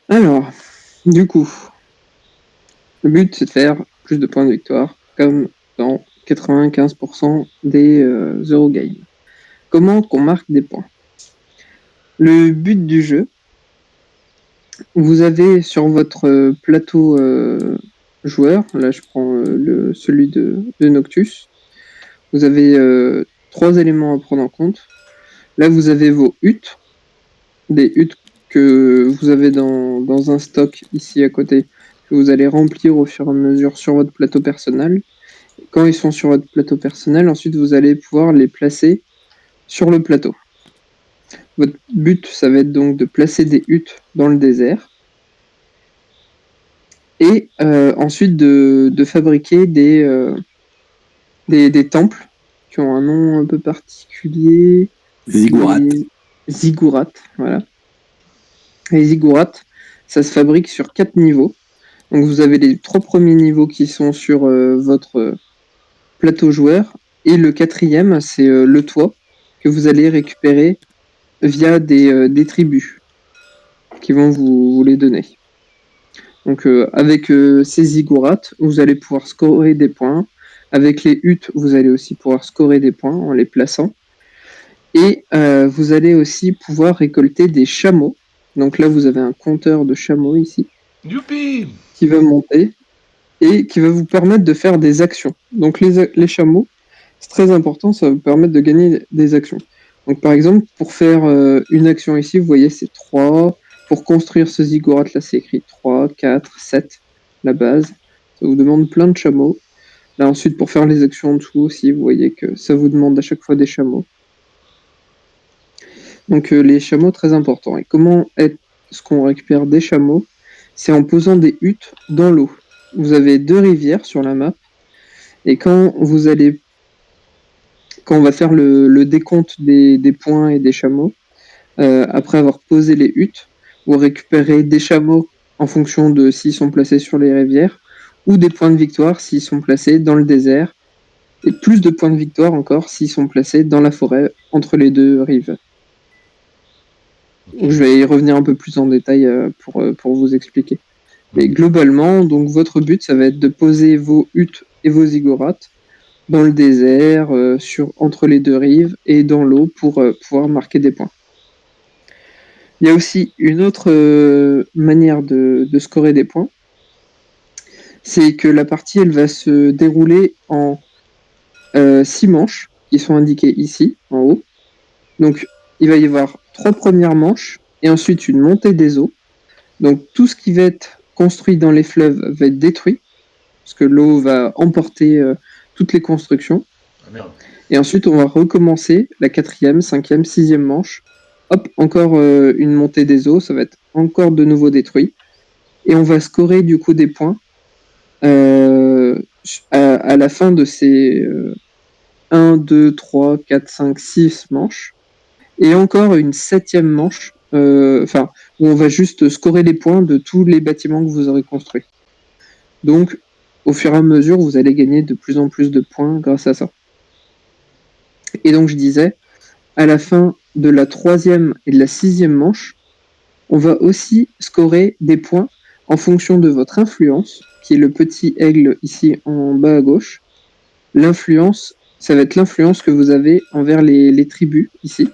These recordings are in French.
Alors, du coup, le but c'est de faire plus de points de victoire, comme dans 95% des Eurogames. Comment qu'on marque des points? Le but du jeu, vous avez sur votre plateau joueur, là je prends celui de Noctus, vous avez 3 éléments à prendre en compte. Là vous avez vos huttes, des huttes que vous avez dans un stock ici à côté, que vous allez remplir au fur et à mesure sur votre plateau personnel. Quand ils sont sur votre plateau personnel, ensuite vous allez pouvoir les placer sur le plateau. Votre but, ça va être donc de placer des huttes dans le désert et ensuite de fabriquer des temples qui ont un nom un peu particulier. Ziggurat. Les ziggourats, voilà. Les ziggourats, ça se fabrique sur 4 niveaux. Donc vous avez les 3 premiers niveaux qui sont sur votre plateau joueur et le 4e, c'est le toit que vous allez récupérer via des tribus qui vont vous les donner. Donc avec ces ziggourats, vous allez pouvoir scorer des points. Avec les huttes, vous allez aussi pouvoir scorer des points en les plaçant. Et vous allez aussi pouvoir récolter des chameaux. Donc là, vous avez un compteur de chameaux ici. Youpi! Qui va monter et qui va vous permettre de faire des actions. Donc les chameaux, c'est très important, ça va vous permettre de gagner des actions. Donc par exemple, pour faire une action ici, vous voyez, c'est 3. Pour construire ce ziggurat, là, c'est écrit 3, 4, 7, la base. Ça vous demande plein de chameaux. Là, ensuite, pour faire les actions en dessous aussi, vous voyez que ça vous demande à chaque fois des chameaux. Donc les chameaux, très importants. Et comment est-ce qu'on récupère des chameaux? C'est en posant des huttes dans l'eau. Vous avez 2 rivières sur la map. Et quand on va faire le décompte des points et des chameaux, après avoir posé les huttes, vous récupérez des chameaux en fonction de s'ils sont placés sur les rivières, ou des points de victoire s'ils sont placés dans le désert, et plus de points de victoire encore s'ils sont placés dans la forêt entre les 2 rives. Je vais y revenir un peu plus en détail pour vous expliquer. Mais globalement, donc votre but, ça va être de poser vos huttes et vos ziggourats dans le désert, entre les 2 rives et dans l'eau pour pouvoir marquer des points. Il y a aussi une autre manière de scorer des points. C'est que la partie, elle va se dérouler en 6 manches qui sont indiquées ici, en haut. Donc, il va y avoir 3 premières manches et ensuite une montée des eaux. Donc, tout ce qui va être construit dans les fleuves va être détruit parce que l'eau va emporter toutes les constructions. Ah merde. Et ensuite, on va recommencer la 4e, 5e, 6e manche. Hop, encore une montée des eaux, ça va être encore de nouveau détruit. Et on va scorer du coup des points à la fin de ces 1, 2, 3, 4, 5, 6 manches. Et encore une 7e manche, où on va juste scorer les points de tous les bâtiments que vous aurez construits. Donc, au fur et à mesure, vous allez gagner de plus en plus de points grâce à ça. Et donc, je disais, à la fin de la 3e et de la 6e manche, on va aussi scorer des points en fonction de votre influence, qui est le petit aigle ici en bas à gauche. L'influence, ça va être l'influence que vous avez envers les tribus ici.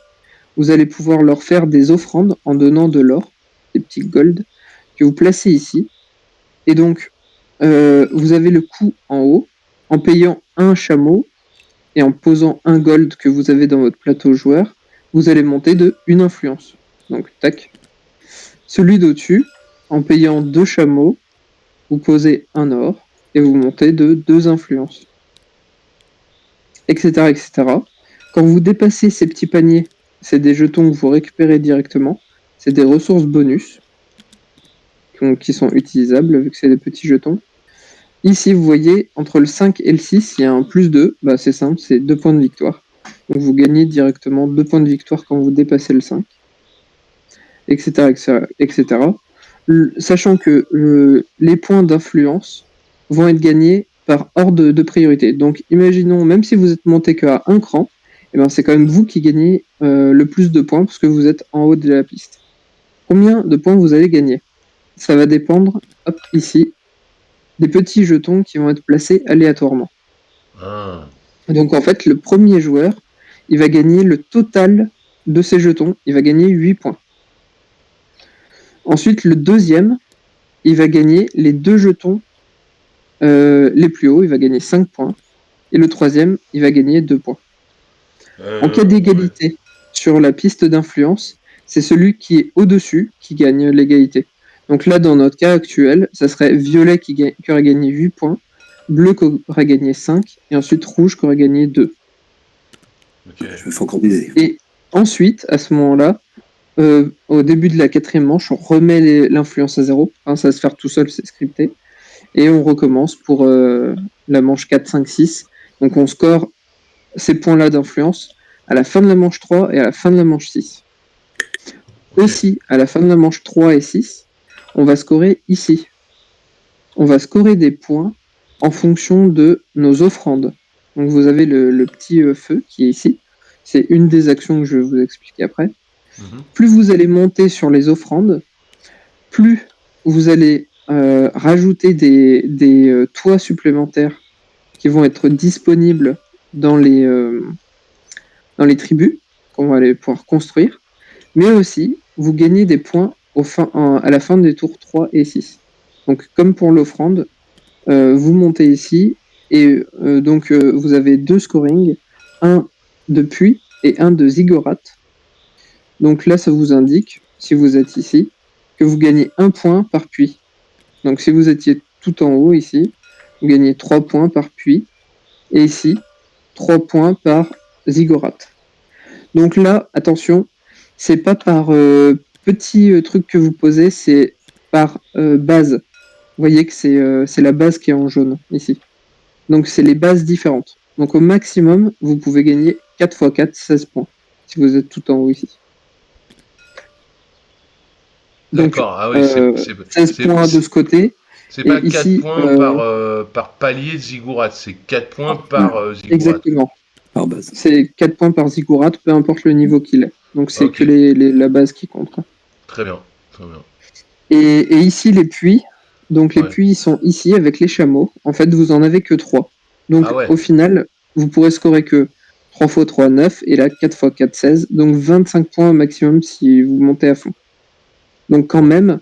Vous allez pouvoir leur faire des offrandes en donnant de l'or, des petits gold, que vous placez ici. Et donc, vous avez le coût en haut, en payant un chameau et en posant un gold que vous avez dans votre plateau joueur, vous allez monter de une influence. Donc, tac. Celui d'au-dessus, en payant 2 chameaux, vous posez un or et vous montez de 2 influences. Etc., etc. Quand vous dépassez ces petits paniers, c'est des jetons que vous récupérez directement. C'est des ressources bonus qui sont utilisables vu que c'est des petits jetons. Ici, vous voyez, entre le 5 et le 6, il y a un plus 2. Bah, c'est simple, c'est 2 points de victoire. Donc vous gagnez directement 2 points de victoire quand vous dépassez le 5. Etc. etc. Sachant que les points d'influence vont être gagnés par ordre de priorité. Donc imaginons, même si vous êtes monté qu'à un cran, eh ben, c'est quand même vous qui gagnez le plus de points parce que vous êtes en haut de la piste. Combien de points vous allez gagner? ça va dépendre, hop, ici, des petits jetons qui vont être placés aléatoirement. Ah. Donc en fait, le premier joueur, il va gagner le total de ses jetons, il va gagner 8 points. Ensuite, le deuxième, il va gagner les 2 jetons les plus hauts, il va gagner 5 points. Et le troisième, il va gagner 2 points. En cas d'égalité sur la piste d'influence, c'est celui qui est au-dessus qui gagne l'égalité. Donc là, dans notre cas actuel, ça serait violet qui aurait gagné 8 points, bleu qui aurait gagné 5, et ensuite rouge qui aurait gagné 2. Okay. Je me fais encore baiser. Et ensuite, à ce moment-là, au début de la 4e manche, on remet l'influence à 0. Enfin, ça va se faire tout seul, c'est scripté. Et on recommence pour la manche 4, 5, 6. Donc on score ces points-là d'influence à la fin de la manche 3 et à la fin de la manche 6. Okay. Aussi, à la fin de la manche 3 et 6, on va scorer ici. On va scorer des points en fonction de nos offrandes. Donc vous avez le petit feu qui est ici. C'est une des actions que je vais vous expliquer après. Plus vous allez monter sur les offrandes, plus vous allez rajouter des toits supplémentaires qui vont être disponibles dans les tribus qu'on va aller pouvoir construire, mais aussi vous gagnez des points à la fin des tours 3 et 6. Donc comme pour l'offrande, vous montez ici et donc vous avez 2 scorings, un de puits et un de ziggurat. Donc là, ça vous indique, si vous êtes ici, que vous gagnez 1 point par puits. Donc si vous étiez tout en haut ici, vous gagnez 3 points par puits. Et ici, 3 points par ziggurat. Donc là, attention, c'est pas par petit truc que vous posez, c'est par base. Vous voyez que c'est la base qui est en jaune ici. Donc c'est les bases différentes. Donc au maximum, vous pouvez gagner 4 x 4, 16 points. Si vous êtes tout en haut ici. D'accord, ah oui, 16 points de ce côté. C'est pas 4 ici, points par palier de ziggurat, c'est 4 points par ziggurat. Exactement. Par base. C'est 4 points par ziggurat, peu importe le niveau qu'il est. Donc c'est que la base qui compte. Très bien, très bien. Et ici, les puits. Donc les puits, ils sont ici avec les chameaux. En fait, vous en avez que 3. Donc au final, vous pourrez scorer que 3 x 3, 9, et là 4 x 4, 16. Donc 25 points maximum si vous montez à fond. Donc quand même,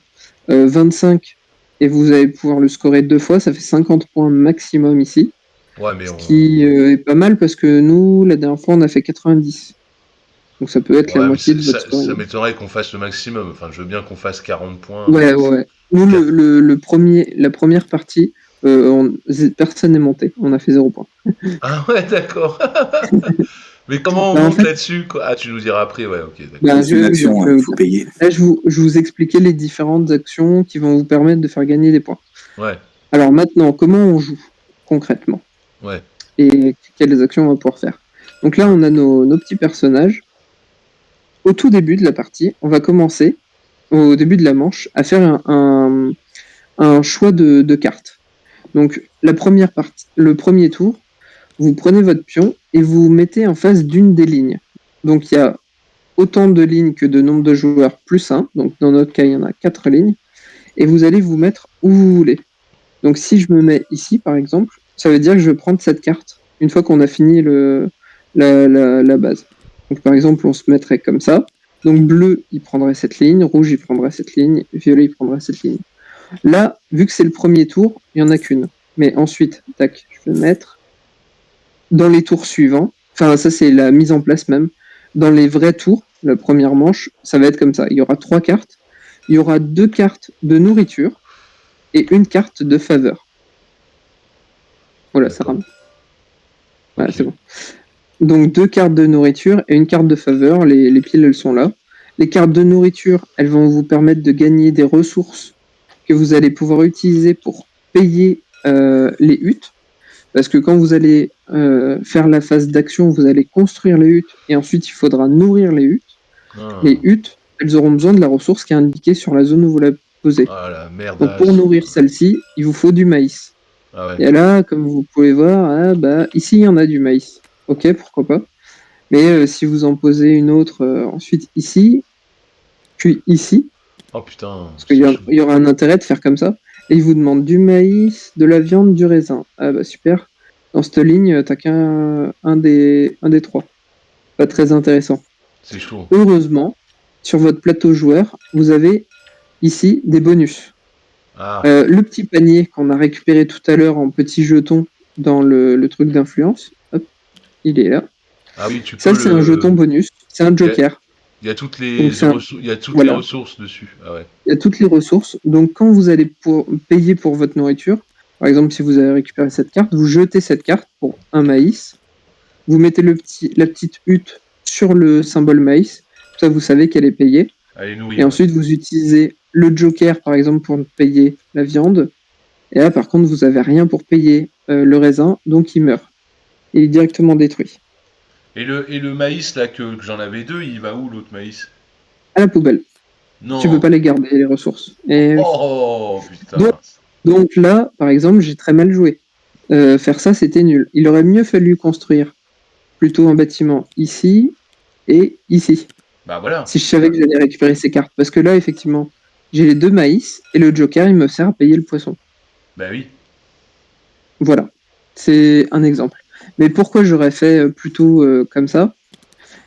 25, et vous allez pouvoir le scorer 2 fois, ça fait 50 points maximum ici. Ouais, mais ce qui est pas mal parce que nous, la dernière fois, on a fait 90. Donc ça peut être la moitié de votre scoring. Ça m'étonnerait qu'on fasse le maximum. Enfin, je veux bien qu'on fasse 40 points. Ouais. Nous, la première partie, personne n'est monté. On a fait 0 points. Ah ouais, d'accord. Mais comment on monte là-dessus, quoi? Ah, tu nous diras après, ouais, ok, d'accord. C'est une action, il faut payer. Là, je vous expliquais les différentes actions qui vont vous permettre de faire gagner des points. Ouais. Alors maintenant, comment on joue concrètement? Ouais. Et quelles actions on va pouvoir faire? Donc là, on a nos petits personnages. Au tout début de la partie, on va commencer, au début de la manche, à faire un choix de cartes. Donc le premier tour, vous prenez votre pion et vous mettez en face d'une des lignes. Donc il y a autant de lignes que de nombre de joueurs plus 1. Donc dans notre cas, il y en a 4 lignes. Et vous allez vous mettre où vous voulez. Donc si je me mets ici, par exemple, ça veut dire que je vais prendre cette carte une fois qu'on a fini la base. Donc par exemple, on se mettrait comme ça. Donc bleu, il prendrait cette ligne, rouge, il prendrait cette ligne, violet, il prendrait cette ligne. Là, vu que c'est le premier tour, il n'y en a qu'une. Mais ensuite, tac, je vais mettre dans les tours suivants. Enfin, ça, c'est la mise en place même. Dans les vrais tours, la première manche, ça va être comme ça. Il y aura 3 cartes. Il y aura 2 cartes de nourriture et une carte de faveur. Voilà, ça rame. Voilà, c'est bon. Donc 2 cartes de nourriture et une carte de faveur. Les piles, elles sont là. Les cartes de nourriture, elles vont vous permettre de gagner des ressources que vous allez pouvoir utiliser pour payer les huttes. Parce que quand vous allez faire la phase d'action, vous allez construire les huttes et ensuite il faudra nourrir les huttes. Les huttes, elles auront besoin de la ressource qui est indiquée sur la zone où vous la posez. Ah la merde. Donc pour nourrir celle-ci, il vous faut du maïs. Ah ouais. Et là, comme vous pouvez voir, ici il y en a du maïs. Ok, pourquoi pas. Mais si vous en posez une autre ensuite ici, puis ici, Oh putain. Parce qu'il y aura un intérêt de faire comme ça. Et il vous demande du maïs, de la viande, du raisin. Ah bah super. Dans cette ligne, t'as qu'un des 3. Pas très intéressant. C'est chaud. Heureusement, sur votre plateau joueur, vous avez ici des bonus. Le petit panier qu'on a récupéré tout à l'heure en petits jetons dans le truc d'influence, hop, il est là. Ah oui, tu peux. Ça, c'est un jeton bonus. C'est un joker. Il y a toutes les les ressources dessus. Ah ouais. Il y a toutes les ressources. Donc, quand vous allez payer pour votre nourriture, par exemple, si vous avez récupéré cette carte, vous jetez cette carte pour un maïs. Vous mettez la petite hutte sur le symbole maïs. Ça, vous savez qu'elle est payée. Et ensuite, vous utilisez le joker, par exemple, pour payer la viande. Et là, par contre, vous n'avez rien pour payer le raisin, donc il meurt. Il est directement détruit. Et le maïs, là, que j'en avais 2, il va où, l'autre maïs? À la poubelle. Non. Tu peux pas les garder, les ressources. Et... Oh, putain. Donc là, par exemple, j'ai très mal joué. Faire ça, c'était nul. Il aurait mieux fallu construire plutôt un bâtiment ici et ici. Bah voilà. Si je savais que j'allais récupérer ces cartes. Parce que là, effectivement, j'ai les 2 maïs et le joker, il me sert à payer le poisson. Bah oui. Voilà. C'est un exemple. Mais pourquoi j'aurais fait plutôt comme ça?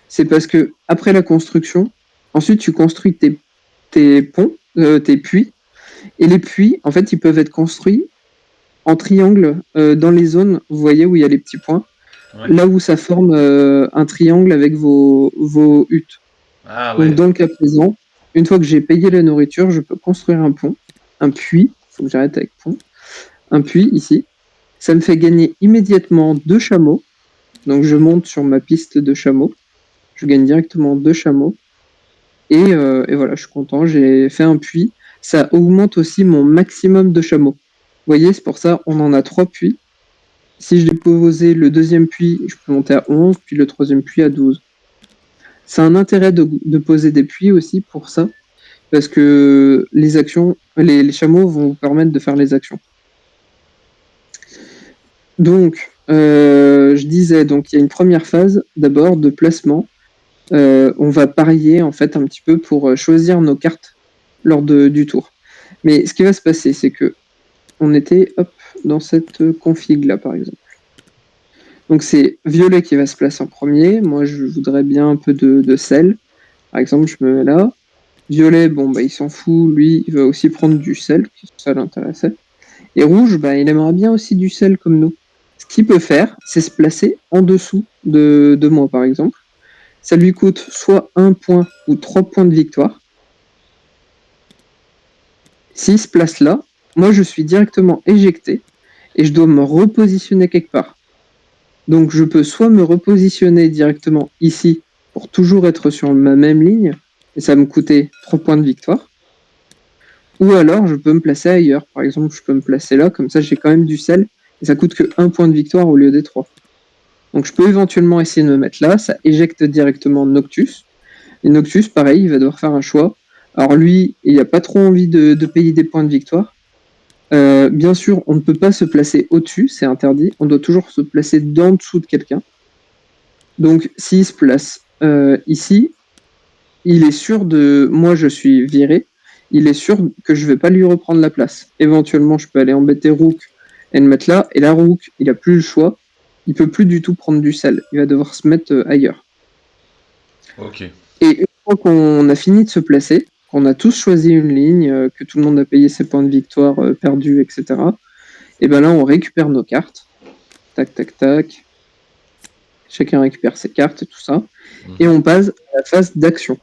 C'est parce que après la construction, ensuite tu construis tes ponts, tes puits. Et les puits, en fait, ils peuvent être construits en triangle dans les zones, vous voyez, où il y a les petits points. Ouais. Là où ça forme un triangle avec vos huttes. Ah ouais. Donc, dans le cas présent, une fois que j'ai payé la nourriture, je peux construire un pont, un puits. Il faut que j'arrête avec pont. Un puits ici. Ça me fait gagner immédiatement 2 chameaux. Donc, je monte sur ma piste de chameaux. Je gagne directement 2 chameaux. Et voilà, je suis content. J'ai fait un puits. Ça augmente aussi mon maximum de chameaux. Vous voyez, c'est pour ça on en a 3 puits. Si je déposais le 2e puits, je peux monter à 11, puis le 3e puits à 12. C'est un intérêt de poser des puits aussi pour ça, parce que les actions, les chameaux vont vous permettre de faire les actions. Donc, je disais, donc il y a une première phase d'abord de placement. On va parier en fait un petit peu pour choisir nos cartes lors du tour. Mais ce qui va se passer, c'est que on était dans cette config là par exemple. Donc c'est violet qui va se placer en premier. Moi je voudrais bien un peu de sel. Par exemple, je me mets là. Violet, bon bah il s'en fout, lui il va aussi prendre du sel, ça l'intéressait. Et rouge, bah il aimerait bien aussi du sel comme nous. Ce qu'il peut faire, c'est se placer en dessous de moi par exemple. Ça lui coûte soit 1 point ou 3 points de victoire. S'il se place là, moi je suis directement éjecté et je dois me repositionner quelque part. Donc je peux soit me repositionner directement ici pour toujours être sur ma même ligne, et ça me coûtait 3 points de victoire, ou alors je peux me placer ailleurs. Par exemple, je peux me placer là, comme ça j'ai quand même du sel, et ça coûte que 1 point de victoire au lieu des 3. Donc je peux éventuellement essayer de me mettre là, ça éjecte directement Noctus, et Noctus, pareil, il va devoir faire un choix. Alors lui, il n'a pas trop envie de payer des points de victoire. Bien sûr, on ne peut pas se placer au-dessus, c'est interdit. On doit toujours se placer d'en dessous de quelqu'un. Donc, s'il se place ici, il est sûr de... Moi, je suis viré. Il est sûr que je ne vais pas lui reprendre la place. Éventuellement, je peux aller embêter Rook et le mettre là. Et là, Rook, il n'a plus le choix. Il ne peut plus du tout prendre du sel. Il va devoir se mettre ailleurs. Ok. Et une fois qu'on a fini de se placer, qu'on a tous choisi une ligne, que tout le monde a payé ses points de victoire perdus, etc. Et ben là, on récupère nos cartes. Tac, tac, tac. Chacun récupère ses cartes et tout ça. Et on passe à la phase d'action.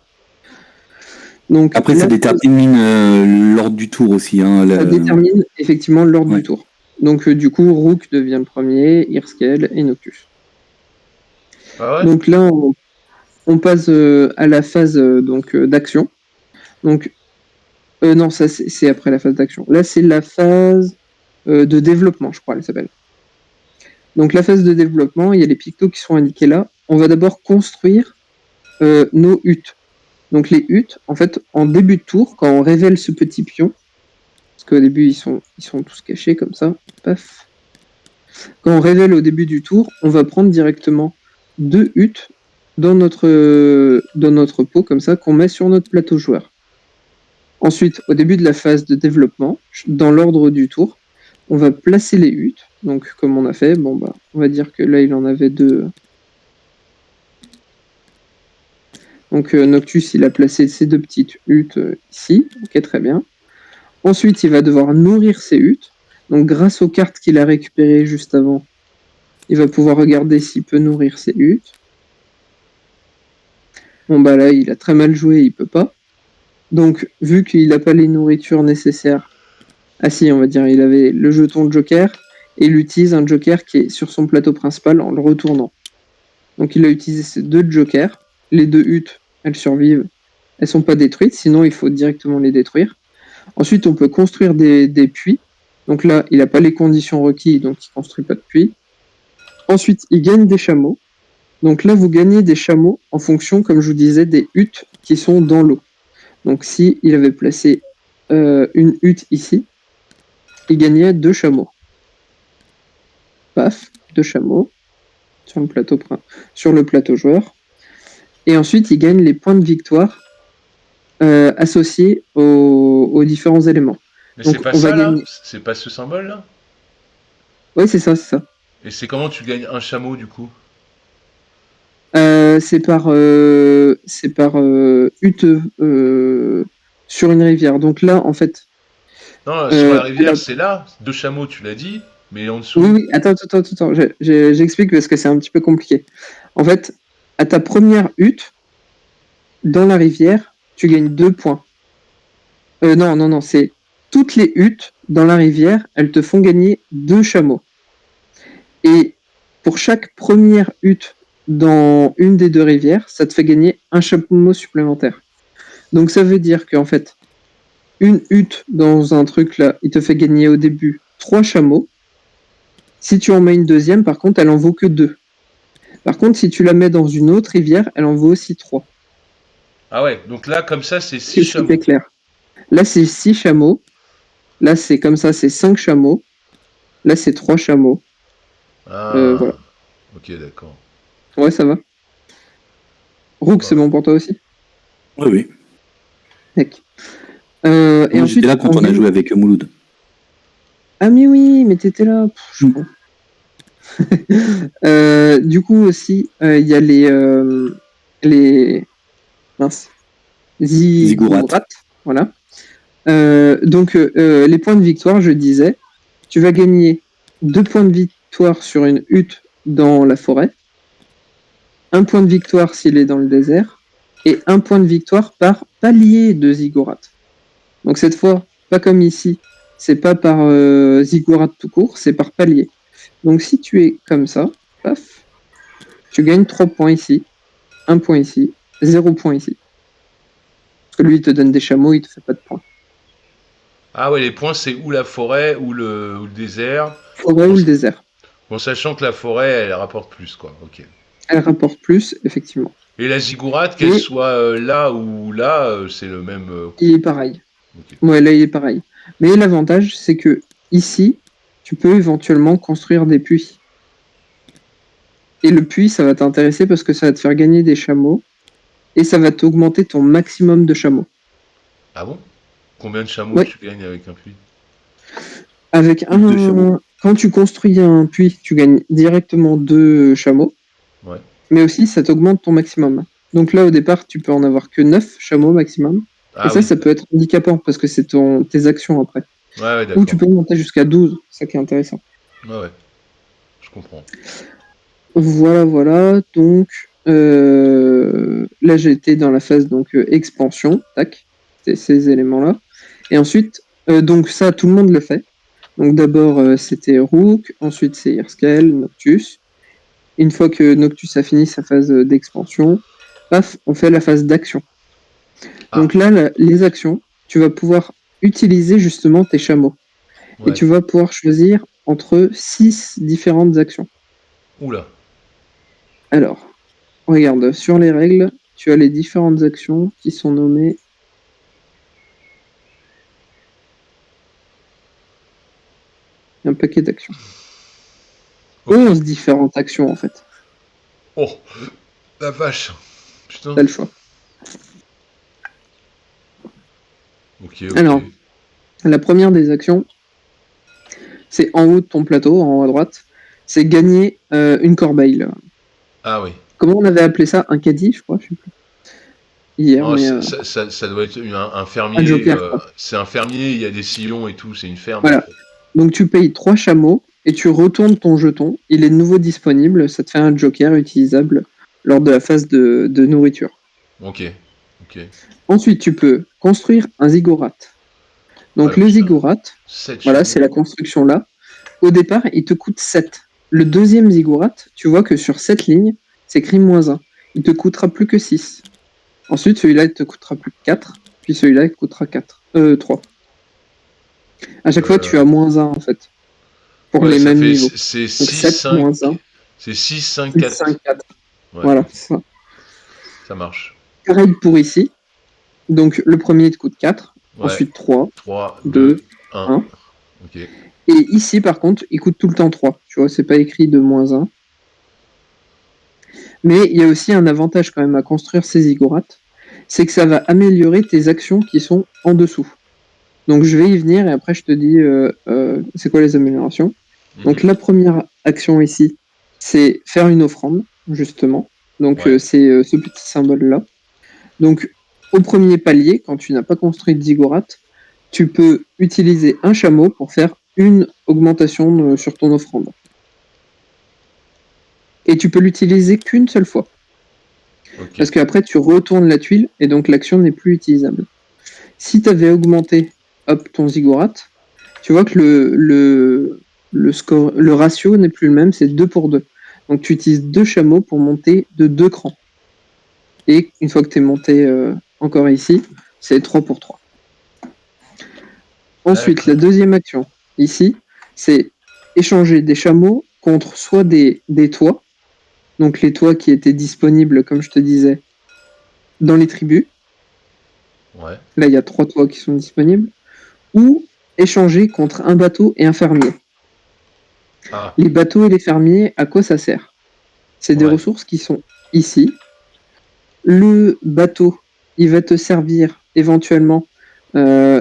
Donc, après, ça détermine l'ordre du tour aussi. Hein, ça détermine effectivement l'ordre du tour. Donc, du coup, Rook devient le premier, Irskel et Noctus. Ah ouais. Donc là, on passe à la phase d'action. Donc, non, ça c'est après la phase d'action. Là, c'est la phase de développement, je crois, elle s'appelle. Donc, la phase de développement, il y a les pictos qui sont indiqués là. On va d'abord construire nos huttes. Donc, les huttes, en fait, en début de tour, quand on révèle ce petit pion, parce qu'au début, ils sont tous cachés comme ça, paf. Quand on révèle au début du tour, on va prendre directement 2 huttes dans notre pot, comme ça, qu'on met sur notre plateau joueur. Ensuite, au début de la phase de développement, dans l'ordre du tour, on va placer les huttes. Donc, comme on a fait, on va dire que là, il en avait 2. Donc, Noctus, il a placé ses 2 petites huttes ici. Ok, très bien. Ensuite, il va devoir nourrir ses huttes. Donc, grâce aux cartes qu'il a récupérées juste avant, il va pouvoir regarder s'il peut nourrir ses huttes. Là, il a très mal joué, il peut pas. Donc, vu qu'il n'a pas les nourritures nécessaires, on va dire, il avait le jeton de Joker, et il utilise un Joker qui est sur son plateau principal en le retournant. Donc, il a utilisé ces 2 Jokers. Les 2 huttes, elles survivent. Elles sont pas détruites, sinon il faut directement les détruire. Ensuite, on peut construire des puits. Donc là, il n'a pas les conditions requises, donc il ne construit pas de puits. Ensuite, il gagne des chameaux. Donc là, vous gagnez des chameaux en fonction, comme je vous disais, des huttes qui sont dans l'eau. Donc si il avait placé une hutte ici, il gagnait 2 chameaux. Paf, 2 chameaux sur le plateau joueur. Et ensuite, il gagne les points de victoire associés aux différents éléments. Mais donc, c'est pas on ça, va là gagner... C'est pas ce symbole, là? Oui, c'est ça, c'est ça. Et c'est comment tu gagnes un chameau, du coup? C'est par hutte sur une rivière. Donc là, en fait... Non, sur la rivière, c'est là. 2 chameaux, tu l'as dit, mais en dessous... Oui, attends. J'explique parce que c'est un petit peu compliqué. En fait, à ta première hutte, dans la rivière, tu gagnes 2 points. Non, c'est toutes les huttes dans la rivière, elles te font gagner 2 chameaux. Et pour chaque première hutte dans une des 2 rivières, ça te fait gagner un chameau supplémentaire. Donc ça veut dire qu'en fait, une hutte dans un truc là, il te fait gagner au début 3 chameaux. Si tu en mets une deuxième, par contre, elle en vaut que 2. Par contre, si tu la mets dans une autre rivière, elle en vaut aussi 3. Ah ouais, donc là, comme ça, c'est 6 chameaux. C'est clair. Là, c'est 6 chameaux. Là, c'est comme ça, c'est 5 chameaux. Là, c'est 3 chameaux. Voilà. Ok, d'accord. Ouais, ça va. Rook, c'est bon pour toi aussi? Oui. Mec. Et ensuite, j'étais là quand on a joué avec Mouloud. Ah mais oui, mais t'étais là. Du coup aussi, il y a les Ziggurat. Voilà. Donc les points de victoire, je disais, tu vas gagner 2 points de victoire sur une hutte dans la forêt, 1 point de victoire s'il est dans le désert, et 1 point de victoire par palier de Ziggurat. Donc cette fois, pas comme ici, c'est pas par Ziggurat tout court, c'est par palier. Donc si tu es comme ça, paf, tu gagnes 3 points ici, 1 point ici, 0 point ici. Parce que lui, il te donne des chameaux, il te fait pas de points. Ah ouais, les points, c'est ou la forêt ou le désert. Forêt ou le désert. Bon, sachant que la forêt, elle rapporte plus, quoi. Ok. Elle rapporte plus, effectivement. Et la Ziggurat, qu'elle soit là ou là, c'est le même... Il est pareil. Okay. Ouais, là, il est pareil. Mais l'avantage, c'est que ici, tu peux éventuellement construire des puits. Et le puits, ça va t'intéresser parce que ça va te faire gagner des chameaux. Et ça va t'augmenter ton maximum de chameaux. Ah bon? Combien de chameaux tu gagnes avec un puits? Avec quand tu construis un puits, tu gagnes directement 2 chameaux. Ouais. Mais aussi, ça t'augmente ton maximum. Donc là, au départ, tu peux en avoir que 9 chameaux maximum. Et ça peut être handicapant parce que c'est tes actions après. Ouais, d'accord. Ou tu peux monter jusqu'à 12, ça qui est intéressant. Ouais. Je comprends. Voilà. Donc là, j'étais dans la phase expansion. Tac. C'est ces éléments-là. Et ensuite, donc ça, tout le monde le fait. Donc d'abord, c'était Rook. Ensuite, c'est Irskel, Noctus. Une fois que Noctus a fini sa phase d'expansion, paf, on fait la phase d'action. Donc là, les actions, tu vas pouvoir utiliser justement tes chameaux. Ouais. Et tu vas pouvoir choisir entre 6 différentes actions. Oula. Alors, regarde, sur les règles, tu as les différentes actions qui sont nommées. Il y a un paquet d'actions. 11 différentes actions en fait. Oh, la vache. Putain. T'as le choix. Ok. Ok. Alors, la première des actions, c'est en haut de ton plateau, en haut à droite, c'est gagner une corbeille. Là. Ah oui. Comment on avait appelé ça? Un caddie, je crois, je sais plus. Hier, Oh, mais ça doit être un un fermier. joker, quoi. C'est un fermier, il y a des sillons et tout, c'est une ferme en Voilà. fait. Donc tu payes 3 chameaux et tu retournes ton jeton. Il est de nouveau disponible. Ça te fait un joker utilisable lors de la phase de nourriture. Ok. Ensuite, tu peux construire un ziggurat. Donc Alors le putain, ziggurat, 7 voilà, c'est chameaux. la construction là. Au départ, il te coûte 7. Le deuxième ziggurat, tu vois que sur cette ligne, c'est écrit -1. Il te coûtera plus que 6. Ensuite, celui-là, il te coûtera plus que 4. Puis celui-là, il te coûtera 3. À chaque fois, tu as -1 en fait, pour Ouais, les ça mêmes fait. niveaux. C'est Donc 6, 7 5. -1, C'est 6, 5, 6, 4. 5, 4. Ouais, Voilà, ok. c'est ça. Ça marche. Pareil pour ici. Donc le premier te coûte 4, Ouais. ensuite 3, 3, 2, 2, 1. 1. Ok. Et ici, par contre, il coûte tout le temps 3. Tu vois, c'est pas écrit de -1. Mais il y a aussi un avantage quand même à construire ces ziggourats, c'est que ça va améliorer tes actions qui sont en dessous. Donc je vais y venir et après je te dis c'est quoi les améliorations. Donc la première action ici, c'est faire une offrande, justement. Donc Ouais. c'est ce petit symbole-là. Donc au premier palier, quand tu n'as pas construit de ziggurat, tu peux utiliser un chameau pour faire une augmentation sur ton offrande. Et tu peux l'utiliser qu'une seule fois. Ok. Parce qu'après, tu retournes la tuile et donc l'action n'est plus utilisable. Si tu avais augmenté ton ziggurat, tu vois que le ratio n'est plus le même, c'est 2 pour 2. Donc tu utilises 2 chameaux pour monter de 2 crans. Et une fois que tu es monté encore ici, c'est 3 pour 3. Ensuite, la deuxième action, ici, c'est échanger des chameaux contre soit des toits, donc les toits qui étaient disponibles, comme je te disais, dans les tribus. Ouais. Là, il y a 3 toits qui sont disponibles. Ou échanger contre un bateau et un fermier. Ah. Les bateaux et les fermiers, à quoi ça sert? C'est des ressources qui sont ici. Le bateau, il va te servir éventuellement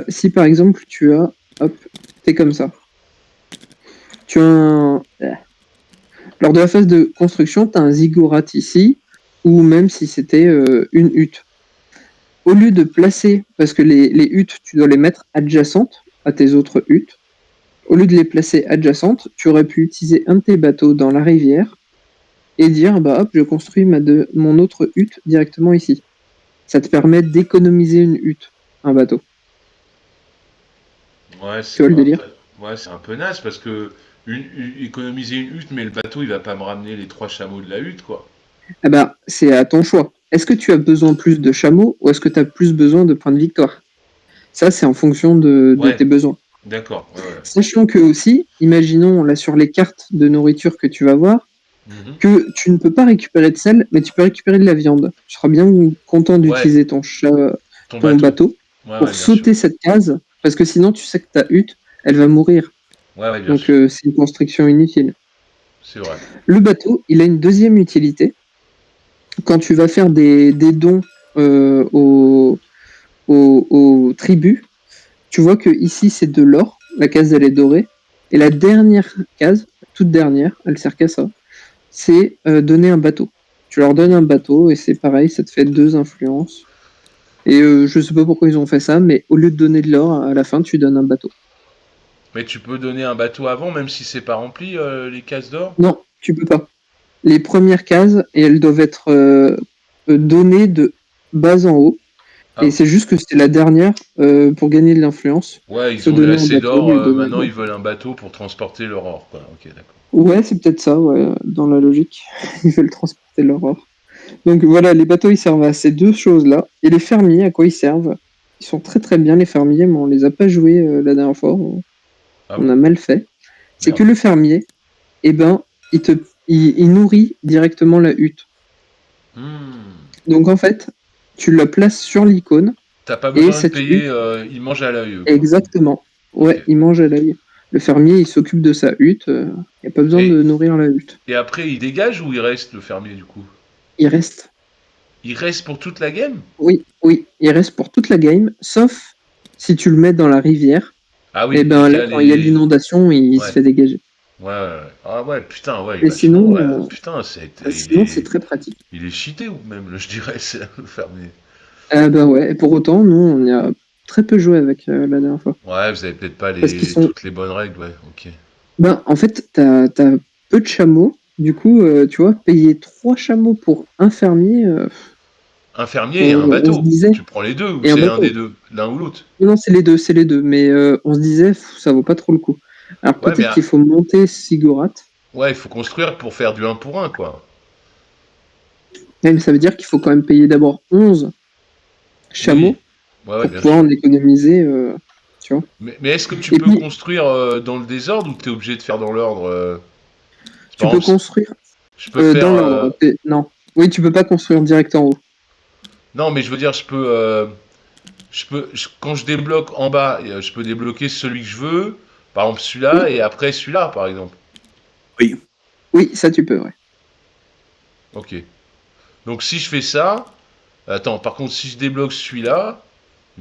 si par exemple tu as, hop, t'es comme ça. Tu as un... Lors de la phase de construction, tu as un ziggurat ici, ou même si c'était une hutte. Au lieu de placer, parce que les huttes, tu dois les mettre adjacentes à tes autres huttes, au lieu de les placer adjacentes, tu aurais pu utiliser un de tes bateaux dans la rivière et dire bah hop, je construis mon autre hutte directement ici. Ça te permet d'économiser une hutte, un bateau. Ouais, Tu vois le délire? ouais, c'est un peu naze parce que économiser une hutte, mais le bateau il va pas me ramener les 3 chameaux de la hutte, quoi. Eh ben, c'est à ton choix. Est-ce que tu as besoin plus de chameaux ou est-ce que tu as plus besoin de points de victoire? Ça, c'est en fonction de Ouais, tes besoins. d'accord. Ouais. Sachant que aussi, imaginons là sur les cartes de nourriture que tu vas voir, que tu ne peux pas récupérer de sel, mais tu peux récupérer de la viande. Tu seras bien content Ouais, d'utiliser ton bateau pour Ouais, bien sûr. sauter cette case, parce que sinon tu sais que ta hutte, elle va mourir. Ouais, bien Donc sûr. c'est une construction inutile. C'est vrai. Le bateau, il a une deuxième utilité. Quand tu vas faire des dons aux tribus, tu vois que ici c'est de l'or, la case elle est dorée, et la dernière case, toute dernière, elle sert qu'à ça, c'est donner un bateau. Tu leur donnes un bateau et c'est pareil, ça te fait 2 influences. Et je sais pas pourquoi ils ont fait ça, mais au lieu de donner de l'or, à la fin, tu donnes un bateau. Mais tu peux donner un bateau avant, même si c'est pas rempli, les cases d'or? Non, tu peux pas. Les premières cases, et elles doivent être données de bas en haut. Ah, Et c'est juste que c'était la dernière pour gagner de l'influence. ouais, Il ils faut ont eu donner un assez bateau d'or, et donner un maintenant bateau. ils veulent un bateau pour transporter leur or, quoi. Ok, d'accord. Ouais, c'est peut-être ça, ouais, dans la logique. Ils veulent transporter leur or. Donc voilà, les bateaux, ils servent à ces deux choses-là. Et les fermiers, à quoi ils servent? Ils sont très très bien, les fermiers, mais on les a pas joués la dernière fois. Ah On bon? a mal fait. C'est que Merde. le fermier, eh ben, il nourrit directement la hutte. Donc en fait, tu la places sur l'icône T'as pas et besoin de cette hutte, payer, ils mangent à l'œil, eux, quoi. exactement. Ouais, Ok. il mange à l'œil. Le fermier, il s'occupe de sa hutte. Il n'y a pas besoin Et, de nourrir la hutte. et après, il dégage ou il reste, le fermier, du coup? Il reste. Il reste pour toute la game? Oui, il reste pour toute la game, sauf si tu le mets dans la rivière, Ah oui, et ben il là, a quand il y a les... l'inondation, il se Ouais. fait dégager. Ouais. Ah ouais, putain, ouais, il est Et vachement... sinon, Ouais, putain, sinon c'est très pratique. Il est cheaté, ou même, je dirais, c'est le fermier. Ben ouais, et pour autant, nous, on y a très peu joué avec la dernière fois. Ouais, vous avez peut-être pas Parce qu'ils sont... toutes les bonnes règles, ouais, ok. Ben, en fait, t'as peu de chameaux. Du coup, tu vois, payer 3 chameaux pour un fermier, Un fermier et un on se bateau. disait... Tu prends les deux, ou Et un c'est un des bateau. deux, l'un ou l'autre. Non, c'est les deux. Mais on se disait, ça vaut pas trop le coup. Alors Ouais, mais peut-être qu'il faut monter Sigorat. ouais, il faut construire pour faire du 1 pour 1, quoi. Mais ça veut dire qu'il faut quand même payer d'abord 11 chameaux Oui, ouais, pour bien pouvoir sûr. en économiser, tu vois. Mais est-ce que tu Et peux puis, construire dans le désordre, ou t'es obligé de faire dans l'ordre tu Par peux exemple, construire je peux faire... dans l'ordre. Non. Oui, tu peux pas construire direct en haut. Non, mais je veux dire, quand je débloque en bas, je peux débloquer celui que je veux, par exemple Oui, celui-là, et après celui-là, par exemple. Oui. oui, ça tu peux, ouais. Ok. Donc si je fais ça, attends, par contre, si je débloque celui-là,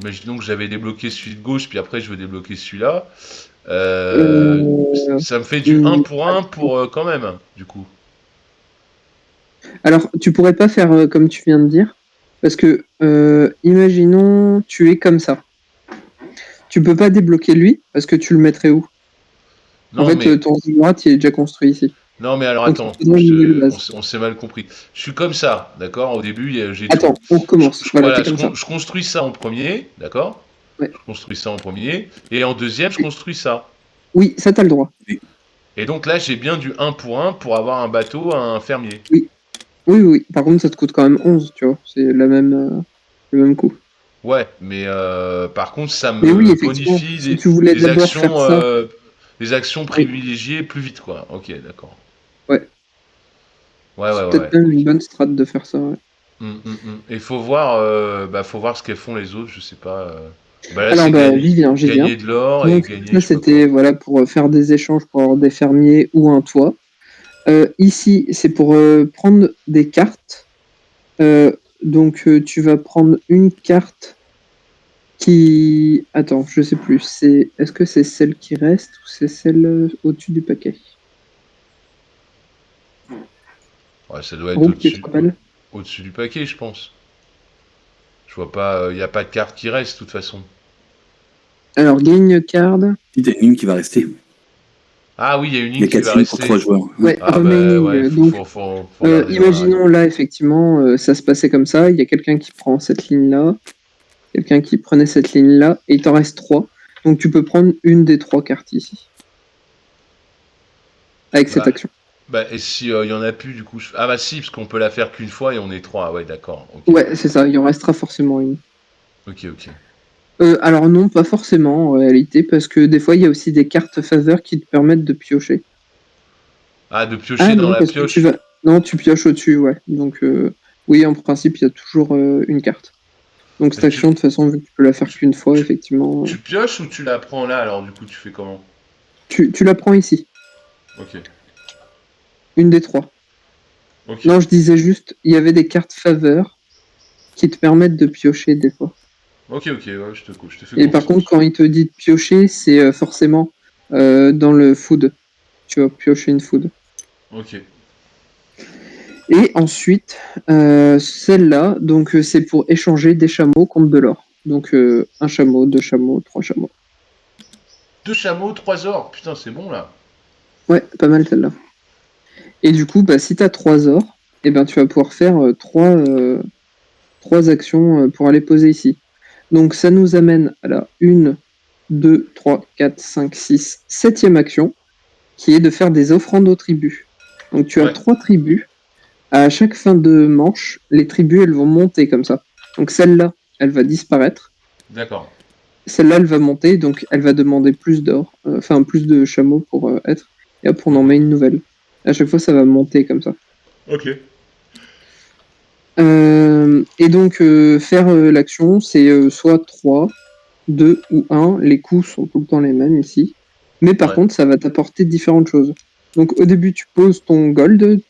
imaginons que j'avais débloqué celui de gauche, puis après je veux débloquer celui-là, Euh, ça me fait du 1 hum, pour 1 pour quand même, du coup. Alors, tu pourrais pas faire comme tu viens de dire, parce que, imaginons, tu es comme ça. Tu peux pas débloquer lui, parce que tu le mettrais où? En Non, fait, mais ton Ziggurat, il est déjà construit ici. Non, mais alors Donc, il attends, te faudrait une nouvelle base. on s'est mal compris. Je suis comme ça, d'accord? Au début, j'ai tout. Attends, on recommence. Voilà, t'es Voilà, comme ça. je construis ça en premier, d'accord? Ouais. Je construis ça en premier, et en deuxième, je construis ça. Oui, ça, t'as le droit. Et donc là, j'ai bien du 1 pour 1 pour avoir un bateau, un fermier. Oui. Oui. Par contre, ça te coûte quand même 11, tu vois. C'est le même coût. Ouais, mais par contre, ça Mais oui, me effectivement, bonifie si tu voulais d'abord faire ça, des actions oui, privilégiées plus vite, quoi. Ok, d'accord. ouais. C'est peut-être Ouais. même une bonne strat de faire ça, ouais. Et faut voir ce qu'elles font les autres, je sais pas. Bah là, Alors, c'est bah, j'y viens. gagner de l'or et Donc, gagner, ça, je sais pas quoi. c'était voilà, pour faire des échanges pour avoir des fermiers ou un toit. Ici, c'est pour prendre des cartes. Donc, tu vas prendre une carte qui... Attends, je sais plus. Est-ce que c'est celle qui reste ou c'est celle au-dessus du paquet? Ouais, ça doit être Groupe, tu te rappelles? au-dessus du paquet, je pense. Je vois pas, il y a pas de carte qui reste, de toute façon. Alors, gagne card. Il y a une qui va rester. Ah oui, il y a une Il y ligne a qui 4 va lignes pour rester. 3 joueurs. Ouais, Ah bah ouais, remaining. Donc, faut regarder dans la règle. imaginons là, effectivement, ça se passait comme ça. Il y a quelqu'un qui prend cette ligne-là, quelqu'un qui prenait cette ligne-là, et il t'en reste 3. Donc, tu peux prendre une des 3 cartes ici. Avec cette Bah, action. et si il y en a plus, du coup, ah bah si, parce qu'on peut la faire qu'une fois et on est trois. Ah ouais, d'accord. Ok. Ouais, c'est ça, il en restera forcément une. Ok. Alors non, pas forcément en réalité, parce que des fois il y a aussi des cartes faveur qui te permettent de piocher. Ah, de piocher Ah dans non, la parce que tu pioche. vas... Non, tu pioches au-dessus, ouais. Donc oui, en principe, il y a toujours une carte. Donc cette Mais action, de toute façon, vu que tu peux la faire qu'une fois, effectivement, tu pioches ou tu la prends là, alors du coup, tu fais comment? tu la prends ici, Ok. une des 3. Ok. Non, je disais juste, il y avait des cartes faveur qui te permettent de piocher des fois. Ok, ouais, je te fais Et par contre, confiance. quand il te dit de piocher, c'est forcément dans le food. Tu vas piocher une food. Ok. Et ensuite, celle-là, donc c'est pour échanger des chameaux contre de l'or. Donc un chameau, 2 chameaux, 3 chameaux. 2 chameaux, 3 ors. Putain, c'est bon là. Ouais, pas mal celle-là. Et du coup, bah, si tu as 3 ors, eh ben, tu vas pouvoir faire 3 actions pour aller poser ici. Donc ça nous amène à la 1, 2, 3, 4, 5, 6, 7e action, qui est de faire des offrandes aux tribus. Donc tu as Ouais. 3 tribus. À chaque fin de manche, les tribus, elles vont monter comme ça. Donc celle-là, elle va disparaître. D'accord. Celle-là, elle va monter, donc elle va demander plus d'or, enfin plus de chameaux pour être. Et hop, on en met une nouvelle. À chaque fois, ça va monter comme ça. Ok. Et donc, faire l'action, c'est soit 3, 2 ou 1. Les coups sont tout le temps les mêmes ici. Mais par Ouais. contre, ça va t'apporter différentes choses. Donc, au début, tu poses ton gold,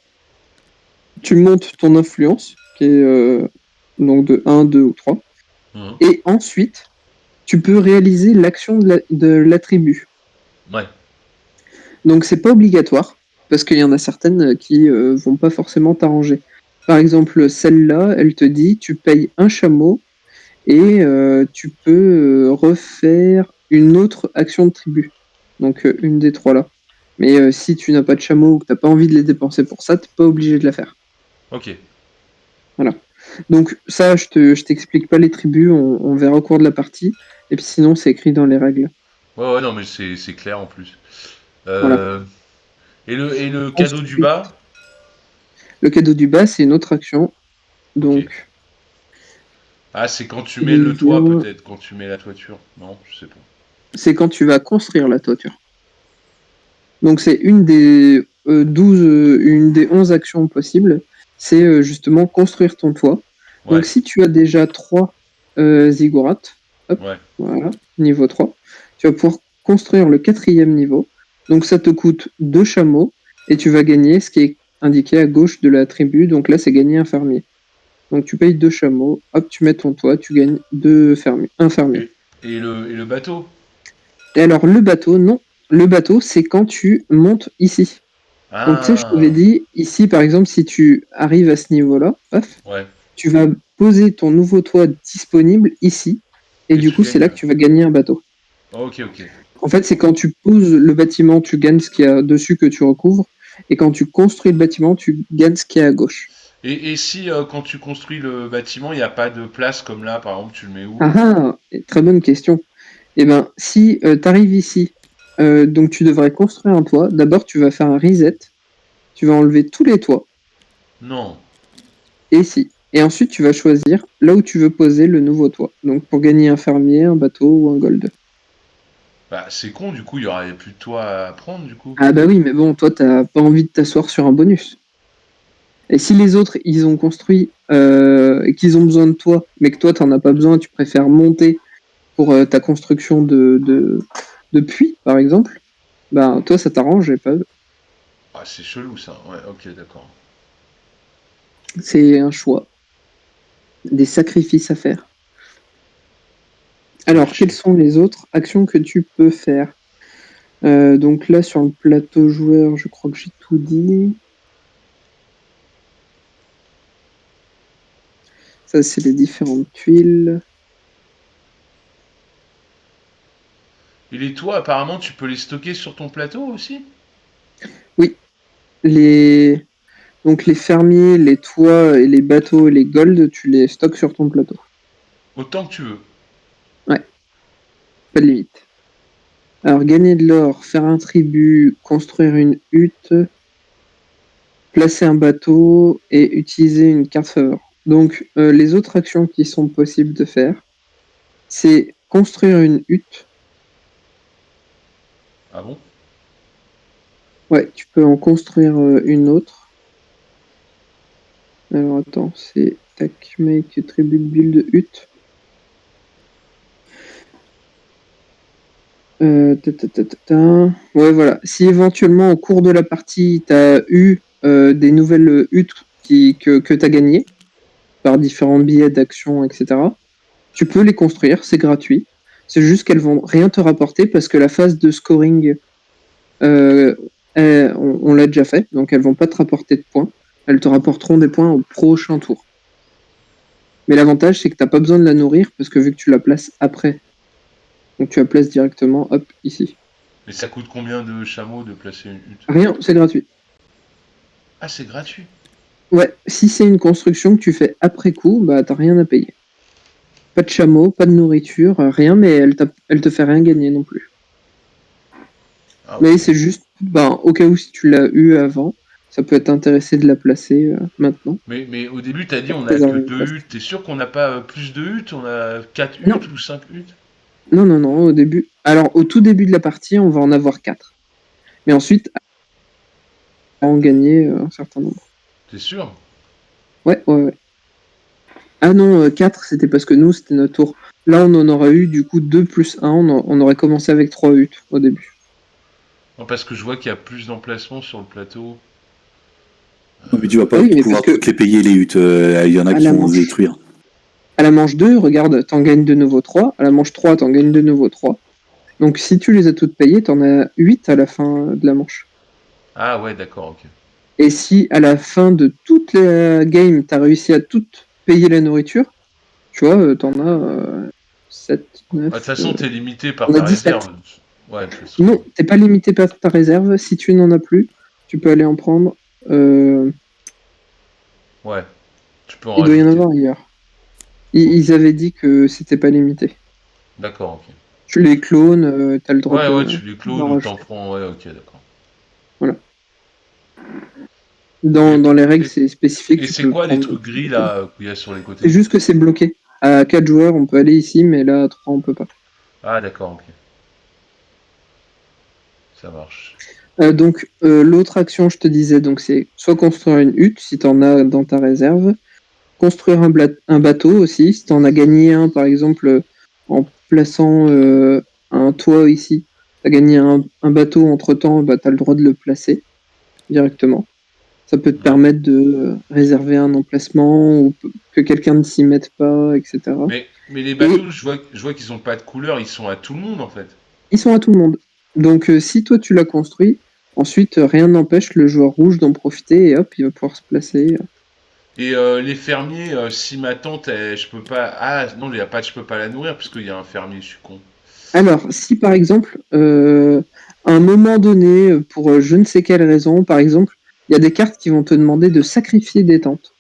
tu montes ton influence, qui est donc de 1, 2 ou 3. Mhm. Et ensuite, tu peux réaliser l'action de l'attribut. Ouais. Donc c'est pas obligatoire, parce qu'il y en a certaines qui vont pas forcément t'arranger. Par exemple, celle-là, elle te dit tu payes un chameau et tu peux refaire une autre action de tribu. Donc une des trois là. Mais si tu n'as pas de chameau ou que tu n'as pas envie de les dépenser pour ça, tu n'es pas obligé de la faire. Ok. Voilà. Donc ça, je t'explique pas les tribus, on verra au cours de la partie. Et puis sinon, c'est écrit dans les règles. Ouais, non, mais c'est clair en plus. Voilà. Et le cadeau du bas? Le cadeau du bas, c'est une autre action. Donc, Ok. Ah, c'est quand tu mets il le toit, vient... peut-être, quand tu mets la toiture. Non, je sais pas. c'est quand tu vas construire la toiture. Donc c'est une des 11 actions possibles. C'est justement construire ton toit. Ouais. Donc si tu as déjà 3 ziggourats, hop, Ouais. voilà, niveau 3, tu vas pouvoir construire le 4e niveau. Donc ça te coûte 2 chameaux et tu vas gagner ce qui est indiqué à gauche de la tribu. Donc là, c'est gagner un fermier. Donc tu payes 2 chameaux, hop, tu mets ton toit, tu gagnes un fermier. Et le bateau? Et alors le bateau, non. Le bateau, c'est quand tu montes ici. Donc, tu sais, je Ah. t'avais dit, ici, par exemple, si tu arrives à ce niveau-là, paf, Ouais. tu vas poser ton nouveau toit disponible ici, et du tu coup, c'est là gagnes. que tu vas gagner un bateau. Ok, ok. En fait, c'est quand tu poses le bâtiment, tu gagnes ce qu'il y a dessus que tu recouvres, et quand tu construis le bâtiment, tu gagnes ce qu'il y a à gauche. Et si quand tu construis le bâtiment, il n'y a pas de place comme là, par exemple, tu le mets où? Ah ah, très bonne question. Eh bien, si tu arrives ici, donc tu devrais construire un toit, d'abord, tu vas faire un reset, tu vas enlever tous les toits, Non. et ici. Et ensuite, tu vas choisir là où tu veux poser le nouveau toit. Donc, pour gagner un fermier, un bateau ou un gold. Bah, c'est con, du coup, il y aurait plus de toit à prendre, du coup. Ah bah oui, mais bon, toi, t'as pas envie de t'asseoir sur un bonus. Et si les autres, ils ont construit et qu'ils ont besoin de toi, mais que toi, t'en as pas besoin, tu préfères monter pour ta construction de puits, par exemple, bah toi, ça t'arrange et pas eux. Ah, c'est chelou, ça. Ouais, ok, d'accord. C'est un choix, des sacrifices à faire. Ouais, Alors, quelles sont les autres actions que tu peux faire? Donc là, sur le plateau joueur, je crois que j'ai tout dit. Ça, c'est les différentes tuiles. Et les toits, apparemment, tu peux les stocker sur ton plateau aussi? Oui, donc les fermiers, les toits et les bateaux et les golds, tu les stockes sur ton plateau. Autant que tu veux. Ouais, pas de limite. Alors, gagner de l'or, faire un tribut, construire une hutte, placer un bateau et utiliser une carte faveur. Donc, les autres actions qui sont possibles de faire, c'est construire une hutte. Ah bon? Ouais, tu peux en construire une autre. Alors, attends, c'est tac, make tribute build hutte. Ouais, voilà. Si éventuellement au cours de la partie, tu as eu des nouvelles huttes que tu as gagnées par différents billets d'action, etc., tu peux les construire, c'est gratuit. C'est juste qu'elles vont rien te rapporter parce que la phase de scoring, on l'a déjà fait, donc elles vont pas te rapporter de points. Elles te rapporteront des points au prochain tour. Mais l'avantage, c'est que tu n'as pas besoin de la nourrir parce que vu que tu la places après, donc tu la places directement, hop, ici. Mais ça coûte combien de chameaux de placer une hutte? Rien, c'est gratuit. Ah, c'est gratuit. Ouais, si c'est une construction que tu fais après coup, bah t'as rien à payer. Pas de chameau, pas de nourriture, rien, mais elle te fait rien gagner non plus. Ah, Mais ok. c'est juste, bah, au cas où si tu l'as eu avant, ça peut être intéressé de la placer maintenant. Mais au début, t'as dit Pour on a que préserver une deux place. huttes. T'es sûr qu'on n'a pas plus de huttes? On a 4 Non, huttes ou 5 huttes? non, non, non, au début. Alors, au tout début de la partie, on va en avoir 4. Mais ensuite, on va en gagner un certain nombre. T'es sûr? Ouais, ouais, ouais. Ah non, 4, c'était parce que nous, c'était notre tour. Là, on en aurait eu du coup 2 plus 1, on aurait commencé avec 3 huttes au début. Non, parce que je vois qu'il y a plus d'emplacements sur le plateau. Mais tu vas Ah pas oui, mais parce pouvoir que toutes les payer, les huttes. Il y en a à qui la vont se manche. détruire. À la manche 2, regarde, t'en gagnes de nouveau 3. À la manche 3, t'en gagnes de nouveau 3. Donc si tu les as toutes payées, t'en as 8 à la fin de la manche. Ah ouais, d'accord, ok. Et si à la fin de toute la game, t'as réussi à toutes payer la nourriture, tu vois, t'en as 7, 9... De toute façon, t'es limité par on a ta 17. réserve. Ouais, de toute façon. Non, t'es pas limité par ta réserve. Si tu n'en as plus, tu peux aller en prendre. Ouais, tu peux en Il doit y en rajouter. avoir ailleurs. Ok. Ils avaient dit que c'était pas limité. D'accord, ok. Tu les clones, t'as le droit Ouais, tu les d'en clones ou t'en rajouter. prends. Ouais, ok, d'accord. Voilà. Et, Dans les règles, et, c'est spécifique, et tu c'est peux quoi les prendre. trucs gris là qu'il y a sur les côtés? C'est juste que c'est bloqué. À 4 joueurs, on peut aller ici, mais là, à 3, on peut pas. Ah, d'accord, ok. Ça marche. Donc, l'autre action, je te disais, donc c'est soit construire une hutte, si tu en as dans ta réserve, construire un bateau aussi, si tu en as gagné un, par exemple, en plaçant un toit ici, tu as gagné un bateau entre-temps, bah, tu as le droit de le placer directement. Ça peut te Ouais. permettre de réserver un emplacement ou que quelqu'un ne s'y mette pas, etc. Mais les Et bateaux, je vois qu'ils ont pas de couleur, ils sont à tout le monde en fait. ils sont à tout le monde. Donc, si toi tu l'as construit, ensuite rien n'empêche le joueur rouge d'en profiter et hop, il va pouvoir se placer. Et les fermiers, si ma tante, je peux pas. Ah non, il y a pas, je peux pas la nourrir parce qu'il y a un fermier, je suis con. Alors, si par exemple, à un moment donné, pour je ne sais quelle raison, par exemple, il y a des cartes qui vont te demander de sacrifier des tentes.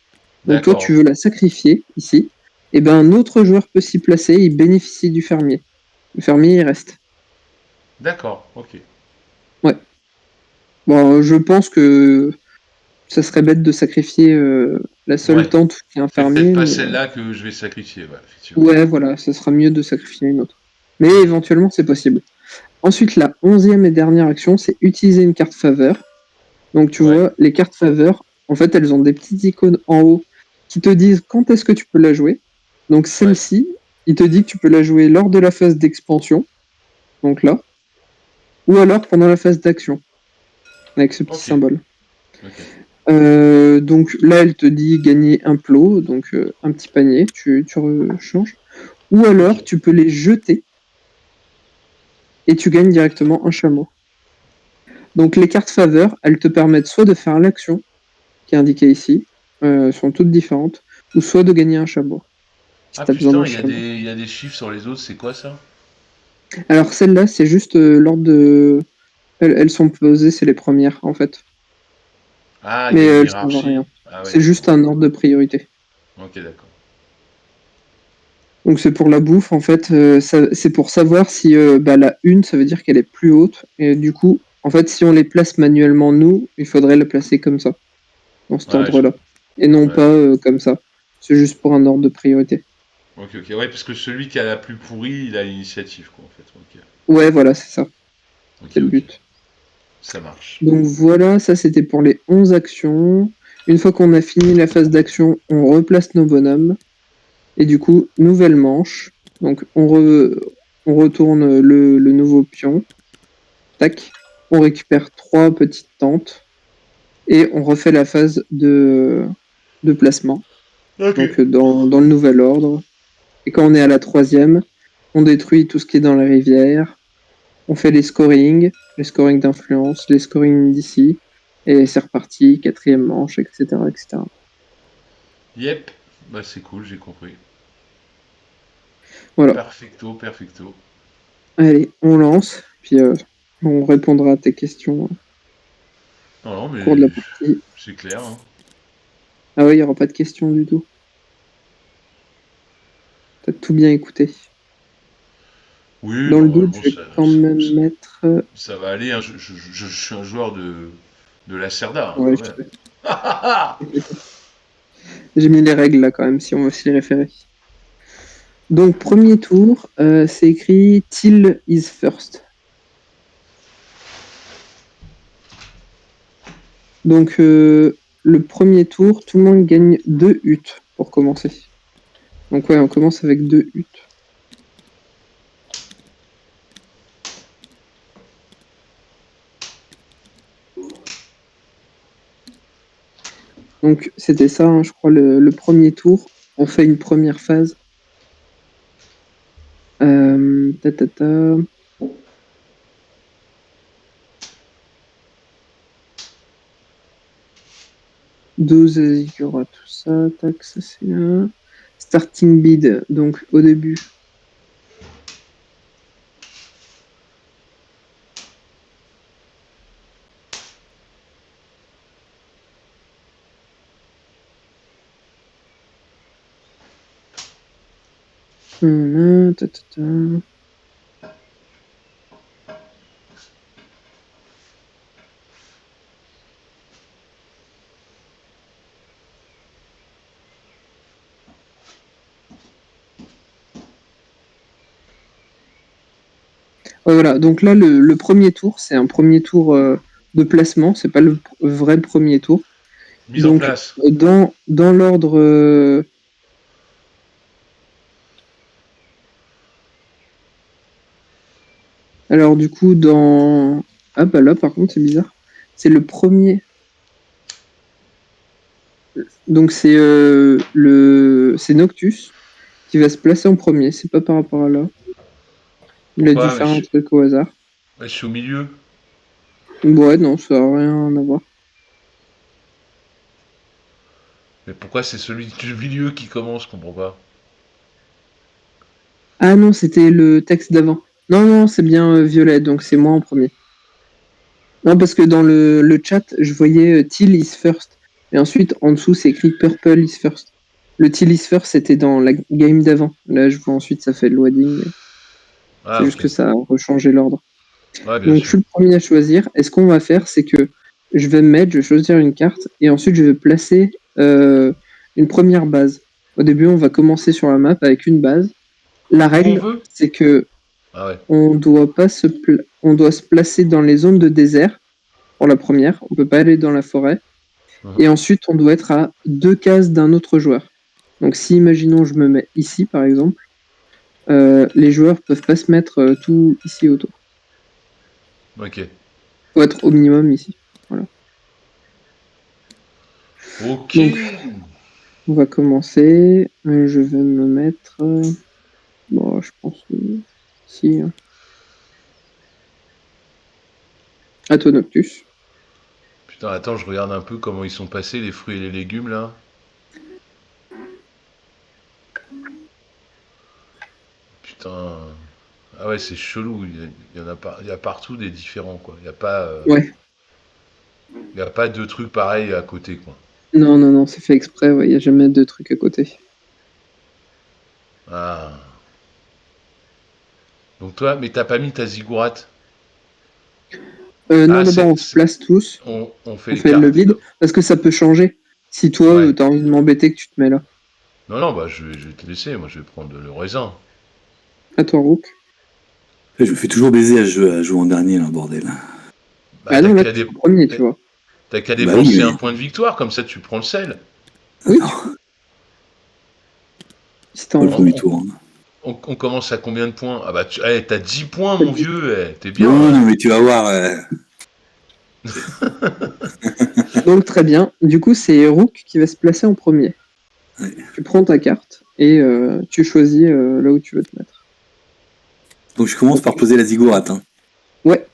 Donc toi, D'accord, tu ok. veux la sacrifier ici, et ben un autre joueur peut s'y placer, il bénéficie du fermier. Le fermier, il reste. D'accord, ok. Ouais. Bon, je pense que ça serait bête de sacrifier la seule Ouais. tente qui est un C'est peut-être fermier, pas mais celle-là que je vais sacrifier, ouais, effectivement. ouais, voilà, ça sera mieux de sacrifier une autre. Mais Ok. éventuellement, c'est possible. Ensuite, la 11e et dernière action, c'est utiliser une carte faveur. Donc, tu Ouais, vois, les cartes faveur, en fait, elles ont des petites icônes en haut qui te disent quand est-ce que tu peux la jouer. Donc, ouais. celle-ci, il te dit que tu peux la jouer lors de la phase d'expansion, donc là, ou alors pendant la phase d'action, avec ce petit Ok, symbole. ok. Donc là, elle te dit gagner un plot, donc un petit panier, tu rechanges. Ou Ok. alors, tu peux les jeter et tu gagnes directement un chameau. Donc, les cartes faveur, elles te permettent soit de faire l'action, qui est indiquée ici, sont toutes différentes, ou soit de gagner un chameau, si Ah tu as besoin d'un putain, chameau. il y a des chiffres sur les autres, c'est quoi ça? Alors, celles-là, c'est juste l'ordre de. Elles sont posées, c'est les premières, en fait. Ah, il y Mais a une elles servent à hiérarchie. rien. Ah ouais, C'est d'accord. juste un ordre de priorité. Ok, d'accord. Donc c'est pour la bouffe, en fait, c'est pour savoir si bah, la une, ça veut dire qu'elle est plus haute. Et du coup, en fait, si on les place manuellement, nous, il faudrait les placer comme ça, dans cet Ouais, je... ordre-là. Et non ouais. pas comme ça. C'est juste pour un ordre de priorité. Ok, ok. Ouais, parce que celui qui a la plus pourrie, il a l'initiative, quoi, en fait. Ok, Ouais, voilà, c'est ça. ok, C'est le ok. but. Ça marche. Donc voilà, ça c'était pour les 11 actions. Une fois qu'on a fini la phase d'action, on replace nos bonhommes. Et du coup, nouvelle manche. Donc on retourne le nouveau pion. Tac. On récupère 3 petites tentes. Et on refait la phase de placement. Ok. Donc dans le nouvel ordre. Et quand on est à la 3e, on détruit tout ce qui est dans la rivière. On fait les scorings d'influence, les scorings d'ici. Et c'est reparti, 4e manche, etc., etc. Yep. Bah, c'est cool, j'ai compris. Voilà. Perfecto, perfecto. Allez, on lance. Puis on répondra à tes questions au Non, non, cours de mais la partie. c'est clair, hein. Ah ouais, il n'y aura pas de questions du tout. T'as tout bien écouté. Oui, Dans le doute, normalement, je vais quand même mettre. ça va aller, hein. Je suis un joueur de la Cerda, hein, Ouais, quand je même. sais. J'ai mis les règles là quand même, si on veut s'y référer. Donc, premier tour, c'est écrit Till is first. Donc, le premier tour, tout le monde gagne 2 huttes pour commencer. Donc, ouais, on commence avec 2 huttes. Donc, c'était ça, hein, je crois, le premier tour. on fait une première phase. 12 Azigura, tout ça, tac, ça c'est là. Starting bid, donc au début. Voilà, donc là, le premier tour, c'est un premier tour de placement, c'est pas le vrai premier tour. Mise en place. Dans l'ordre... Alors du coup, dans... Ah bah là, par contre, c'est bizarre. C'est le premier... Donc c'est c'est Noctus qui va se placer en premier, c'est pas par rapport à là. Il a dû faire un truc au hasard. Je suis au milieu. Ouais, non, ça n'a rien à voir. Mais pourquoi c'est celui du milieu qui commence, je comprends pas. Ah non, c'était le texte d'avant. Non, c'est bien violet, donc c'est moi en premier. Non, parce que dans le chat, je voyais Teal is first. Et ensuite, en dessous, c'est écrit Purple is first. Le Teal is first, c'était dans la game d'avant. Là, je vois ensuite, ça fait le loading. C'est juste que ça a rechangé l'ordre. Ouais, donc, je suis le premier à choisir. Et ce qu'on va faire, c'est que je vais je vais choisir une carte. Et ensuite, je vais placer une première base. Au début, on va commencer sur la map avec une base. La règle, c'est que on doit se placer dans les zones de désert pour la première. On peut pas aller dans la forêt. Et ensuite, on doit être à 2 cases d'un autre joueur. Donc, si, imaginons, je me mets ici, par exemple, les joueurs peuvent pas se mettre tout ici autour. Ok. Faut être au minimum ici. Voilà. Ok. Donc, on va commencer. Je vais me mettre... Bon, je pense ici. À toi, Noctus. Putain, attends, je regarde un peu comment ils sont passés, les fruits et les légumes, là. Putain... Ah ouais, c'est chelou, il y a partout des différents, quoi. Il n'y a pas... Ouais. Il n'y a pas deux trucs pareils à côté, quoi. Non, c'est fait exprès, il n'y a jamais deux trucs à côté. Ah. Donc toi, mais t'as pas mis ta ziggourate? Non, d'abord on se place tous. On fait le vide, parce que ça peut changer. Si toi, t'as envie de m'embêter, que tu te mets là. Non, bah je vais te laisser, moi je vais prendre le raisin. À toi, Rook. Je me fais toujours baiser à jouer en dernier, là, bordel. Bah non, là, t'es le premier, tu vois. T'as qu'à dépenser un point de victoire, comme ça tu prends le sel. Oui. C'est le premier tour. Hein. On commence à combien de points? Ah bah t'as 10 points, mon vieux, t'es bien. Non, mais tu vas voir. Donc très bien. Du coup, c'est Rook qui va se placer en premier. Ouais. Tu prends ta carte et tu choisis là où tu veux te mettre. Donc je commence par poser la ziggourate. Hein. Ouais.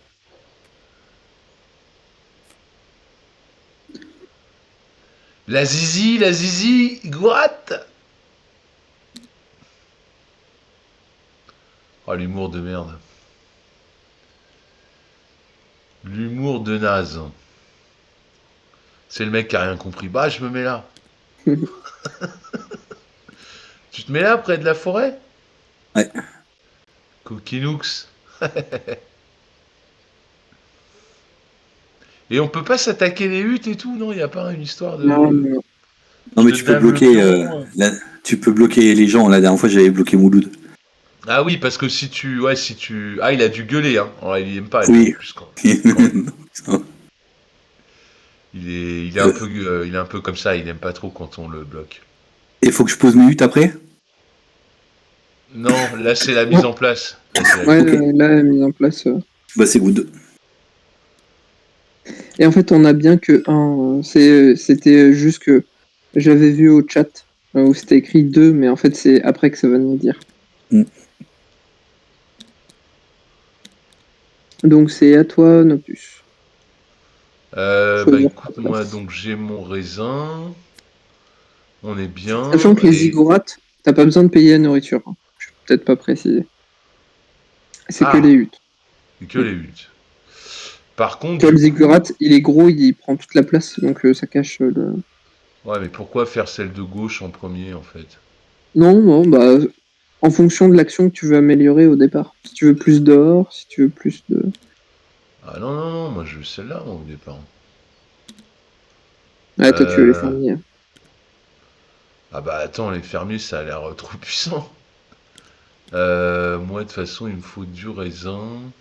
La zizi, gourate. Oh, l'humour de merde. L'humour de naze. C'est le mec qui a rien compris. Bah, je me mets là. Tu te mets là, près de la forêt? Ouais. Coquinux. Et on peut pas s'attaquer les huttes et tout, non? Il n'y a pas une histoire de... Non, mais tu peux bloquer... tu peux bloquer les gens. La dernière fois, j'avais bloqué Mouloud. Ah oui, parce que si tu... Ah, il a dû gueuler, hein. Alors, il aime pas. Oui. Il est un peu comme ça, il aime pas trop quand on le bloque. Et faut que je pose mes huttes après? Non, là c'est la mise en place. Là, la mise en place. Bah c'est good. Et en fait, on a bien que un. C'était juste que j'avais vu au chat où c'était écrit 2, mais en fait, c'est après que ça va nous dire. Mm. Donc, c'est à toi, Noctus. Bah Choisir ta écoute, moi place. donc j'ai mon raisin. On est bien. Sachant que les Et... ziggourats, t'as pas besoin de payer la nourriture. Hein. Je vais peut-être pas préciser. C'est que les Ah, huttes. et que les huttes. Par contre, Tu vois, du le coup. ziggurat, il est gros, il prend toute la place, donc ça cache le... Ouais, mais pourquoi faire celle de gauche en premier en fait? Non, non, bah, en fonction de l'action que tu veux améliorer au départ. Si tu veux plus d'or, si tu veux plus de... Ah non, non, non, moi je veux celle-là moi, au départ. Ah, toi, tu veux les Euh... fermiers. Ah bah attends, les fermiers ça a l'air trop puissant. Moi de toute façon il me faut du raisin.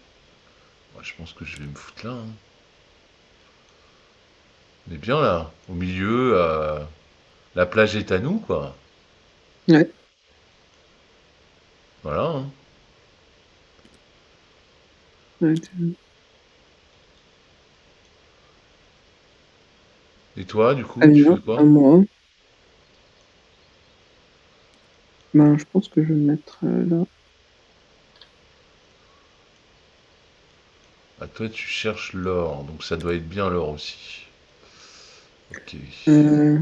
Ouais, je pense que je vais me foutre là. Hein. On est bien là, au milieu, la plage est à nous quoi. Ouais. Voilà. Hein. Ouais, Et toi du très coup, tu bien, fais à quoi? moi. Ben, je pense que je vais me mettre là. Ah toi tu cherches l'or, donc ça doit être bien l'or aussi. Ok. Euh,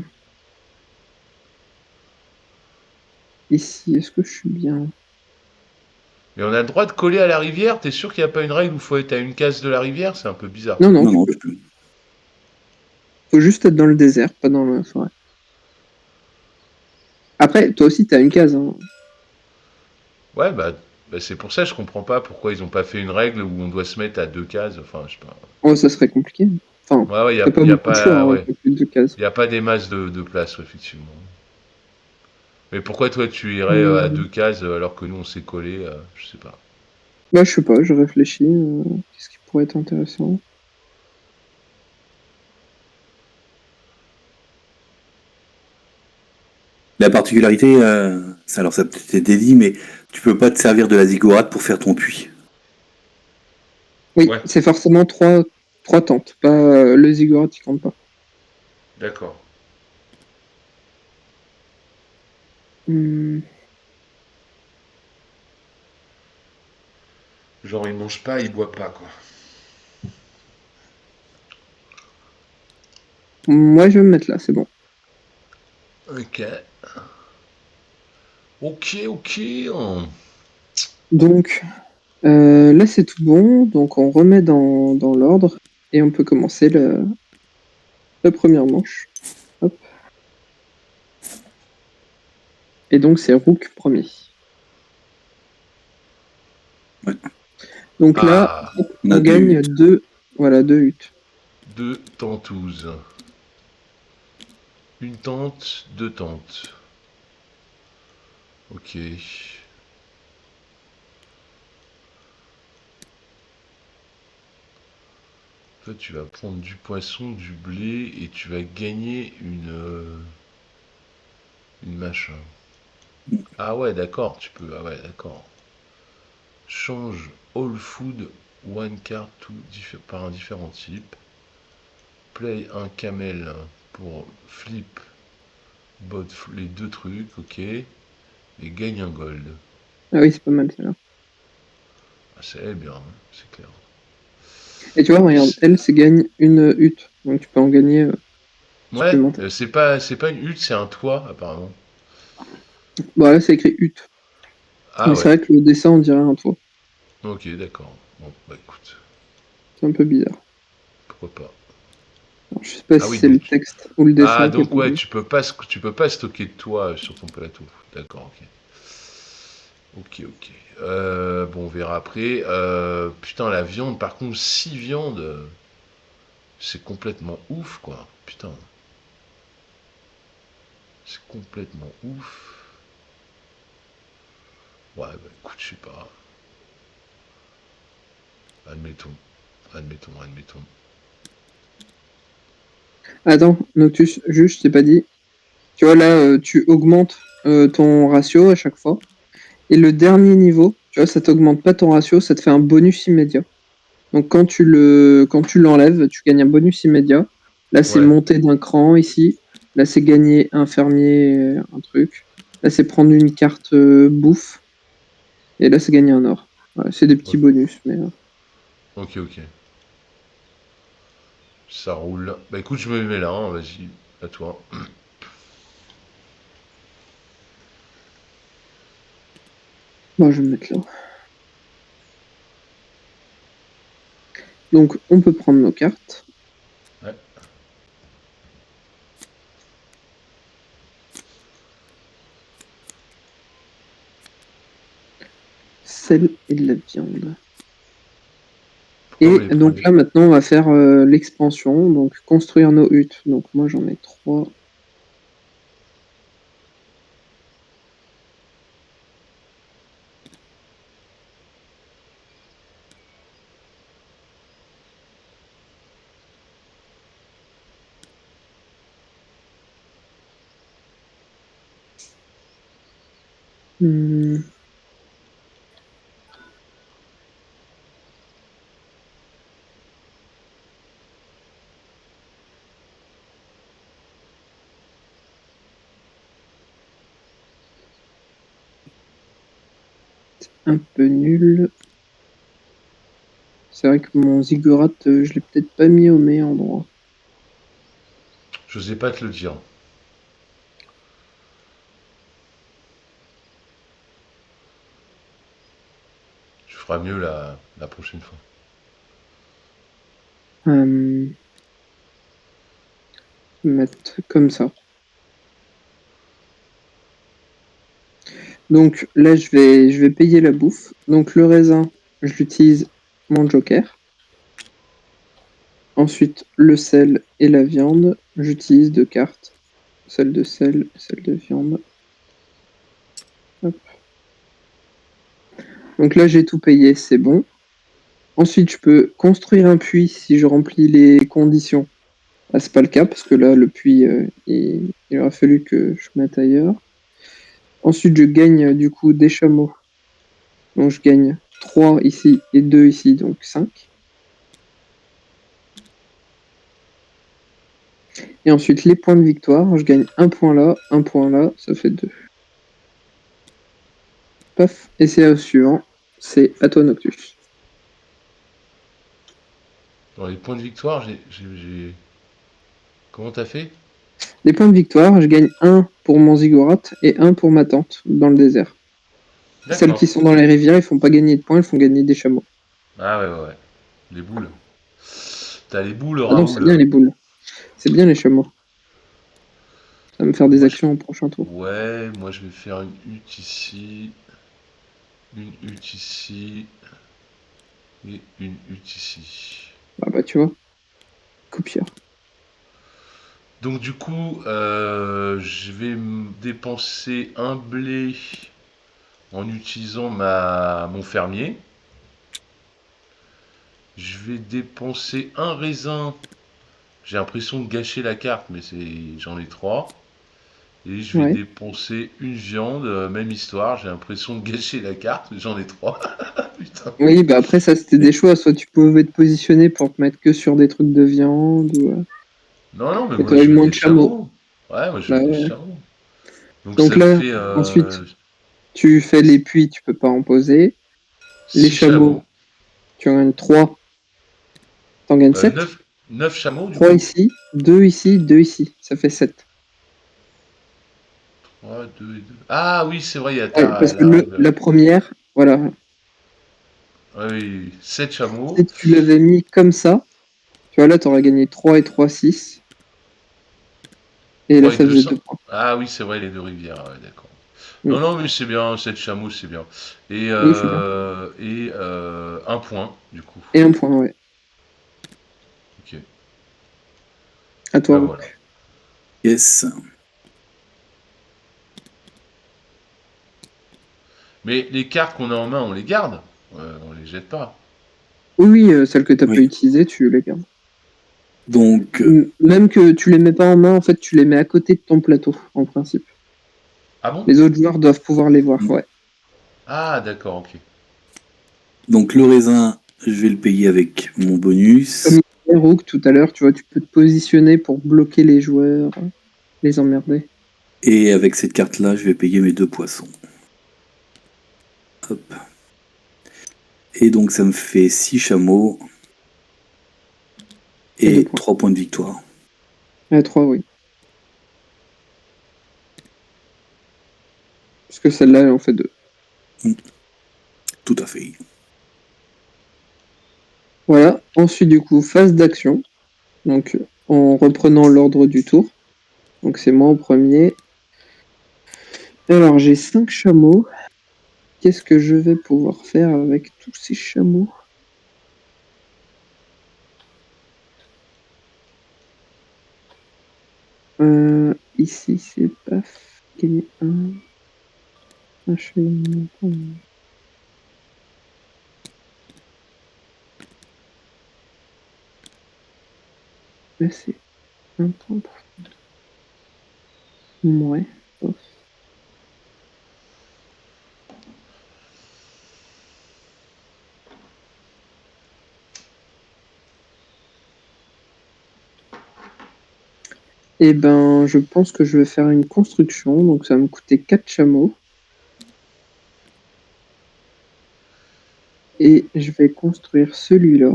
ici, est-ce que je suis bien? Mais on a le droit de coller à la rivière, t'es sûr qu'il n'y a pas une règle où il faut être à une case de la rivière? C'est un peu bizarre. Non, non, Non, tu non, peux. tu peux. Faut juste être dans le désert, pas dans la forêt. Après, toi aussi, t'as une case. Hein. Ouais, bah, c'est pour ça que je comprends pas pourquoi ils ont pas fait une règle où on doit se mettre à deux cases. Enfin, je sais pas. Oh, ça serait compliqué. Enfin, Ouais, ouais, t'as pas y a beaucoup de choix pas, hein, ouais, avec plus de deux cases. y a pas des masses de place, ouais, effectivement. Mais pourquoi toi tu irais à Euh, deux cases alors que nous on s'est collé, je sais pas. Bah, je sais pas, je réfléchis. Qu'est-ce qui pourrait être intéressant? La particularité, alors ça peut-être été dit, mais tu peux pas te servir de la ziggourate pour faire ton puits. Oui, Ouais, c'est forcément trois tentes, pas le ziggurat, il compte pas. d'accord. Hmm, Genre il mange pas, il boit pas quoi. Moi, je vais me mettre là, c'est bon. Ok. Ok, ok. Hein. Donc, là, c'est tout bon. Donc, on remet dans l'ordre et on peut commencer la première manche. Hop. Et donc, c'est Rook premier. Ouais. Donc là, Ah, On on a deux gagne huttes. deux huttes. deux tentouses. Une tente, deux tentes. Ok. Toi, tu vas prendre du poisson, du blé, et tu vas gagner une machin. Ah ouais, d'accord, tu peux. Ah ouais, d'accord. Change all food one card par un différent type. Play un camel pour flip les deux trucs, ok. Et gagne un gold. Ah oui, c'est pas mal, celle-là. Ah, c'est bien, hein, c'est clair. Et tu vois, regarde, elle, c'est gagne une hutte. Donc, tu peux en gagner Ouais, supplémentaire. c'est pas une hutte, c'est un toit, apparemment. Bon, là, c'est écrit hutte. Ah Mais c'est ouais, vrai que le dessin, on dirait un toit. ok, d'accord. Bon, bah écoute, C'est un peu bizarre. pourquoi pas. Alors, je sais pas Ah si oui, c'est le texte ou le Ah, dessin qui est donc pas ouais, bon. tu peux pas stocker de toit sur ton plateau. D'accord, ok. Ok, ok. Bon, on verra après. Putain, la viande, par contre, 6 viandes, c'est complètement ouf, quoi. Putain, c'est complètement ouf. Ouais, bah écoute, je sais pas. Admettons. Admettons, admettons. Attends, Noctus, juste, je t'ai pas dit. Tu vois, là, tu augmentes ton ratio à chaque fois. Et le dernier niveau, tu vois, ça t'augmente pas ton ratio, ça te fait un bonus immédiat. Donc, quand tu l'enlèves, tu gagnes un bonus immédiat. Là, c'est Ouais, monté d'un cran ici. Là, c'est gagner un fermier, un truc. Là, c'est prendre une carte bouffe. Et là, c'est gagner un or. Voilà, c'est des petits Ok. bonus, mais... Ok, ok. Ça roule. Bah écoute, je me mets là, hein, vas-y, à toi. Bon, je vais me mettre là. Donc, on peut prendre nos cartes. Ouais. Sel et de la viande. Pourquoi vous Et les donc prenez? là, maintenant, on va faire l'expansion. Donc, construire nos huttes. Donc, moi, j'en ai 3. Un peu nul. C'est vrai que mon ziggurat, je l'ai peut-être pas mis au meilleur endroit. Je sais pas te le dire. Tu feras mieux la prochaine fois. Mettre comme ça. Donc là, je vais payer la bouffe. Donc le raisin, je l'utilise mon joker. Ensuite, le sel et la viande, j'utilise 2 cartes. Celle de sel, celle de viande. Hop. Donc là, j'ai tout payé, c'est bon. Ensuite, je peux construire un puits si je remplis les conditions. Ah, c'est pas le cas, parce que là, le puits, il aura fallu que je mette ailleurs. Ensuite, je gagne du coup des chameaux. Donc je gagne 3 ici et 2 ici, donc 5. Et ensuite, les points de victoire, je gagne un point là, ça fait 2. Paf, et c'est au suivant, c'est à toi Noctus. Dans les points de victoire, Comment t'as fait? Les points de victoire, je gagne 1 pour mon ziggurat et 1 pour ma tente dans le désert. Celles qui D'accord. sont dans les rivières, ils font pas gagner de points, ils font gagner des chameaux. Ah ouais, ouais, ouais. Les boules. T'as les boules, Ah non, c'est Raoul. bien les boules. C'est bien les chameaux. Ça va me faire des Moi, je... actions au prochain tour. Ouais, moi je vais faire une hutte ici, une hutte ici et une hutte ici. Ah bah tu vois, copieur. Donc du coup, je vais dépenser un blé en utilisant mon fermier. Je vais dépenser un raisin. J'ai l'impression de gâcher la carte, mais j'en ai 3. Et je vais Ouais. dépenser une viande, même histoire. J'ai l'impression de gâcher la carte, mais j'en ai 3. Putain. Oui, bah après ça c'était des choix, soit tu pouvais te positionner pour te mettre que sur des trucs de viande, ou Non, non, mais et moi t'aurais je eu veux moins des de chameaux. chameaux. Ouais, moi je veux Bah des ouais. chameaux. Donc Donc ça me là, fait ensuite, tu fais les puits, tu peux pas en poser. Les 6 chameaux, chameaux. tu en gagnes 3, t'en gagnes 7. 9 chameaux du 3 coup. ici, 2 ici, 2 ici. Ça fait 7. 3, 2 et 2. Ah oui, c'est vrai, il y a Ouais, parce que la règle. la première, voilà, Ah oui, 7 chameaux. si tu l'avais mis comme ça, tu vois là, t'aurais gagné 3 et 3, 6. Et là, 3 et ça 2, faisait 2 points. Ah oui, c'est vrai, les deux rivières. Ouais, d'accord. Mm. Non, non, mais c'est bien, 7 chameaux, c'est bien. Oui, c'est bien. Un point, du coup. Et un point, ouais. Ok, À toi, ben voilà. Rook. Yes. Mais les cartes qu'on a en main, on les garde. On les jette pas. Oui, oui, celles que t'as pas Oui. utilisées, tu les gardes. Donc, Même que tu les mets pas en main, en fait, tu les mets à côté de ton plateau, en principe. Ah bon? Les autres joueurs doivent pouvoir les voir, ouais. Ah d'accord, ok. donc le raisin, je vais le payer avec mon Comme bonus. disait Rook tout à l'heure, tu vois, tu peux te positionner pour bloquer les joueurs. les emmerder. Et avec cette carte-là, je vais payer mes 2 poissons. Hop. Et donc, ça me fait 6 chameaux Et 2 et points. 3 points de victoire. 3, oui. Parce que celle-là, elle en fait 2. Tout à fait. Voilà. Ensuite, du coup, phase d'action. Donc, en reprenant l'ordre du tour. Donc, c'est moi en premier. Alors, j'ai 5 chameaux. Qu'est-ce que je vais pouvoir faire avec tous ces chameaux? Ici, c'est paf. Gagner un chevalier. Là, c'est un point. Ouais. Bof. Eh ben, je pense que je vais faire une construction. Donc, ça va me coûter 4 chameaux. Et je vais construire celui-là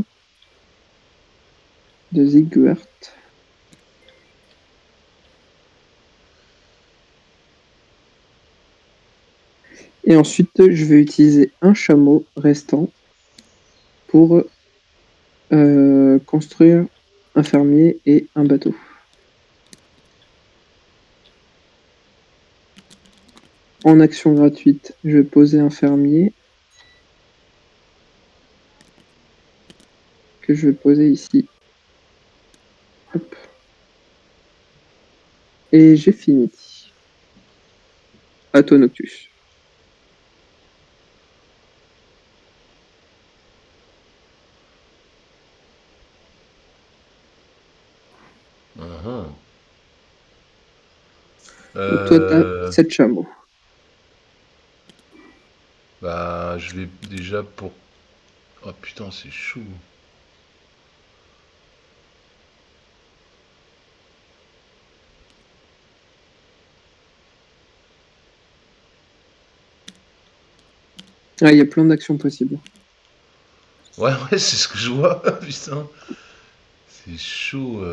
de Zigguart. Et ensuite, je vais utiliser un chameau restant pour construire un fermier et un bateau. En action gratuite, je vais poser un fermier que je vais poser ici. Hop. Et j'ai fini. À toi, Noctus. Mhm. Donc toi, tu as 7 chameaux. Bah, je vais déjà pour... Oh putain, c'est chaud. Ah, il y a plein d'actions possibles. Ouais, ouais, c'est ce que je vois, putain. C'est chaud.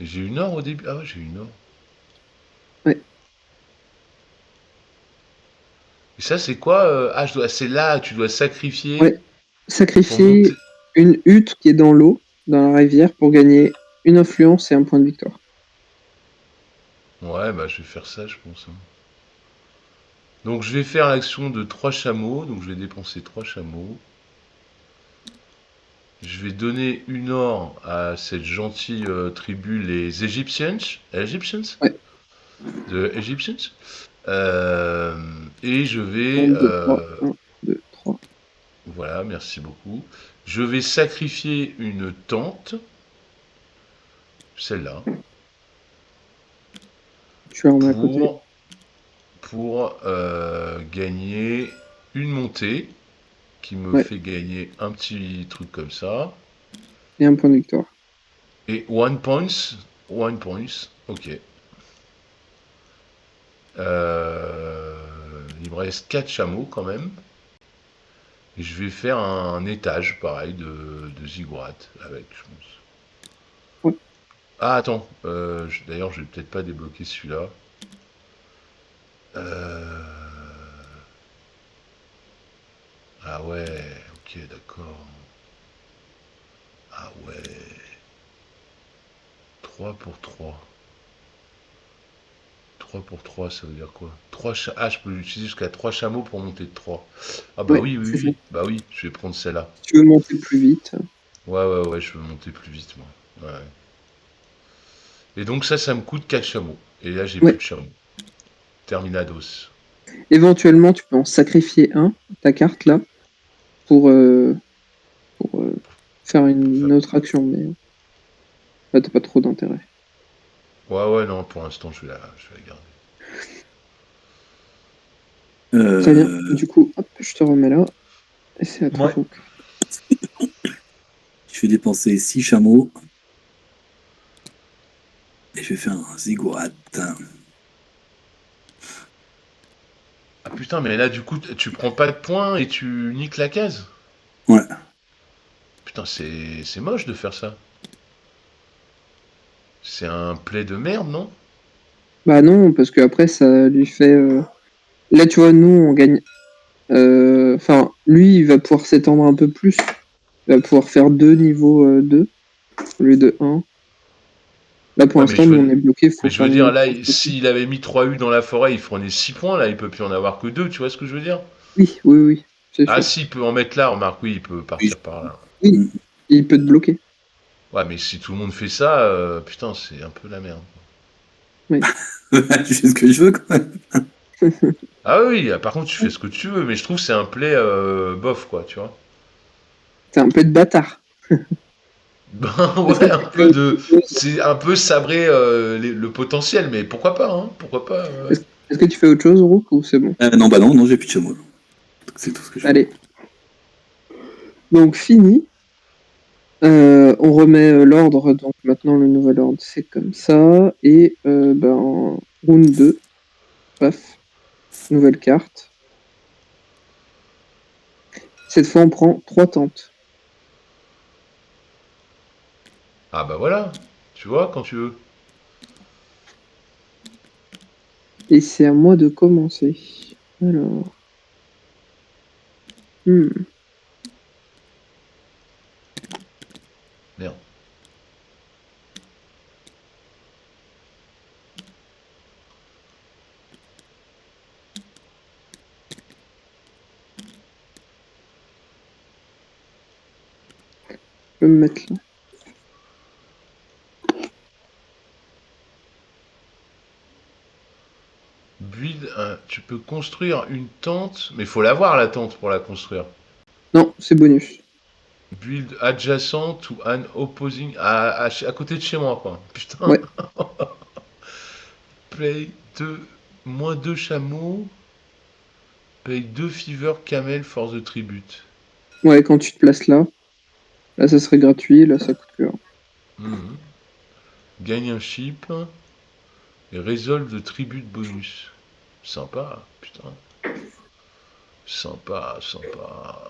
J'ai une or au début. Ah ouais, j'ai une or. Ouais. Et ça, c'est quoi Ah, c'est là, tu dois sacrifier Ouais. pour monter. Sacrifier une hutte qui est dans l'eau, dans la rivière, pour gagner une influence et un point de victoire. Ouais, bah je vais faire ça, je pense, hein. Donc je vais faire l'action de 3 chameaux. Donc je vais dépenser 3 chameaux. Je vais donner une or à cette gentille tribu, les Egyptians. Egyptians? Ouais. The Egyptians. Et je 1, vais... 2, 3. 1, 2, 3. voilà, merci beaucoup. Je vais sacrifier une tente. Celle-là. Tu la remets à côté. Pour gagner une montée qui me Ouais. fait gagner un petit truc comme ça. Et un point de victoire. Et one points. One points. Ok. Il me reste 4 chameaux quand même. Et je vais faire un étage pareil de ziggurat avec, je pense. Ouais. Ah, attends. D'ailleurs, je vais peut-être pas débloquer celui-là. Ah ouais, ok, d'accord. Ah ouais. 3 pour 3. 3 pour 3, ça veut dire quoi? Ah, je peux l'utiliser jusqu'à 3 chameaux pour monter de 3. Ah bah Ouais, oui, oui, c'est ça. oui. Bah oui, je vais prendre celle-là. Si tu veux monter plus vite. Ouais, ouais, ouais, je veux monter plus vite, moi. Ouais. Et donc ça me coûte 4 chameaux. Et là, j'ai plus Ouais. de chameaux. Terminados. Éventuellement, tu peux en sacrifier un, ta carte là, pour, faire une autre action, mais là, t'as pas trop d'intérêt. Ouais, ouais, non, pour l'instant, je vais la garder. Très bien. Euh, Du coup, hop, je te remets là. Et c'est à toi, Ouais. donc. Je vais dépenser 6 chameaux. Et je vais faire un ziggurat. Ah putain, mais là, du coup, tu prends pas de points et tu niques la case. Ouais. Putain, c'est moche de faire ça. C'est un play de merde, non? Bah non, parce que après ça lui fait. Là, tu vois, nous, on gagne. Enfin, lui, il va pouvoir s'étendre un peu plus. Il va pouvoir faire 2 niveaux 2 au lieu de 1. Là, pour Ouais, l'instant, nous, on est bloqué. mais Faut je veux terminer dire, notre là, course aussi. s'il avait mis 3 U dans la forêt, il prenait 6 points, là, il peut plus en avoir que 2, tu vois ce que je veux dire? Oui, oui, oui, c'est Ah, sûr. si, il peut en mettre là, remarque, oui, il peut Oui. partir par là. Oui, il peut te bloquer. Ouais, mais si tout le monde fait ça, putain, c'est un peu la merde. Oui. Je fais ce que je veux quand même. Ah oui, par contre, tu fais ce que tu veux, mais je trouve que c'est un play bof, quoi, tu vois. C'est un peu de bâtard. Ben Est-ce que ouais, un tu fais peu autre de. chose C'est un peu sabrer le potentiel, mais pourquoi pas, hein? Pourquoi pas, ouais. Est-ce que tu fais autre chose, Rook, ou c'est bon? Non, bah non, j'ai plus de chameaux. C'est tout ce que je fais. Allez. Donc, fini. On remet l'ordre. Donc, maintenant, le nouvel ordre, c'est comme ça. Et ben, round 2. Paf. Nouvelle carte. Cette fois, on prend 3 tentes. Ah bah voilà, tu vois, quand tu veux. Et c'est à moi de commencer. Alors. Hmm. Merde. Je peux me mettre là. Build, tu peux construire une tente, mais il faut l'avoir la tente pour la construire. Non, c'est bonus. Build adjacent to an opposing. À côté de chez moi, quoi. Putain. Ouais. Play 2. Moins 2 chameaux. Pay 2 fever camel for the tribute. Ouais, quand tu te places là. Là, ça serait gratuit. Là, ça coûte plus rien. Mhm. Gagne un ship. Et résolve the tribute bonus. Sympa, putain. Sympa, sympa.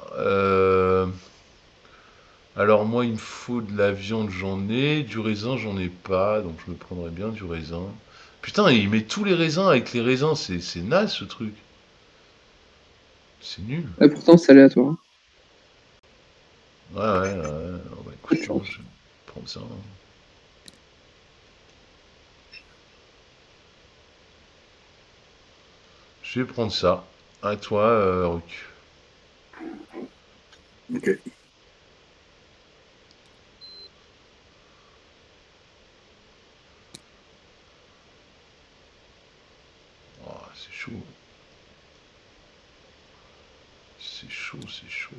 Alors moi, il me faut de la viande, j'en ai. Du raisin, j'en ai pas. Donc je me prendrais bien du raisin. Putain, il met tous les raisins avec les raisins. C'est naze, ce truc. C'est nul. Et pourtant, c'est aléatoire. Ouais, ouais, ouais. Oh, bah, Peu écoute, de moi, chance. je vais prendre ça, hein. Je vais prendre ça. À toi, Ruc. Ok. Oh, c'est chaud. C'est chaud, c'est chaud.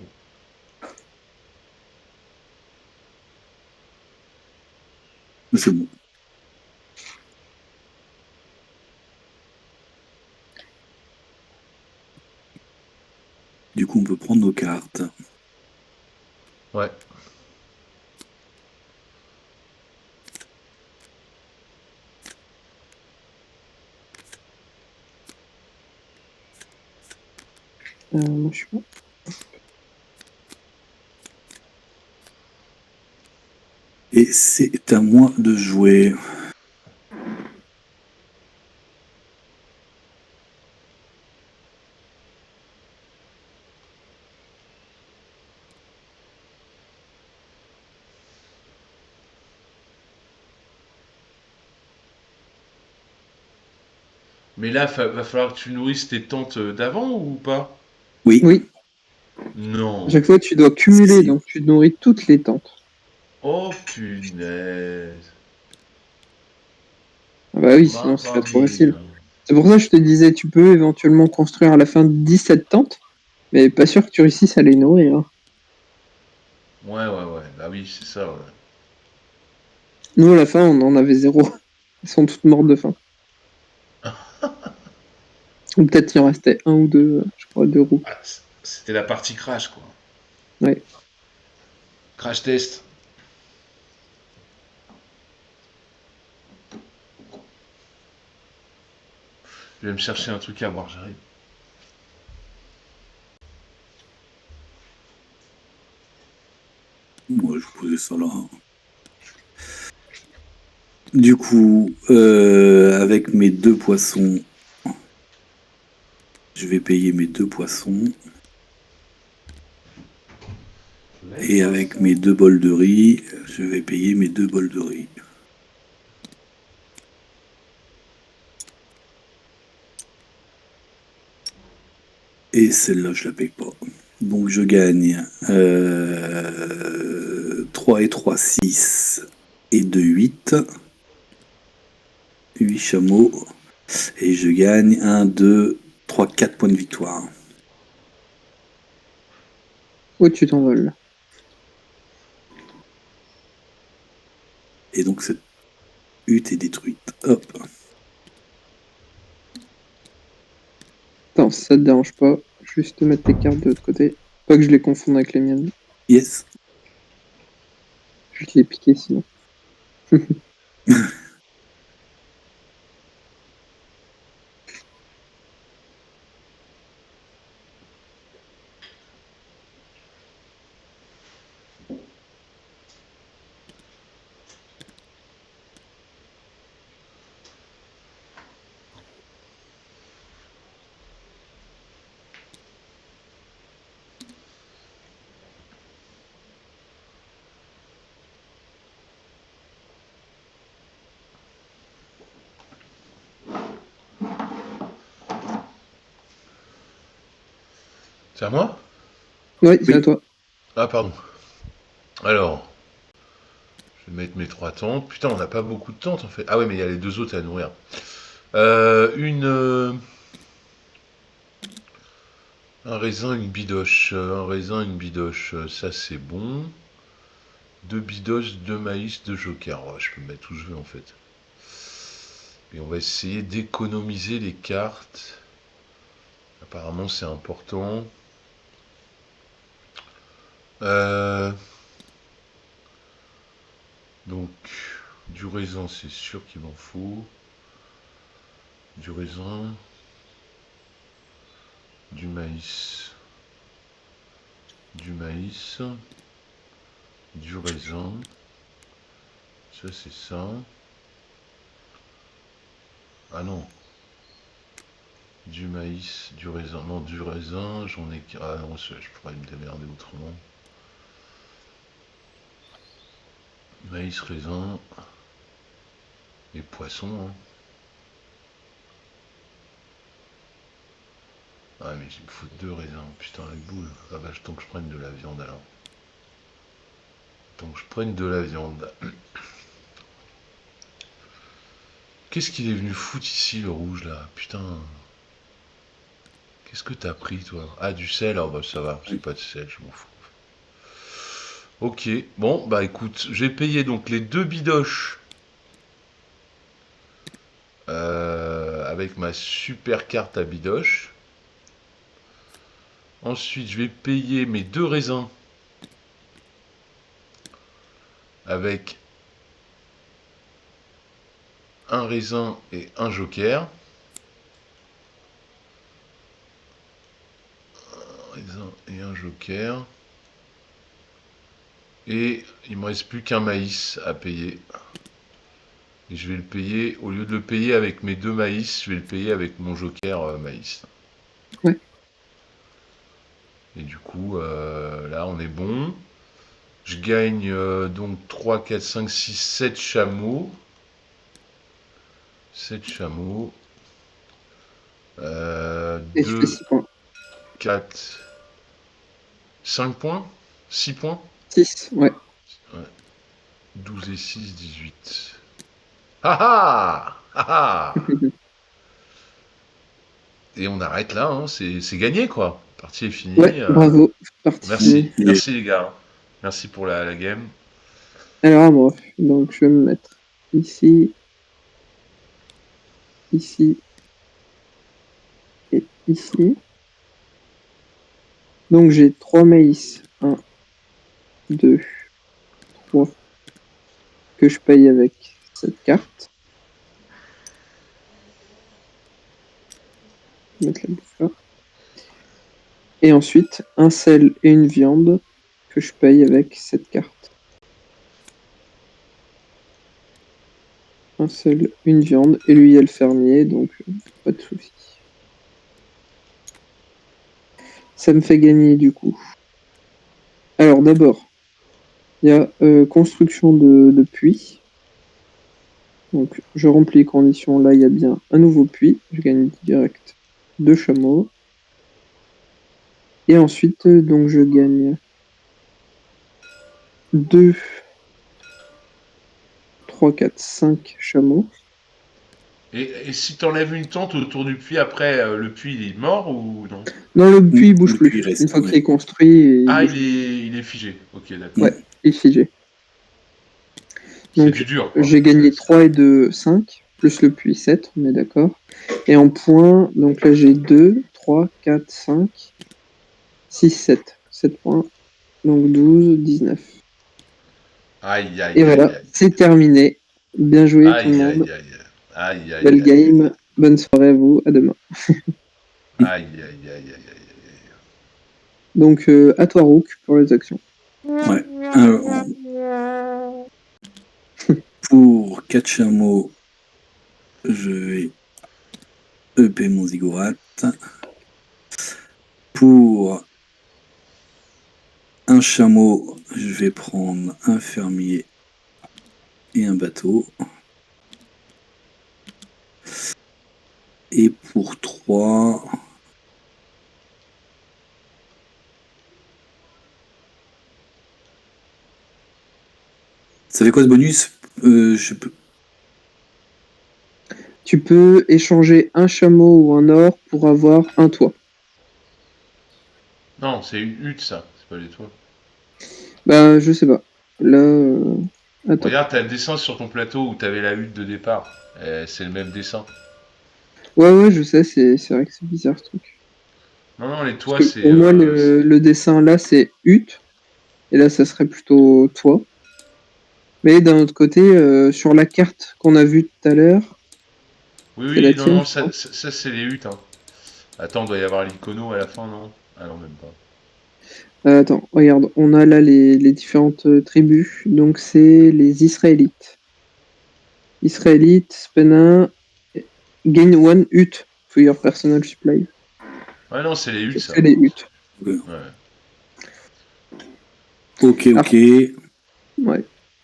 C'est bon. Du coup, on peut prendre nos cartes. Ouais. Moi, je suis pas. Et c'est à moi de jouer. Mais là, va falloir que tu nourrisses tes tentes d'avant ou pas? Oui. Oui, à Non. chaque fois, tu dois Si, cumuler. si. Donc, tu nourris toutes les tentes. Oh punaise. Ah bah oui, sinon, ce Mamma serait trop mia. facile. C'est pour ça que je te disais, tu peux éventuellement construire à la fin 17 tentes, mais pas sûr que tu réussisses à les nourrir, hein. Ouais, ouais, ouais. Bah oui, c'est ça, ouais. Nous, à la fin, on en avait 0. Elles sont toutes mortes de faim. Ou peut-être il en restait un ou deux, je crois, 2 roues. Ah, c'était la partie crash, quoi. Ouais. Crash test. Je vais me chercher un truc à boire, j'arrive. Moi, je posais ça là. Du coup, avec mes 2 poissons, je vais payer mes 2 poissons. Et avec mes 2 bols de riz, je vais payer mes 2 bols de riz. Et celle-là, je la paye pas. Donc je gagne 3 et 3, 6 et 2, 8. 8 chameaux. Et je gagne 1, 2, 3, 4 points de victoire. Oh, tu t'envoles. Et donc cette hutte est détruite. Hop. Attends, si ça te dérange pas, juste mettre tes cartes de l'autre côté. Pas que je les confonde avec les miennes. Yes. Je vais te les piquer sinon. C'est à moi? Ouais, c'est Oui. à toi. Ah, pardon. Alors, je vais mettre mes 3 tentes. Putain, on n'a pas beaucoup de tentes en fait. Ah ouais, mais il y a les 2 autres à nourrir. Un raisin, une bidoche. Un raisin, une bidoche. Ça, c'est bon. 2 bidoches, 2 maïs, 2 jokers. Oh, je peux mettre où je veux en fait. Et on va essayer d'économiser les cartes. Apparemment, c'est important. Donc, du raisin, c'est sûr qu'il m'en faut. Du raisin. Du maïs. Du maïs. Du raisin. Ça, c'est ça. Ah non. Du maïs, du raisin. Non, du raisin, j'en ai... Ah non, je pourrais me démerder autrement. Maïs, raisin. Et poisson, hein. Ah mais il me faut 2 raisins. Putain, la boule. Ah bah, tant que je prenne de la viande alors. Tant que je prenne de la viande. Qu'est-ce qu'il est venu foutre ici, le rouge, là? Putain. Qu'est-ce que t'as pris, toi? Ah, du sel? Ah bah ça va, c'est pas de sel, je m'en fous. Ok, bon, bah écoute, j'ai payé donc les 2 bidoches avec ma super carte à bidoche. Ensuite, je vais payer mes 2 raisins avec un raisin et un joker. Un raisin et un joker. Et il me reste plus qu'un maïs à payer. Et je vais le payer, au lieu de le payer avec mes 2 maïs, je vais le payer avec mon joker maïs. Ouais. Et du coup, là, on est bon. Je gagne donc 3, 4, 5, 6, 7 chameaux. 7 chameaux. Et je fais 2, 6 points. 4, 5 points 6 points 6, ouais. Ouais. 12 et 6, 18. Ah ah ah ah. Et on arrête là, hein. C'est gagné quoi. La partie est finie. Ouais, bravo. Parti Merci, fini. merci les gars. Merci pour la game. Alors à moi. Donc je vais me mettre ici, ici et ici. Donc j'ai 3 maïs. 1, 2, 3 que je paye avec cette carte. Je vais mettre la bouffe là. Et ensuite, un sel et une viande que je paye avec cette carte. Un sel, une viande, et lui il y a le fermier, donc pas de souci. Ça me fait gagner du coup. Alors d'abord, il y a construction de puits. Donc je remplis les conditions, là il y a bien un nouveau puits, je gagne direct 2 chameaux. Et ensuite, donc je gagne 2, 3, 4, 5 chameaux. Et si t'enlèves une tente autour du puits, après, le puits, il est mort ou non? Non, le puits il bouge Le plus. puits reste, Une fois ouais. qu'il est construit, Ah, bouge il est figé. Ok, d'accord. plus. Ouais, il est figé. C'est Donc du dur, quoi. j'ai gagné 3 et 2, 5, plus le puits 7, on est d'accord. Et en points, donc là j'ai 2, 3, 4, 5, 6, 7. 7 points. Donc 12, 19. Aïe, aïe, Et aïe, voilà, aïe. c'est terminé. Bien joué tout le Aïe, monde. aïe, aïe. Aïe, aïe, Belle aïe, aïe. game. Bonne soirée à vous. À demain. Aïe, aïe, aïe, aïe, aïe. Donc à toi Rook pour les actions. Ouais. Alors, pour 4 chameaux, je vais EP mon ziggurat. Pour un chameau, je vais prendre un fermier et un bateau. Et pour 3, ça fait quoi ce bonus? Je peux... Tu peux échanger un chameau ou un or pour avoir un toit. Non, c'est une hutte, ça. C'est pas les toits. Bah je sais pas. Là, attends. Regarde, t'as le dessin sur ton plateau où t'avais la hutte de départ. C'est le même dessin. Ouais, je sais, c'est vrai que c'est bizarre ce truc. Non, non, les Parce toits, que c'est... pour moi, le dessin là, c'est hutte. Et là, ça serait plutôt toit. Mais d'un autre côté, sur la carte qu'on a vue tout à l'heure, Oui, c'est la oui, non, tienne, non, je crois. ça c'est les huttes. Hein. Attends, il doit y avoir l'icono à la fin, non? Ah non, même pas. Attends, regarde, on a là les différentes tribus. Donc, c'est les Israélites. Israélites, Spena, gain one hut for your personal supply. Ouais, non, c'est les huttes, ça. C'est les huttes. Ouais. Ok. Alors, ouais.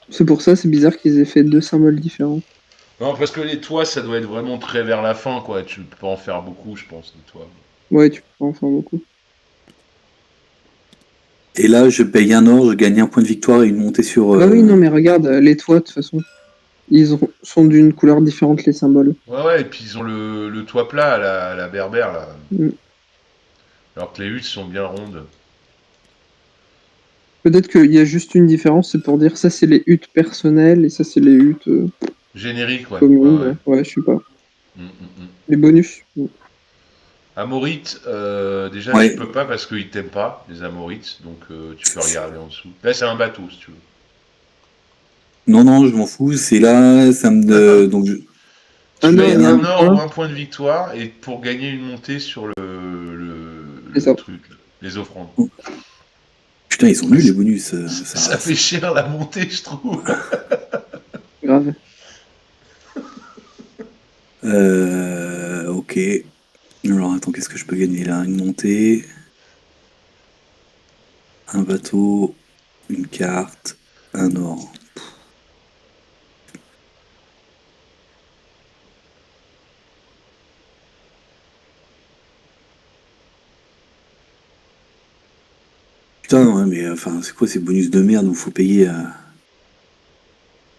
C'est pour ça, c'est bizarre qu'ils aient fait 2 symboles différents. Non, parce que les toits, ça doit être vraiment très vers la fin, quoi. Tu peux pas en faire beaucoup, je pense, des toits. Ouais, tu peux pas en faire beaucoup. Et là, je paye un or, je gagne un point de victoire et une montée sur... Bah oui, non, mais regarde, les toits, de toute façon, sont d'une couleur différente, les symboles. Ouais, et puis ils ont le toit plat à la berbère, là. Mm. Alors que les huttes sont bien rondes. Peut-être qu'il y a juste une différence, c'est pour dire ça, c'est les huttes personnelles et ça, c'est les huttes Générique, ouais. communes. Ouais, je sais pas. Mm. Les bonus. Mm. Amorite, déjà Ouais. tu peux pas parce qu'ils t'aiment pas, les Amorites, donc tu peux regarder en dessous. Là c'est un bateau si tu veux. Non, je m'en fous. C'est là, ça me... Donc, Tu Un or payes et un un or point. ou un point de victoire et pour gagner une montée sur C'est ça. truc, les offrandes. Putain, ils sont nuls les bonus. Ça fait cher la montée, je trouve. Grave. Ok. Alors attends, qu'est-ce que je peux gagner là? Une montée, un bateau, une carte, un or. Putain, ouais, mais enfin, c'est quoi ces bonus de merde où faut payer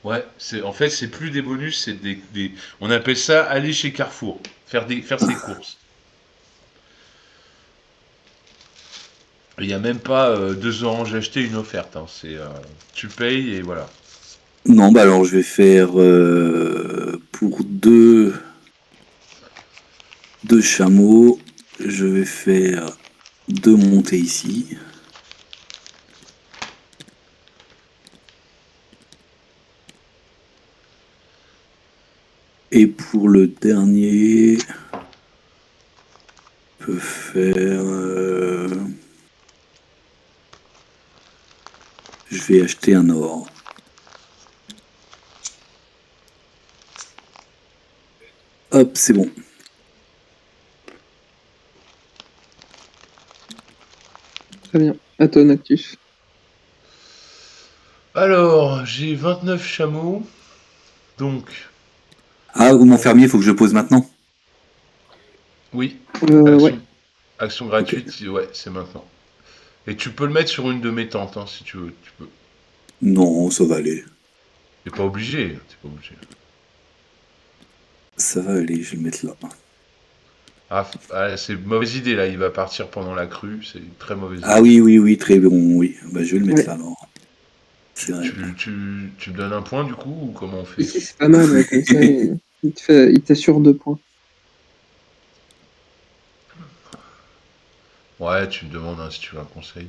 Ouais, en fait c'est plus des bonus, c'est on appelle ça aller chez Carrefour, faire ses courses. Il n'y a même pas 2 oranges achetées, une offerte. Hein. Tu payes et voilà. Non, bah alors je vais faire pour deux chameaux, je vais faire 2 montées ici. Et pour le dernier, on peut faire... je vais acheter un or. Hop, c'est bon. Très bien. À ton actif. Alors, j'ai 29 chameaux. Donc, Ah, mon fermier, il faut que je pose maintenant. oui, Ouais. action gratuite, ouais, c'est maintenant. Et tu peux le mettre sur une de mes tentes, hein, si tu veux. Tu peux. Non, ça va aller. T'es pas obligé. T'es pas obligé. Ça va aller, je vais le mettre là. C'est une mauvaise idée là. Il va partir pendant la crue. C'est une très mauvaise Ah idée. oui, très bon, oui. Bah, je vais le mettre Ouais. là alors. C'est Tu, vrai. tu, tu, tu me donnes un point du coup ou comment on fait? Ici, c'est pas mal, ouais, comme ça, il t'assure 2 points. Ouais, tu me demandes hein, si tu veux un conseil.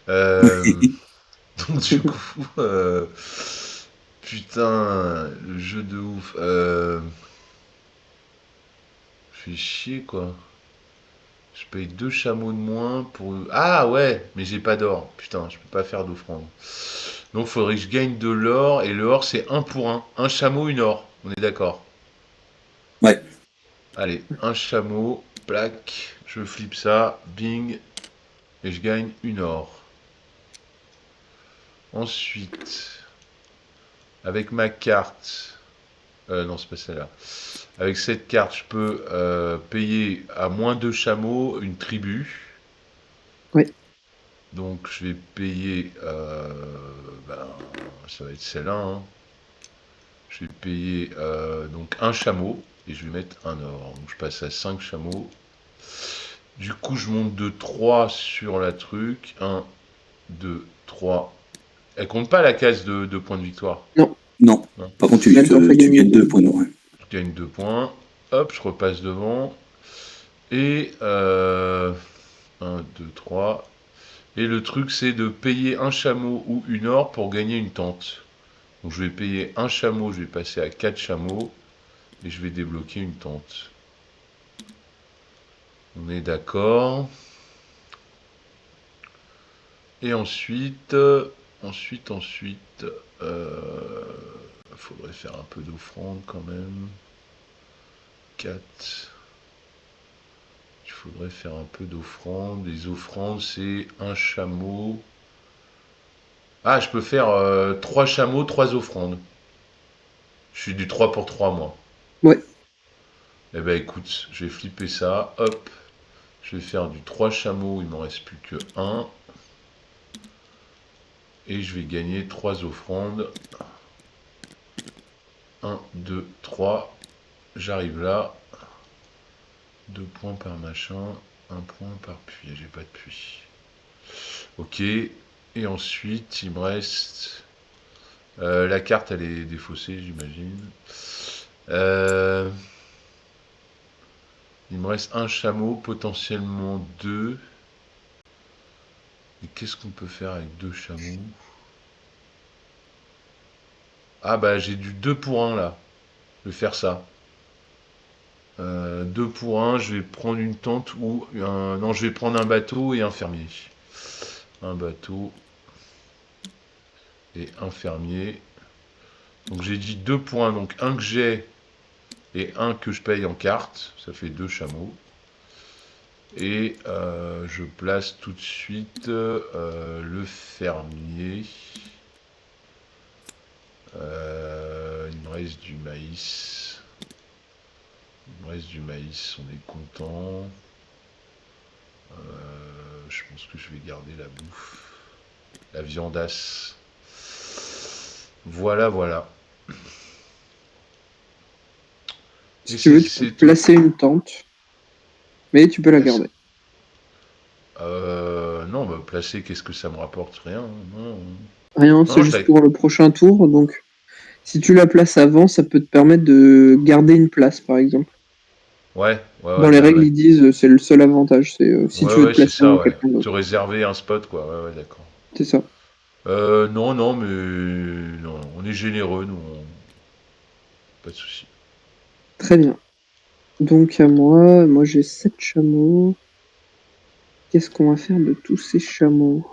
Euh, donc du coup, putain, le jeu de ouf. Fais chier quoi. Je paye 2 chameaux de moins pour... Ah ouais, mais j'ai pas d'or. Putain, je peux pas faire d'offrande. Donc faudrait que je gagne de l'or. Et le or c'est un pour un. Un chameau, une or. On est d'accord. Ouais. Allez, un chameau, plaque. Je flippe ça. Bing. Et je gagne une or. Ensuite, avec ma carte... non, c'est pas celle-là. Avec cette carte, je peux payer à moins 2 chameaux une tribu. Ouais. Donc je vais payer, ben, ça va être celle-là, hein. Je vais payer donc un chameau et je vais mettre un or. Donc je passe à 5 chameaux. Du coup je monte de 3 sur la truc. Un, 2, 3. Elle compte pas la case de points de victoire. Non, Non. Non. Par contre, là, t'en fais tu gagner gagnes 2 2. points d'or. Ouais. Je gagne 2 points. Hop, je repasse devant. Et 1, 2, 3. Et le truc c'est de payer un chameau ou une or pour gagner une tente. Donc je vais payer un chameau, je vais passer à 4 chameaux et je vais débloquer une tente. On est d'accord. Et ensuite, faudrait faire un peu d'offrande quand même. 4. Il faudrait faire un peu d'offrande. Les offrandes, c'est un chameau. Ah, je peux faire 3 chameaux, 3 offrandes. Je suis du 3 pour 3 moi. Ouais. Eh ben écoute, je vais flipper ça. Hop. Je vais faire du 3 chameaux, il m'en reste plus que 1. Et je vais gagner 3 offrandes. 1, 2, 3. J'arrive là. 2 points par machin. 1 point par puits. J'ai pas de puits. Ok. Et ensuite, il me reste... la carte, elle est défaussée, j'imagine. Il me reste un chameau, potentiellement 2. Et qu'est-ce qu'on peut faire avec 2 chameaux? Ah bah j'ai du 2 pour 1 là. Je vais faire ça. 2 pour 1, je vais prendre une tente ou un... Non, je vais prendre un bateau et un fermier. Un bateau et un fermier. Donc j'ai dit 2 pour 1, donc un que j'ai et un que je paye en carte. Ça fait 2 chameaux. Et je place tout de suite le fermier. Il me reste du maïs. Il me reste du maïs, on est content. Je pense que je vais garder la bouffe. La viandasse. Voilà, voilà. Si Et tu veux, tu peux c'est tout. placer une tente, mais tu peux la garder. Non, bah, placer, qu'est-ce que ça me rapporte? Rien. Non, Rien, c'est non, juste pour le prochain tour. Donc, si tu la places avant, ça peut te permettre de garder une place, par exemple. Ouais, ouais, Dans ouais, les bah règles, ouais. ils disent c'est le seul avantage, c'est si Ouais, tu veux te ouais, c'est placer ça, avant ouais. quelqu'un Te d'autre. réserver un spot, quoi. Ouais, ouais, d'accord. C'est ça. Non, non, mais non, on est généreux, nous. Pas de souci. Très bien. Donc à moi j'ai 7 chameaux. Qu'est-ce qu'on va faire de tous ces chameaux?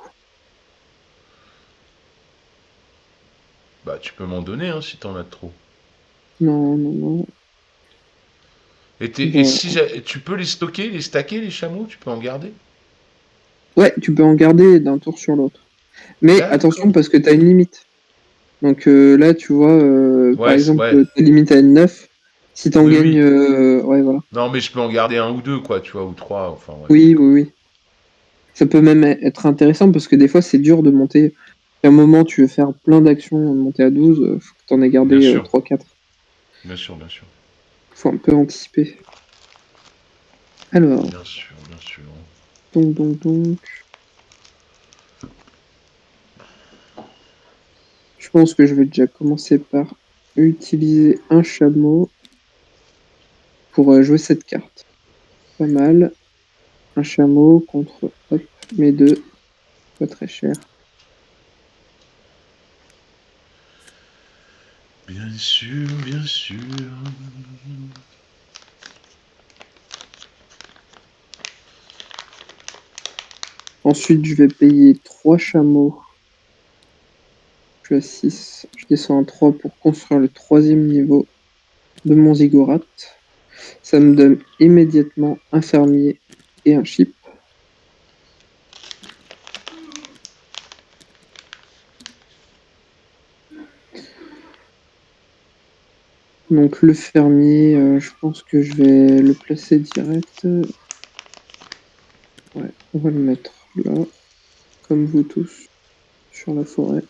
Bah, tu peux m'en donner, hein, si t'en as trop. Non, non, non. Et Bon. si tu peux les stocker, les stacker, les chameaux, tu peux en garder? Ouais, tu peux en garder d'un tour sur l'autre. Mais attention D'accord. parce que tu as une limite. Donc là, tu vois, par Ouais, exemple, ouais. ta limite à 9. Si t'en Oui, gagnes... oui. ouais, voilà. Non, mais je peux en garder un ou deux, quoi, tu vois, ou trois. Enfin, ouais, Oui, d'accord. oui, oui. Ça peut même être intéressant parce que des fois, c'est dur de monter. À un moment, tu veux faire plein d'actions, de monter à 12, faut que t'en aies Bien gardé sûr. 3-4. Bien sûr, bien sûr. Faut un peu anticiper. Alors, Bien sûr, bien sûr. donc. Je pense que je vais déjà commencer par utiliser un chameau pour jouer cette carte. Pas mal. Un chameau contre, hop, mes deux. Pas très cher. Bien sûr, bien sûr. Ensuite, je vais payer 3 chameaux. Je suis à 6. Je descends à 3 pour construire le 3e niveau de mon ziggurat. Ça me donne immédiatement un fermier et un chip. Donc le fermier, je pense que je vais le placer direct. Ouais, on va le mettre là, comme vous tous, sur la forêt.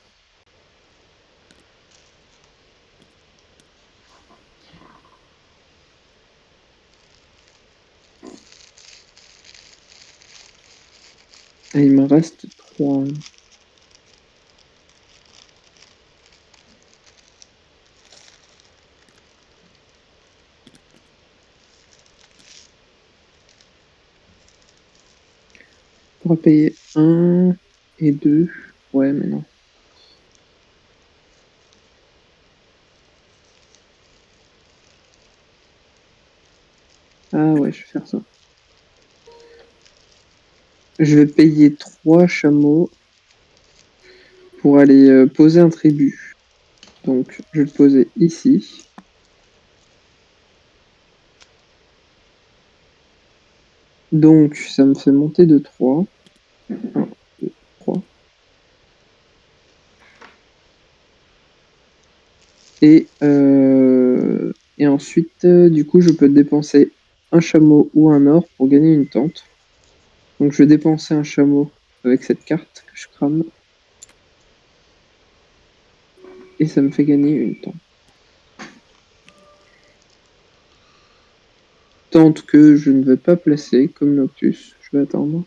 Et il me reste 3. On pourra payer 1 et 2. Ouais, mais non. Ah ouais, je vais faire ça. Je vais payer 3 chameaux pour aller poser un tribut. Donc, je vais le poser ici. Donc, ça me fait monter de 3. 1, 2, 3. Et ensuite, du coup, je peux dépenser un chameau ou un or pour gagner une tente. Donc, je vais dépenser un chameau avec cette carte que je crame. Et ça me fait gagner une tente. Tente que je ne vais pas placer comme Noctus. Je vais attendre.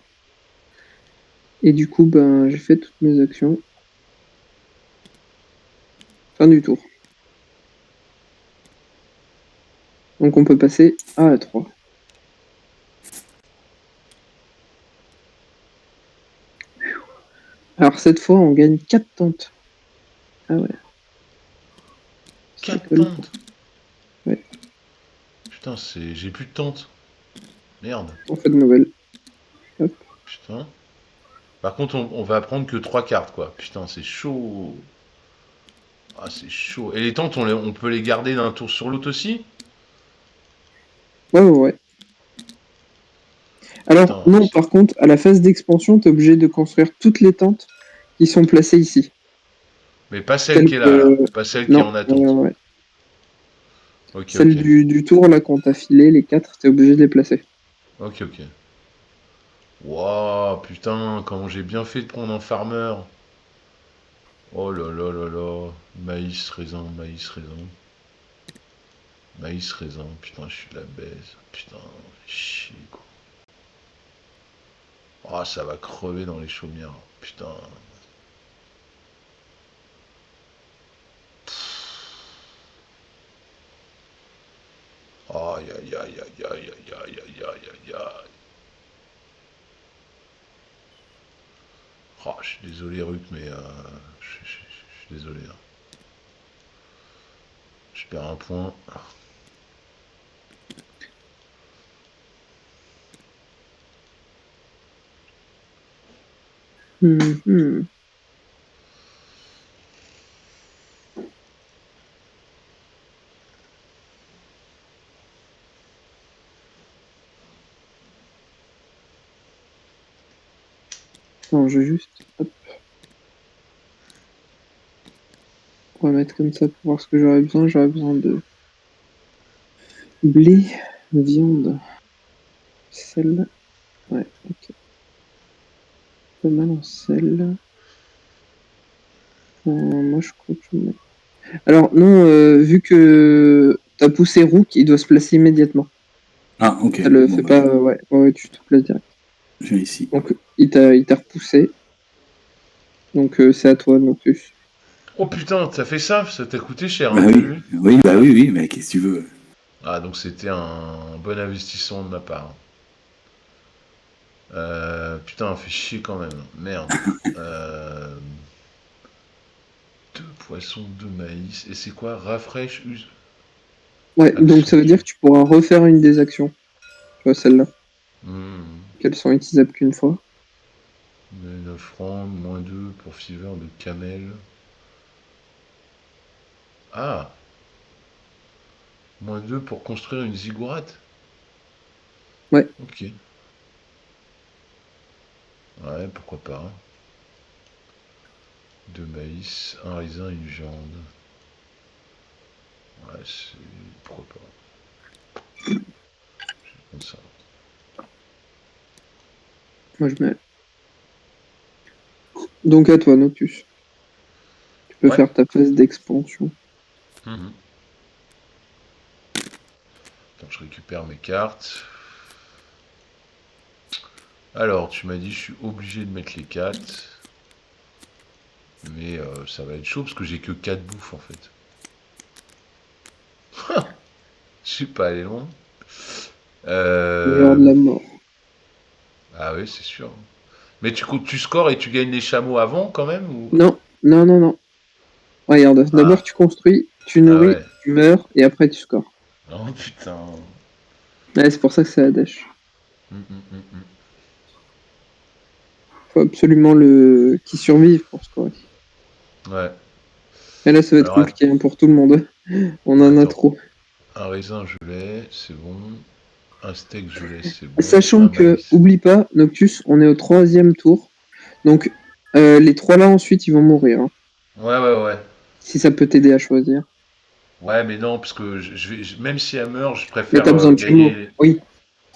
Et du coup, ben, j'ai fait toutes mes actions. Fin du tour. Donc, on peut passer à 3. Alors, cette fois, on gagne 4 tentes. Ah ouais. Ça 4 colle pas. tentes. Ouais, Putain, j'ai plus de tentes. Merde. on fait de nouvelles. Hop. Putain. Par contre, on va prendre que 3 cartes, quoi. Putain, c'est chaud. Ah, c'est chaud. Et les tentes, on peut les garder d'un tour sur l'autre aussi? Ouais, ouais, ouais. Alors, Putain. non, par contre, à la phase d'expansion, tu es obligé de construire toutes les tentes qui sont placées ici. Mais pas celle Celle qui est là, alors. que... Pas celle qui est Non, en attente. ouais. Ok, Celle ok. du tour, là, qu'on t'a filé, les 4, tu es obligé de les placer. Ok, ok. Waouh, putain, comment j'ai bien fait de prendre un farmer. Oh là là là là. Maïs, raisin, maïs, raisin. Maïs, raisin. Putain, je suis de la baise. Putain, chier, quoi. Ah, ça va crever dans les chaumières. Putain. Aïe, aïe, aïe, aïe, aïe, aïe, aïe, aïe, aïe, aïe, aïe. Oh, je suis désolé, Ruth, mais je suis désolé, hein. Je perds un point. Mhm. Attends, je vais juste hop, remettre comme ça pour voir ce que j'aurais besoin. J'aurais besoin de blé, viande, sel. Ouais, ok. Pas mal en sel. Moi, je crois que je mets... Alors, non, vu que t'as poussé Rook, il doit se placer immédiatement. Ah, ok. Ça le Bon, fait bah, pas, ouais, tu te places direct. je vais ici. Donc, il t'a repoussé. Donc, c'est à toi, Noctus. Oh putain, t'as fait ça t'a coûté cher, Bah hein, t'as oui, vu? oui, bah oui, oui, mais qu'est-ce que tu veux? Ah, donc c'était un bon investissement de ma part. Putain, on fait chier quand même. Merde. Euh, Deux poissons, deux maïs. Et c'est quoi? Rafraîche, Ouais, donc action. ça veut dire que tu pourras refaire une des actions. Tu vois, celle-là, Hmm. qu'elles sont utilisables qu'une fois. Une offrande, -2 pour Fever de Camel. Ah, -2 pour construire une ziggourate. Ouais, Ok. Ouais, pourquoi pas. Deux maïs, un raisin, une viande. Ouais, c'est... Pourquoi pas. Comme ça. moi je mets. Donc à toi, Noctus. Tu peux Ouais. faire ta phase d'expansion. Mhm. Attends, je récupère mes cartes. Alors, tu m'as dit je suis obligé de mettre les 4. Mais ça va être chaud parce que j'ai que 4 bouffes en fait. Je suis pas allé loin. Il y aura Euh... de la mort. Ah oui, c'est sûr. Mais tu scores et tu gagnes les chameaux avant quand même ou... Non, non, non, non. Regarde, Ah, d'abord tu construis, tu ah nourris, ouais. tu meurs, et après tu scores. Oh putain. Ouais, c'est pour ça que c'est la dash. Mm. Faut absolument le qui survive pour scorer. Ouais. Et là, ça va être Alors compliqué hein, pour tout le monde. On en a attends. trop. Un raisin je l'ai, c'est bon. Un steak je l'ai, c'est bon. Sachant Un que, maïs. oublie pas, Noctus, on est au 3e tour. Donc, les 3 là ensuite, ils vont mourir, hein, Ouais. si ça peut t'aider à choisir. Ouais, mais non, parce que même si elle meurt, Mais t'as besoin de chameaux. Oui,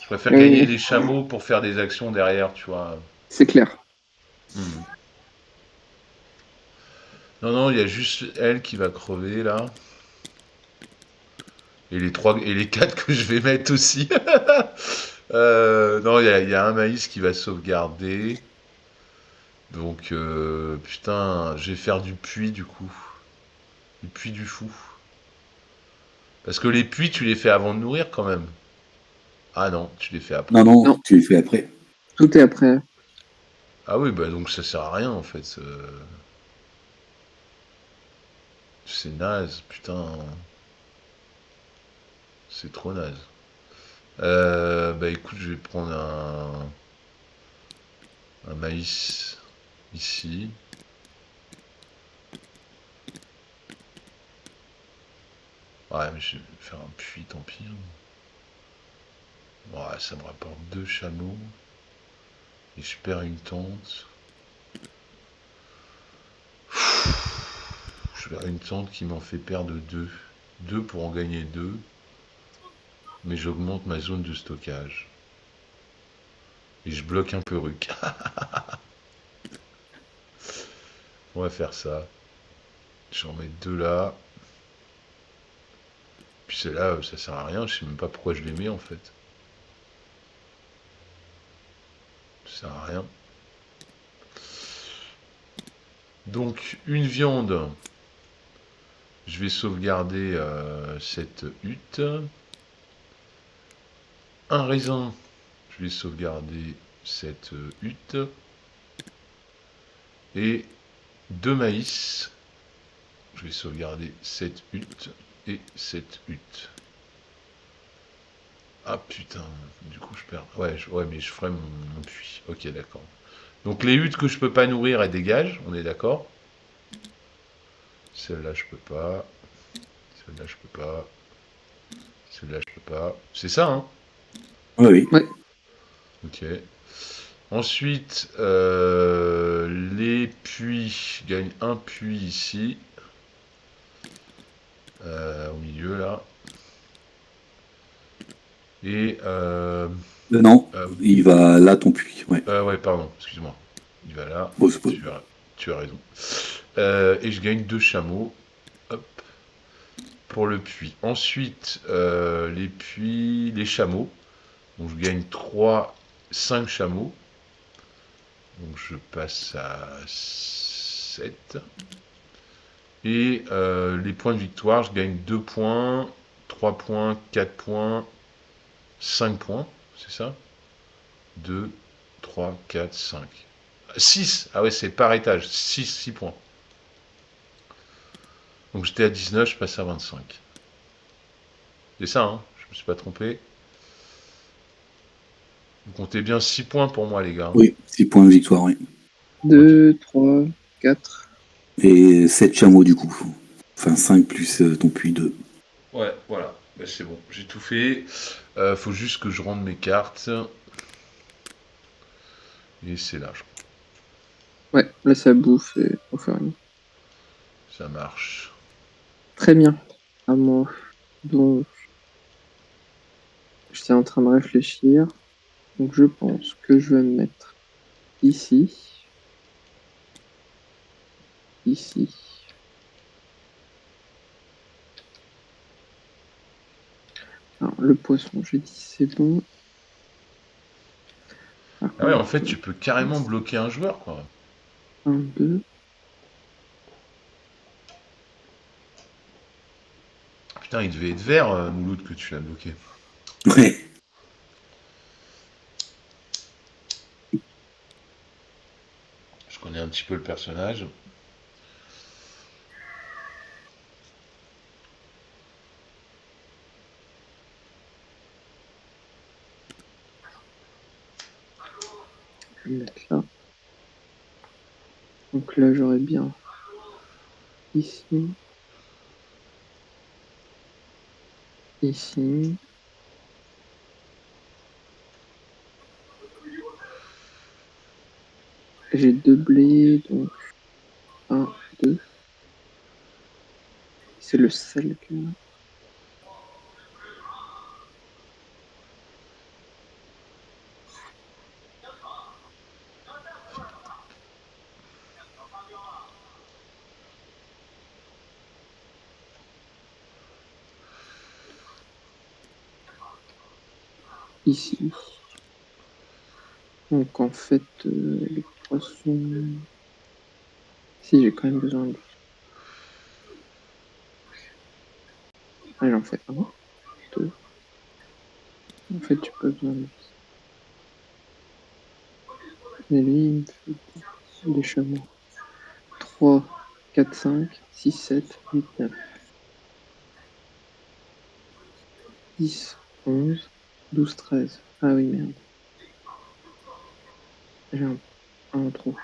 je préfère gagner oui, les chameaux pour faire des actions derrière, tu vois. c'est clair. Hmm. Non, il y a juste elle qui va crever là. Et les trois et les quatre que je vais mettre aussi. Non, il y a un maïs qui va sauvegarder. Donc, putain, je vais faire du puits du coup. Du puits du fou. Parce que les puits, tu les fais avant de nourrir quand même. Ah non, tu les fais Non, après. non, Non, tu les fais après. tout est après. Ah oui, bah donc ça sert à rien en fait. C'est naze, putain. C'est trop naze. Bah écoute, je vais prendre un maïs ici. Ouais, mais je vais faire un puits, tant pis. Ouais, ça me rapporte deux chameaux. Et je perds une tente. Je perds une tente qui m'en fait perdre deux. Deux pour en gagner deux. Mais j'augmente ma zone de stockage. Et je bloque un peu Ruc. On va faire ça. Je vais en mettre deux là. Puis celle-là, ça sert à rien. Je sais même pas pourquoi je les mets en fait. Ça sert à rien. Donc, une viande. Je vais sauvegarder cette hutte. Un raisin. Je vais sauvegarder cette hutte. Et deux maïs. Je vais sauvegarder cette hutte et cette hutte. Ah putain, du coup je perds. Ouais, ouais mais je ferai mon puits. Ok, d'accord. Donc les huttes que je peux pas nourrir, elles dégagent, on est d'accord. Celle-là, je peux pas. Celle-là, je peux pas. Celle-là, je peux pas. C'est ça, hein? Oui, oui. Ouais. Ok. Ensuite, les puits. Je gagne un puits ici. Au milieu, là. Et... Non, euh, il va là ton puits. Ouais. ouais, pardon, excuse-moi. Il va là. Bon, c'est pas- Tu as raison. Et je gagne 2 chameaux. Hop. Pour le puits. Ensuite, les puits, les chameaux. Donc je gagne 5 chameaux. Donc je passe à 7. Et les points de victoire, je gagne 2 points, 3 points, 4 points, 5 points. C'est ça? 2, 3, 4, 5. 6. Ah ouais, c'est par étage. 6 points. Donc j'étais à 19, je passe à 25. C'est ça, hein? Je me suis pas trompé. Vous comptez bien 6 points pour moi, les gars. Oui, 6 points de victoire, oui. 2, 3, 4. Et 7 chameaux du coup. Enfin 5 plus ton puits 2. Ouais, voilà. Ben, c'est bon, j'ai tout fait. Faut juste que je rende mes cartes. Et c'est là, je crois. Ouais, là ça bouffe et on fait rien. Ça marche. Très bien. À moi. Donc, j'étais en train de réfléchir. Donc, je pense que je vais me mettre ici. Ici. Alors, le poisson, j'ai dit c'est bon. Par Ah ouais, en contre, fait, tu peux carrément bloquer un joueur, quoi. 1, 2. Putain, il devait être vert, Mouloud, que tu l'as bloqué. Ouais. Je connais un petit peu le personnage. Je vais me mettre là. Donc là, j'aurais bien ici. Ici. J'ai 2 blés, donc 1, 2. C'est le sel que... Ici. Donc en fait, les poissons... Si, j'ai quand même besoin de... Ah, j'en fais 1, 2. En fait, j'ai pas besoin de... Mais lui, il me fait des chameaux. 3, 4, 5, 6, 7, 8, 9, 10, 11, 12, 13. Ah oui, merde. J'ai un en trop.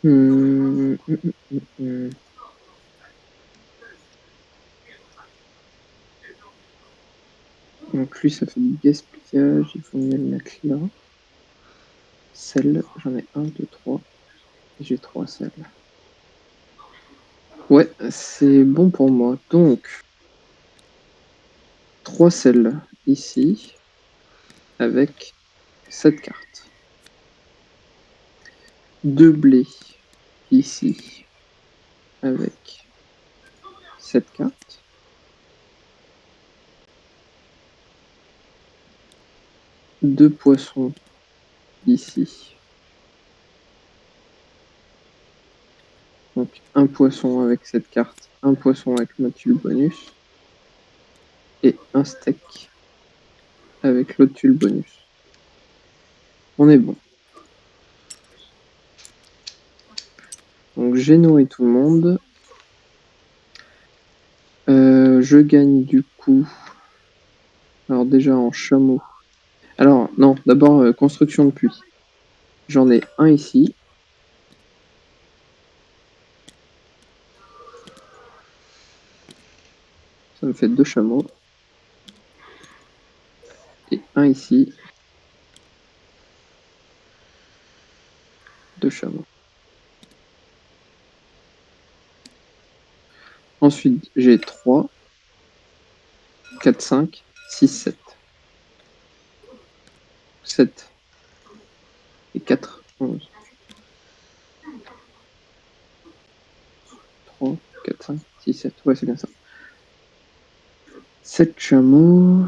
Hum, hum, hum, hum. Donc lui, ça fait du gaspillage. Il faut mieux le mettre là. Sel, j'en ai 1, 2, 3. J'ai 3 sels. Ouais, c'est bon pour moi. Donc, 3 sels ici, avec 7 cartes. 2 blés ici, avec 7 cartes. 2 poissons ici. Donc, un poisson avec cette carte, un poisson avec l'autre bonus, et un steak avec l'autre bonus. On est bon. Donc j'ai nourri tout le monde. Je gagne du coup. Alors déjà en chameau. Alors non, d'abord construction de puits. J'en ai un ici. Ça me fait 2 chameaux. Et un ici. 2 chameaux. Ensuite, j'ai 3, 4, 5, 6, 7. 7 et 4, 11. 3, 4, 5, 6, 7. Ouais, c'est bien ça. 7 chameaux.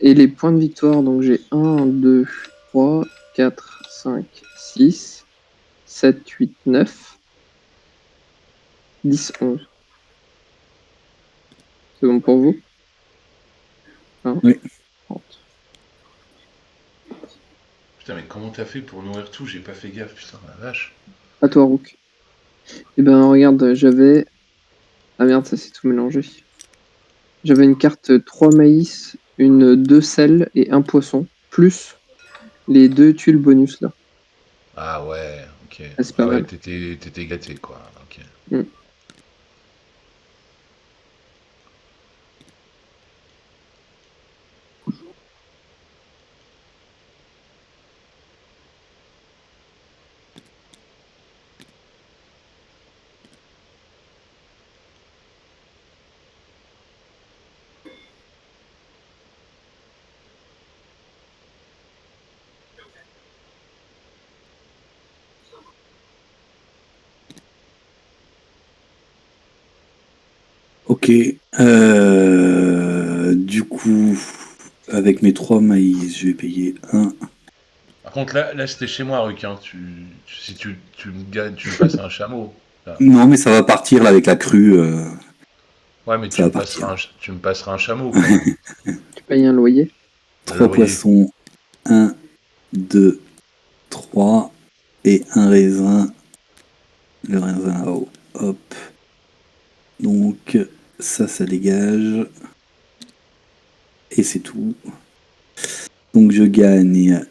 Et les points de victoire, donc j'ai 1, 2, 3, 4, 5, 6, 7, 8, 9, 10, 11. C'est bon pour vous? Oui. 30. Putain, mais comment t'as fait pour nourrir tout? J'ai pas fait gaffe, putain, la vache. À toi, Rook. Eh ben, regarde, j'avais... Ah merde, ça s'est tout mélangé. J'avais une carte 3 maïs, une 2 sel et un poisson, plus les 2 tuiles bonus là. Ah ouais, ok. Ah, c'est pas Ah ouais, mal. t'étais gâté, quoi. Ok. Mm. Ok. Du coup, avec mes 3 maïs, je vais payer 1. Par contre, là c'était chez moi, Ruc, hein. Si tu me gagnes, tu me passes un chameau. Là. Non, mais ça va partir là avec la crue. Ouais, mais Ça va partir. tu me passeras un chameau, quand même. Tu payes un loyer. Le 3 loyer. poissons. 1, 2, 3. Et un raisin. Le raisin là-haut. Hop. Donc, ça dégage. Et c'est tout. Donc, je gagne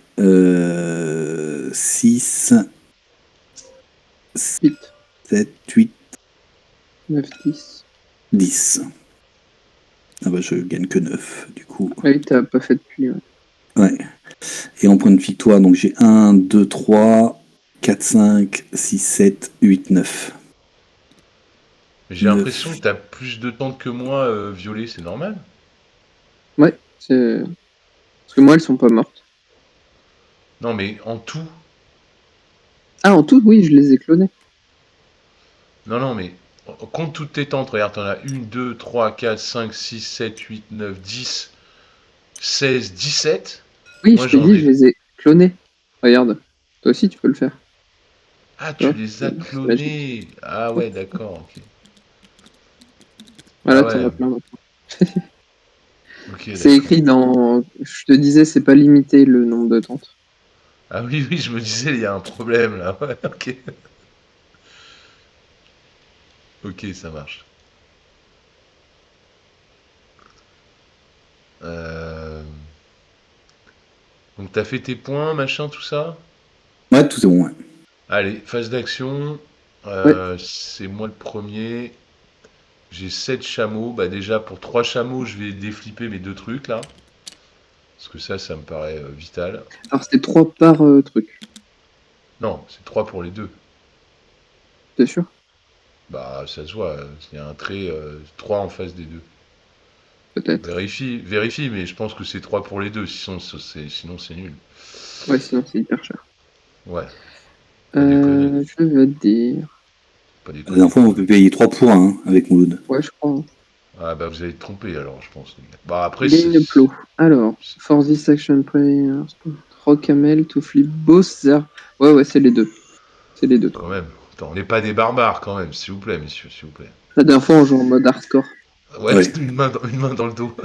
6, 8, 7, 8, 9, 10. 10. Ah bah, je gagne que 9, du coup. Ah oui, t'as pas fait de puits. Ouais. Ouais. Et en point de victoire, donc j'ai 1, 2, 3, 4, 5, 6, 7, 8, 9. J'ai l'impression que t'as plus de temps que moi, Violet, c'est normal? Ouais, c'est... Parce que moi, elles sont pas mortes. Non, mais en tout. Ah, en tout, oui, je les ai clonées. Non, non, mais compte toutes tes tentes. Regarde, t'en as 1, 2, 3, 4, 5, 6, 7, 8, 9, 10, 16, 17. Oui, Moi, je t'ai j'en dit, je ai. les ai clonés. Regarde, toi aussi, tu peux le faire. Ah, Tu tu vois, les as c'est magique. clonés. Ah ouais, d'accord, ok. Ah Voilà, t'en as ouais, plein maintenant. ok, C'est d'accord. écrit dans... Je te disais, c'est pas limité le nombre de tentes. Ah oui, oui, je me disais, il y a un problème là. Ouais, ok. Ok, ça marche. Euh, Donc t'as fait tes points, machin, tout ça? Ouais, tout est bon. Ouais. Allez, phase d'action. Ouais, C'est moi le premier. J'ai 7 chameaux. Bah déjà, pour 3 chameaux, je vais déflipper mes deux trucs là. Parce que ça me paraît vital. alors c'était 3 par truc, Non, c'est 3 pour les deux. t'es sûr? Bah ça se voit, il y a un trait 3 en face des deux. Peut-être. Vérifie, mais je pense que c'est 3 pour les deux, sinon c'est nul. Ouais, sinon c'est hyper cher. Ouais, pas déconner, Je vais te dire... pas La dernière déconner fois, quand on même. peut payer 3 points avec Mouloud. Ouais, je crois. Hein. Ah bah vous allez te tromper alors, je pense, les gars. Bah après, Gain the plow. Alors, for this action play, rock camel to flip both there. Ouais, ouais, c'est les deux. C'est les deux. quand même. Attends, on n'est pas des barbares quand même, s'il vous plaît, messieurs, s'il vous plaît. La dernière fois, on joue en mode hardcore. Ouais, Ouais. une main dans le dos.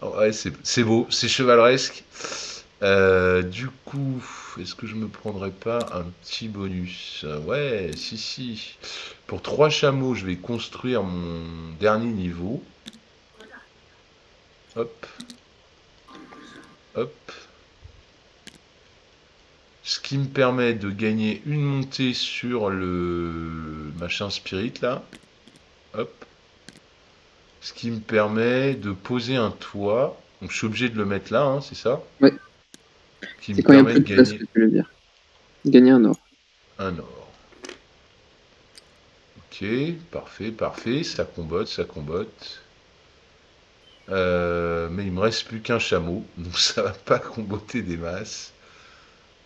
Ouais, c'est beau, c'est chevaleresque. Du coup, est-ce que je me prendrais pas un petit bonus? Ouais, si. Pour 3 chameaux, je vais construire mon dernier niveau. Hop, hop. Ce qui me permet de gagner une montée sur le machin spirit là. Hop. Ce qui me permet de poser un toit. Donc je suis obligé de le mettre là, hein, c'est ça? Ouais, Qui me c'est quand il y a permet plus de de place gagner que tu veux dire. Gagner un or. un or. Ok, parfait. Ça combotte. Mais il me reste plus qu'un chameau, donc ça va pas combotter des masses.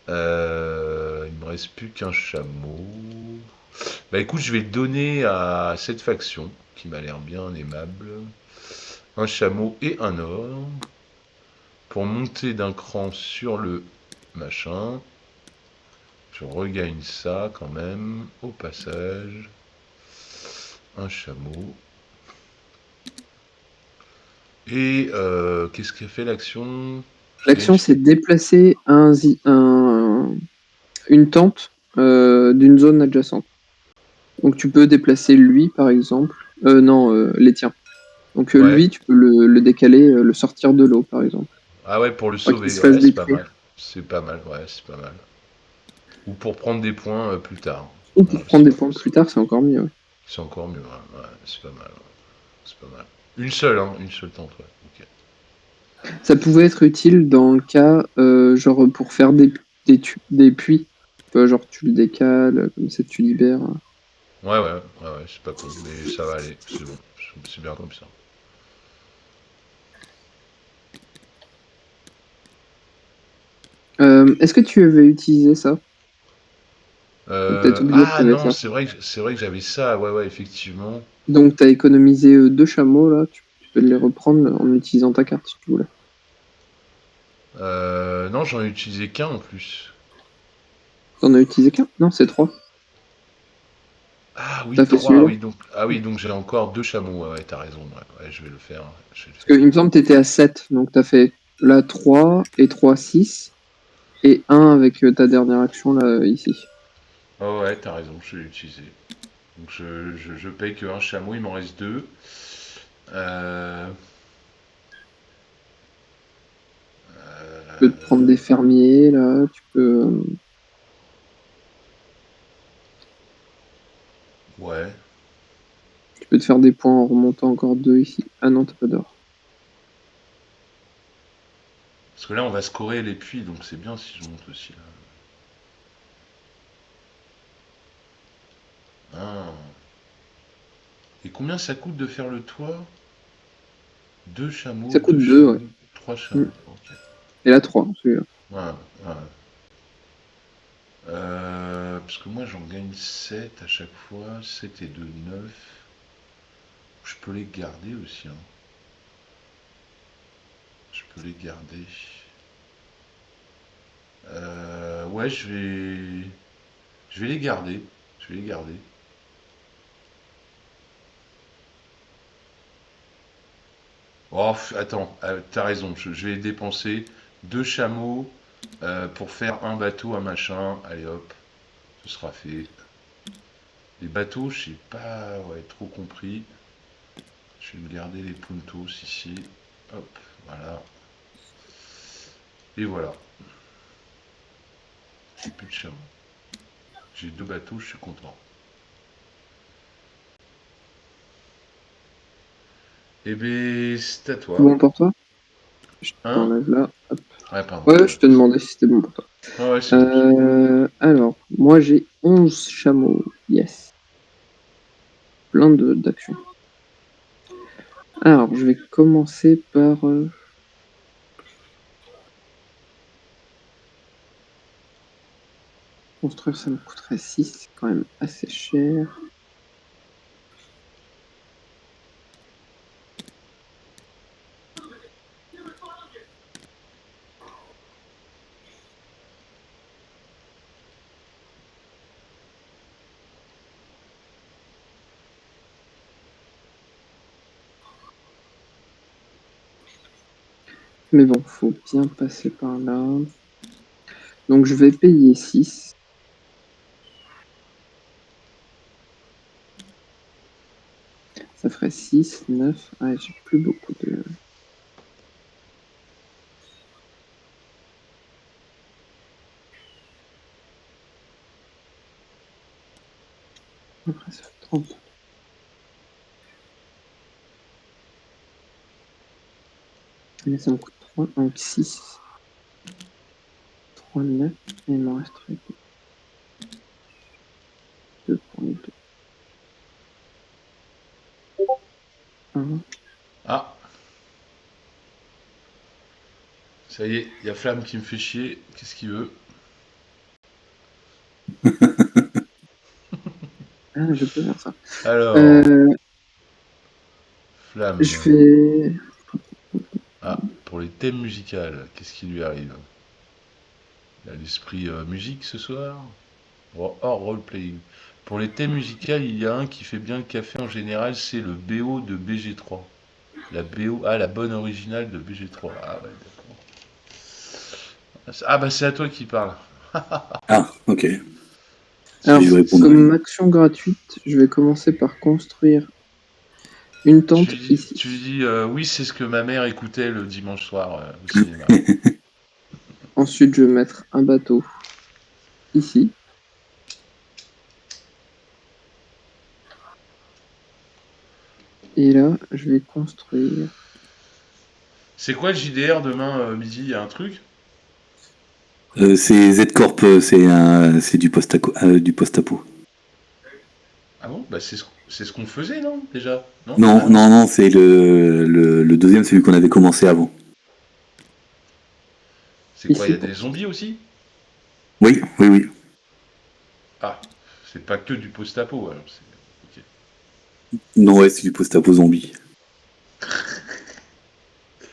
Il me reste plus qu'un chameau. Bah écoute, je vais donner à cette faction, qui m'a l'air bien aimable, un chameau et un or, pour monter d'un cran sur le machin. Je regagne ça quand même, au passage. Un chameau. Et qu'est-ce qu'a fait l'action? Je gagne. L'action, c'est déplacer une tente d'une zone adjacente. Donc tu peux déplacer lui, par exemple. Non, les tiens. Donc Ouais. lui, tu peux le décaler, le sortir de l'eau, par exemple. Ah ouais, pour le Pas qu'il sauver, se fasse ouais, c'est pas détruire. mal. C'est pas mal, ouais, c'est pas mal. Ou pour prendre des points plus tard. Ou Ouais, pour prendre des points plus tard, c'est encore mieux. Ouais. c'est encore mieux, ouais, c'est pas mal. C'est pas mal. Une seule tente, ouais. Ok. Ça pouvait être utile dans le cas, genre pour faire des puits. Tu vois, genre tu le décales, comme ça tu libères. Ouais, c'est pas con, mais ça va aller, c'est bon, c'est bien comme ça. Est-ce que tu avais utilisé ça? Ou peut-être oublié que tu Ah avais non, ça. c'est vrai que j'avais ça, ouais, effectivement. Donc tu as économisé 2 chameaux, là. Tu peux les reprendre en utilisant ta carte si tu voulais. Non, j'en ai utilisé qu'un en plus. T'en as utilisé qu'un? Non, c'est 3. Ah oui, T'as fait 3, celui-là? oui, donc j'ai encore 2 chameaux, ouais, t'as raison, ouais, je vais le faire. Je vais le Parce faire. qu'il me semble que tu étais à 7. Donc tu as fait là 3 et 3, 6. Et 1 avec ta dernière action là, ici. Oh ouais, t'as raison, je vais l'utiliser. Donc je paye que un chameau, il m'en reste 2. Euh, Tu peux te prendre des fermiers là. ouais. Tu peux te faire des points en remontant encore 2 ici. Ah non, t'as pas d'or. Parce que là, on va scorer les puits, donc c'est bien si je monte aussi là. Ah. Et combien ça coûte de faire le toit? Deux Ça chameaux, coûte 2, ouais. 3 Mm. chameaux. Ok. Et là 3, celui-là. Ouais. Parce que moi, j'en gagne 7 à chaque fois. 7 et 2, 9. Je peux les garder aussi, hein. Je peux les garder. Ouais, je vais les garder. Je vais les garder. Oh, attends, t'as raison, je vais dépenser 2 chameaux pour faire un bateau, un machin. Allez hop, ce sera fait. Les bateaux, je sais pas, ouais, trop compris. Je vais me garder les puntos ici. Hop, voilà. Et voilà, j'ai plus de chameaux. J'ai 2 bateaux, je suis content. Eh ben, c'est à C'est toi. bon pour toi? Je Hein? t'enlève là. Hop. Ouais, pardon. Ouais, je te demandais si c'était bon pour toi. Ouais, c'est bon. Alors, moi j'ai 11 chameaux. Yes. Plein d'actions. Alors, je vais commencer par construire, ça me coûterait 6, c'est quand même assez cher. Mais bon, faut bien passer par là. Donc je vais payer 6. Ça ferait 6, 9. Ah, j'ai plus beaucoup de... Après, ça fait 30. Mais ça me coûte 3, donc 6. 3, 9. Et il m'en resterait 2 pour les deux. 1. Ah, ça y est, il y a Flamme qui me fait chier. Qu'est-ce qu'il veut? Ah, je peux faire ça. Alors, Flamme. Je fais... Ah, pour les thèmes musicaux, qu'est-ce qui lui arrive? Il a l'esprit musique ce soir? Hors role-playing. Pour les thèmes musicaux, il y a un qui fait bien le café en général, c'est le BO de BG3. La BO, la bonne originale de BG3. Ah ouais, d'accord. Ah bah c'est à toi qui parle. Ah, ok. Alors, Je vais répondre. comme action gratuite, je vais commencer par construire une tente ici. Tu dis oui, c'est ce que ma mère écoutait le dimanche soir au cinéma. Ensuite, je vais mettre un bateau ici. Et là, je vais construire... C'est quoi le JDR demain midi? Il y a un truc? C'est Z-Corp, c'est du post-apo. Ah bon? Bah c'est ce qu'on faisait, non? Déjà? Non? Ah Non, non. non, non, c'est le deuxième, celui qu'on avait commencé avant. C'est quoi? Il y Ici a pour des zombies aussi? Oui, oui, oui. Ah, c'est pas que du post-apo alors. Ok. Non, ouais, c'est du post-apo zombie.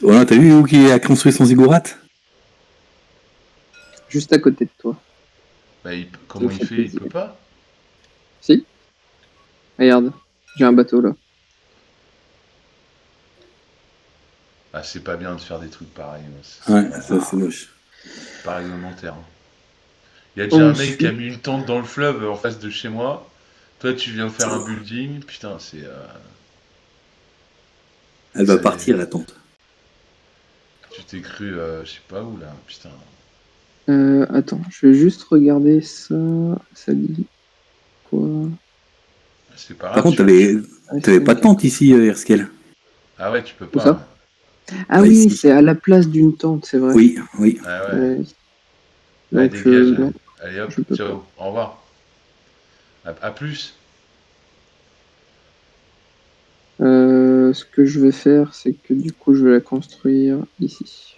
Voilà, t'as vu où qui a construit son ziggurat? juste à côté de toi. Bah, Ça me comment il fait fait? Il plaisir. peut pas? Si, regarde, j'ai un bateau là. Ah, c'est pas bien de faire des trucs pareils. Ouais, ça c'est moche. C'est pas réglementaire, hein. Il y a déjà un mec qui a Ensuite, mis une tente dans le fleuve en face de chez moi. Toi, tu viens faire un building. Putain, c'est. Elle va Ça y est. partir, la tente. Tu t'es cru, je sais pas où là. Putain. attends, je vais juste regarder ça. Ça dit quoi? C'est pas Par grave, contre, Ah, t'avais pas de tente ici, Erskel. Ah ouais, tu peux Où pas. ça? Ah Bah, oui, oui, ici. c'est à la place d'une tente, c'est vrai. Oui, oui. Ah ouais. Ouais. Allez, Donc, dégage. non, Allez hop, je peux pas. ciao. Au revoir. À plus. Ce que je vais faire, c'est que du coup, je vais la construire ici.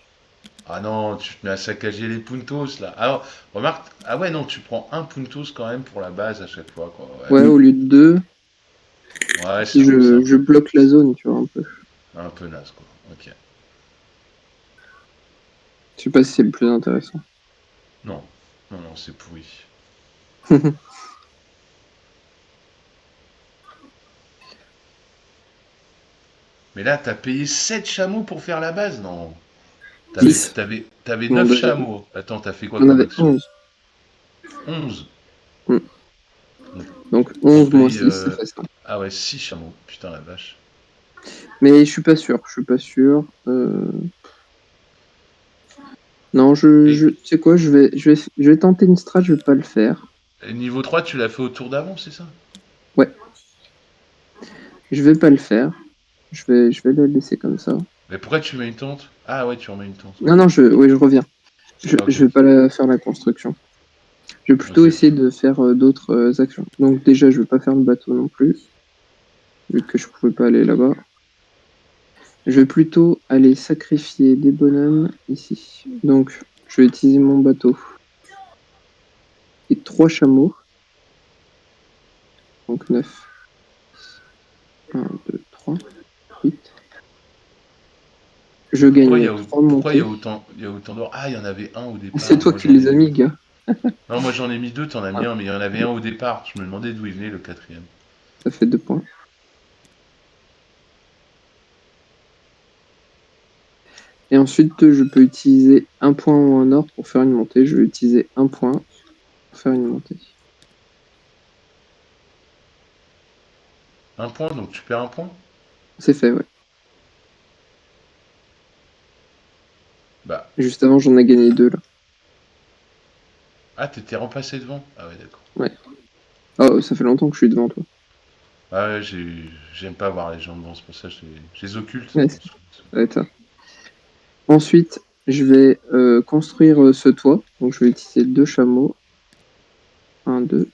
Ah non, tu te mets à saccager les puntos là. Alors, remarque. Ah ouais, non, tu prends un puntos quand même pour la base à chaque fois, quoi. Ouais, Ouais, au lieu de 2, ouais si c'est je bloque la zone, tu vois, un peu. un peu naze, quoi. Ok. Je sais pas si c'est le plus intéressant. Non, non, non, c'est pourri. Mais là, t'as payé 7 chameaux pour faire la base? Non. Dix. T'avais Non, 9 déjà, chameaux. Attends, t'as fait quoi on comme avait action? 11. 11. Mm. Donc, Donc t'en 11 moins payes. 6, ça fait 5. Ah ouais, 6 chameaux. Putain la vache. Mais je suis pas sûr, je suis pas sûr. Non, Et, tu sais quoi, je vais tenter une strat, je vais pas le faire. et niveau 3, tu l'as fait au tour d'avant, c'est ça? Ouais, je vais pas le faire. Je vais le laisser comme ça. Mais pourquoi tu mets une tente? Ah ouais, tu remets une tente. Non, Ok. non, je reviens. Ok, Je vais pas faire la construction. Je vais plutôt ok, essayer ok. de faire d'autres actions. Donc déjà, je vais pas faire le bateau non plus, vu que je pouvais pas aller là-bas. Je vais plutôt aller sacrifier des bonhommes ici. Donc, je vais utiliser mon bateau et 3 chameaux. Donc 9. 1, 2, 3, 8. Je gagne 3 Pourquoi montées. il y a autant d'or? Ah, il y en avait un au C'est départ. toi Moi qui j'en ai les as mis mis, deux. gars. Non, moi j'en ai mis deux, t'en as mis Ah, un, mais il y en avait un au départ. Je me demandais d'où il venait le quatrième. ça fait 2 points. Et ensuite, je peux utiliser un point ou un or pour faire une montée. Je vais utiliser un point pour faire une montée. Un point, donc tu perds un point? C'est fait, ouais. Bah. Juste avant, j'en ai gagné 2 là. Ah, t'étais repassé devant? Ah ouais, d'accord. Ouais. Oh, ça fait longtemps que je suis devant toi. Ah ouais, j'aime pas voir les gens devant, c'est pour ça que je les occulte. Ouais, ça va être ça. Ensuite, je vais construire ce toit. Donc, je vais utiliser 2 chameaux. 1, 2.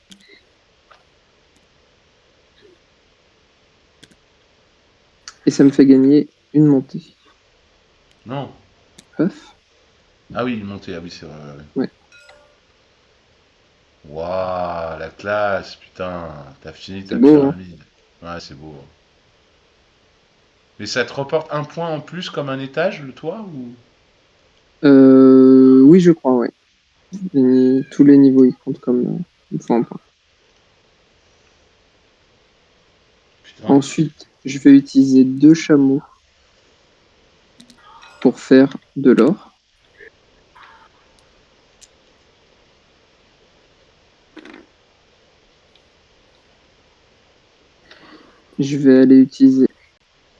Et ça me fait gagner une montée. Non. Paf. Ah oui, une montée, ah oui, c'est vrai. Ouais. Waouh, la classe, putain, t'as fini ta C'est beau, hein. pyramide. Ouais, c'est beau. Mais ça te reporte un point en plus comme un étage, le toit, ou... Oui, je crois, ouais. Tous les niveaux, ils comptent comme une fois un point. Putain. Ensuite, je vais utiliser 2 chameaux pour faire de l'or. Je vais aller utiliser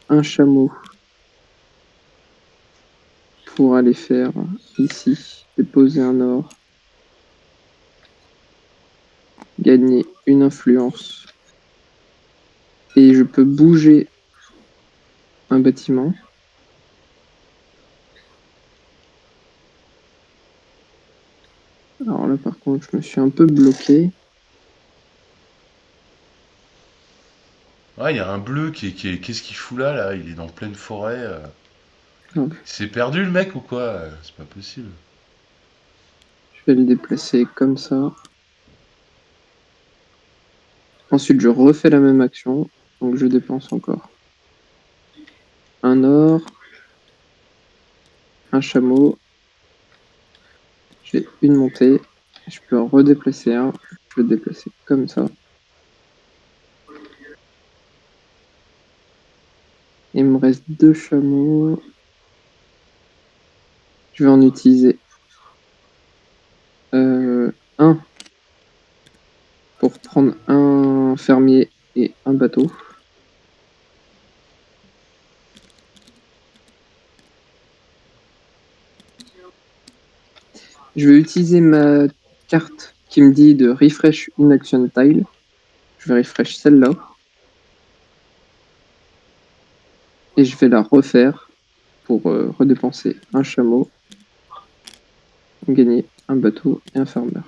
un chameau pour aller faire ici, déposer un or, gagner une influence. Et je peux bouger un bâtiment. Alors là, par contre, je me suis un peu bloqué. Ouais, il y a un bleu qu'est-ce qu'il fout là, là? Il est dans pleine forêt. Alors, Il s'est perdu, le mec, ou quoi? C'est pas possible. je vais le déplacer comme ça. Ensuite, je refais la même action. Donc, je dépense encore un or, un chameau. J'ai une montée. Je peux en redéplacer un. Je vais le déplacer comme ça. Il me reste 2 chameaux. Je vais en utiliser un pour prendre un fermier et un bateau. Je vais utiliser ma carte qui me dit de refresh une action tile. Je vais refresh celle-là. Et je vais la refaire pour redépenser un chameau, gagner un bateau et un farmer.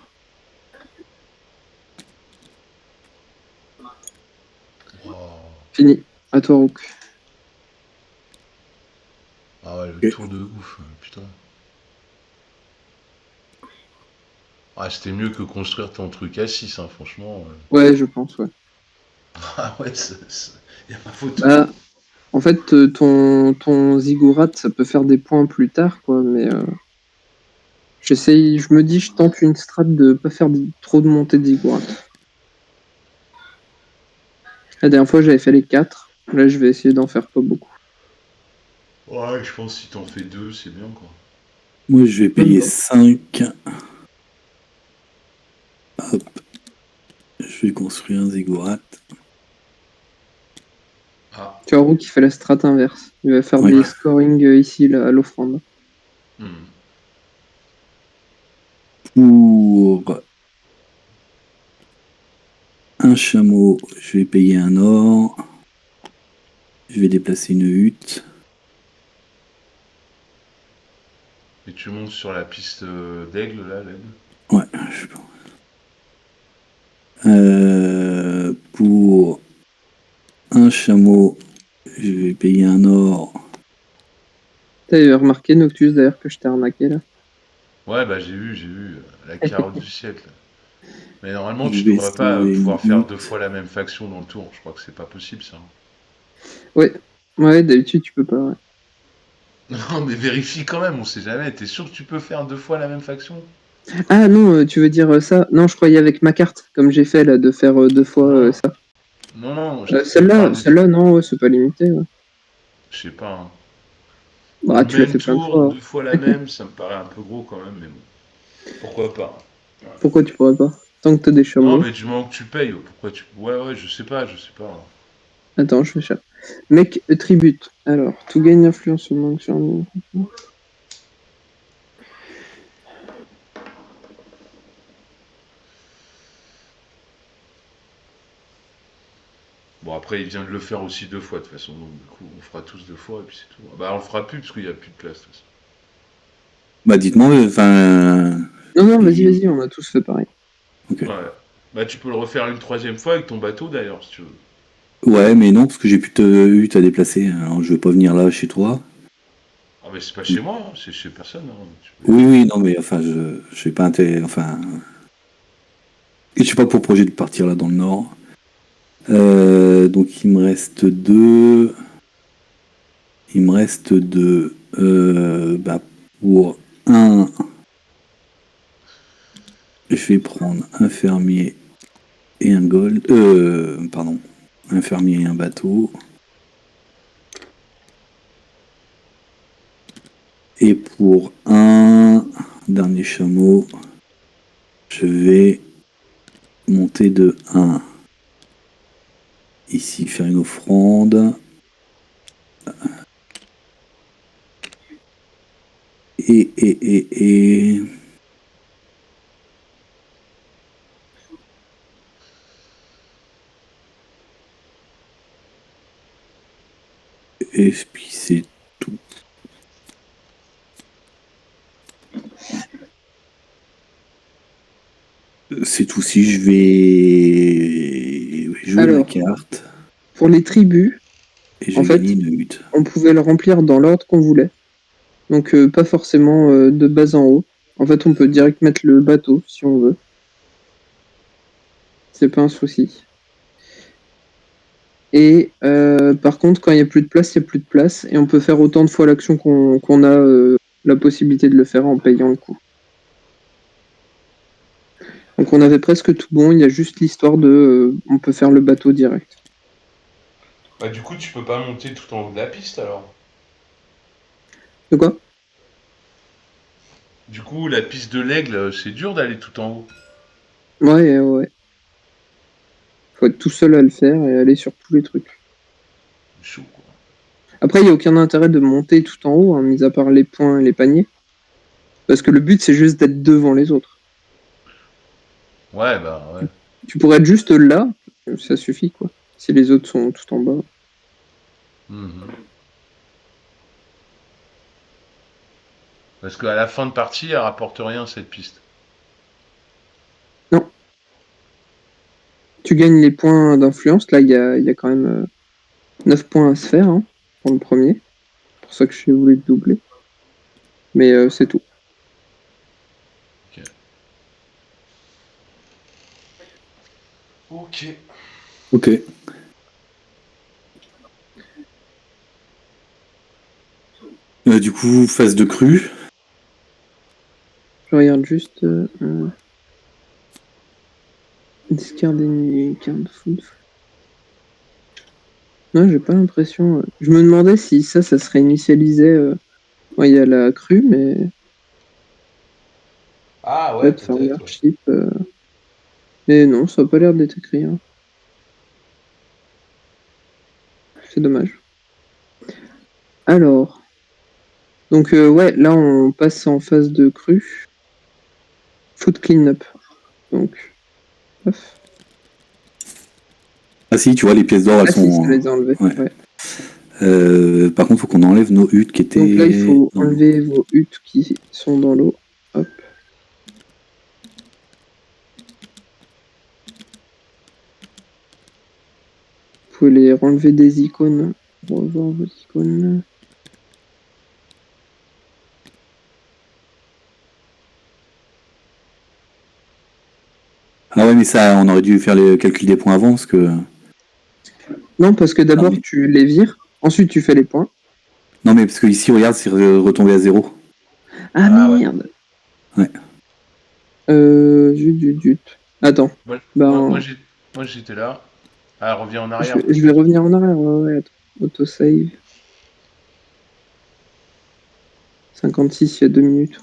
Wow. Fini. À toi, Rook. Ah ouais, le Ok. tour de ouf, putain. Ah, c'était mieux que construire ton truc à 6, hein, franchement. Ouais, je pense, ouais. Ah ouais, y a pas photo. Bah, en fait, ton ziggurat, ça peut faire des points plus tard, quoi, mais j'essaye, je me dis, je tente une strat de pas faire trop de montées de ziggurat. La dernière fois, j'avais fait les 4. Là, je vais essayer d'en faire pas beaucoup. Ouais, je pense que si t'en fais 2, c'est bien, quoi. Moi, je vais payer 5. Hop. Je vais construire un ziggurat. Ah. Tu vois, Rook qui fait la strat inverse. Il va faire Ouais. des scoring ici, là, à l'offrande. Hmm. Pour un chameau, je vais payer un or. Je vais déplacer une hutte. Et tu montes sur la piste d'aigle, là, l'aigle. Ouais, je pense. Pour un chameau, je vais payer un or. T'as remarqué, Noctus, d'ailleurs, que je t'ai arnaqué, là? Ouais, bah j'ai vu, la carotte du siècle. Mais normalement, Je tu vais devrais pas sauver une pouvoir faire 2 hutte. fois la même faction dans le tour. Je crois que c'est pas possible, ça. Ouais, ouais, d'habitude, tu peux pas, ouais. Non, mais vérifie quand même, on sait jamais. T'es sûr que tu peux faire 2 fois la même faction? Ah non, tu veux dire ça? Non, je croyais avec ma carte, comme j'ai fait, là, de faire 2 fois Non, ça. non, je te Celle-là, parle des... celle-là, non, ouais, c'est pas limité, ouais. Je sais pas, hein. Bah, tu l'as Même fait plein de tour, fois. 2 fois la même, ça me paraît un peu gros quand même, mais bon. Pourquoi pas? Pourquoi tu pourrais pas? Tant que t'as des Non, chameaux. mais du moment que tu payes, pourquoi tu. Ouais, je sais pas, je sais pas. Attends, je fais ça. Mec, tribute. Alors, tout gagne influence au manque sur nous. Bon, après, il vient de le faire aussi 2 fois, de toute façon, donc du coup, on fera tous 2 fois, et puis c'est tout. Bah, on le fera plus, parce qu'il n'y a plus de place, de toute façon. Bah, dites-moi, enfin. Non, vas-y, on a tous fait pareil. Ok. Ouais. Bah, tu peux le refaire une 3e fois avec ton bateau, d'ailleurs, si tu veux. Ouais, mais non, parce que j'ai plus de hutte à déplacer. Alors, je vais pas venir là chez toi. Ah, mais c'est pas chez moi, hein, c'est chez personne, hein. Oui, non, mais enfin, je sais pas enfin, et je sais pas pour projet de partir là dans le nord. Donc il me reste deux. Il me reste deux. Bah, pour un, je vais prendre un fermier et un gold. Pardon, un fermier et un bateau. Et pour un dernier chameau, je vais monter de 1. Ici, faire une offrande. Et... Et puis c'est tout. C'est tout. Si je vais jouer ma Alors, carte pour les tribus, et je en vais gagner fait, une hutte. on pouvait le remplir dans l'ordre qu'on voulait. Donc, pas forcément de bas en haut. En fait, on peut direct mettre le bateau si on veut. C'est pas un souci. Et par contre, quand il n'y a plus de place, il n'y a plus de place. Et on peut faire autant de fois l'action qu'on a la possibilité de le faire en payant le coup. Donc on avait presque tout bon, il y a juste l'histoire de on peut faire le bateau direct. Bah, du coup, tu peux pas monter tout en haut de la piste, alors. De quoi? Du coup, la piste de l'aigle, c'est dur d'aller tout en haut. Ouais. Faut être tout seul à le faire et aller sur tous les trucs. C'est chaud, quoi. Après, il n'y a aucun intérêt de monter tout en haut, hein, mis à part les points et les paniers. Parce que le but, c'est juste d'être devant les autres. Ouais, bah, ouais. Tu pourrais être juste là, ça suffit, quoi. Si les autres sont tout en bas. Mhm. Parce qu'à la fin de partie, elle rapporte rien, cette piste. Non. Tu gagnes les points d'influence. Là, il y a quand même 9 points à se faire hein, pour le premier. C'est pour ça que j'ai voulu doubler. Mais c'est tout. Ok. Ok. Du coup, phase de crue. Je regarde juste. Discard ennemi, carte foot. Non, j'ai pas l'impression. Je me demandais si ça serait initialisé. Il y a la crue, mais Ah ouais, peut-être peut-être, ouais. Farmership. Mais non, ça a pas l'air d'être écrit. Hein. C'est dommage. Alors. Donc, ouais, là, on passe en phase de crue. Foot clean-up. Donc, hop. Ah si, tu vois, les pièces d'or, elles Ah si, ça sont. les a enlevées. Ouais. Ouais. Par contre, il faut qu'on enlève nos huttes qui étaient. Donc là, il faut dans l'eau. enlever vos huttes qui sont dans l'eau. Hop. Vous pouvez les enlever des icônes. Revoir vos icônes. Ah ouais, mais ça, on aurait dû faire les calculs des points avant, parce que. Non, parce que d'abord, mais- tu les vires. Ensuite, tu fais les points. Non, mais parce que ici, regarde, c'est retombé à 0. Ah Ah ouais. merde. Ouais. Zut. Attends. Moi, Ben, moi, j'étais là. Ah, reviens en je arrière, vais peut-être. revenir en arrière. Ouais. Attends. Autosave. 56 il y a 2 minutes.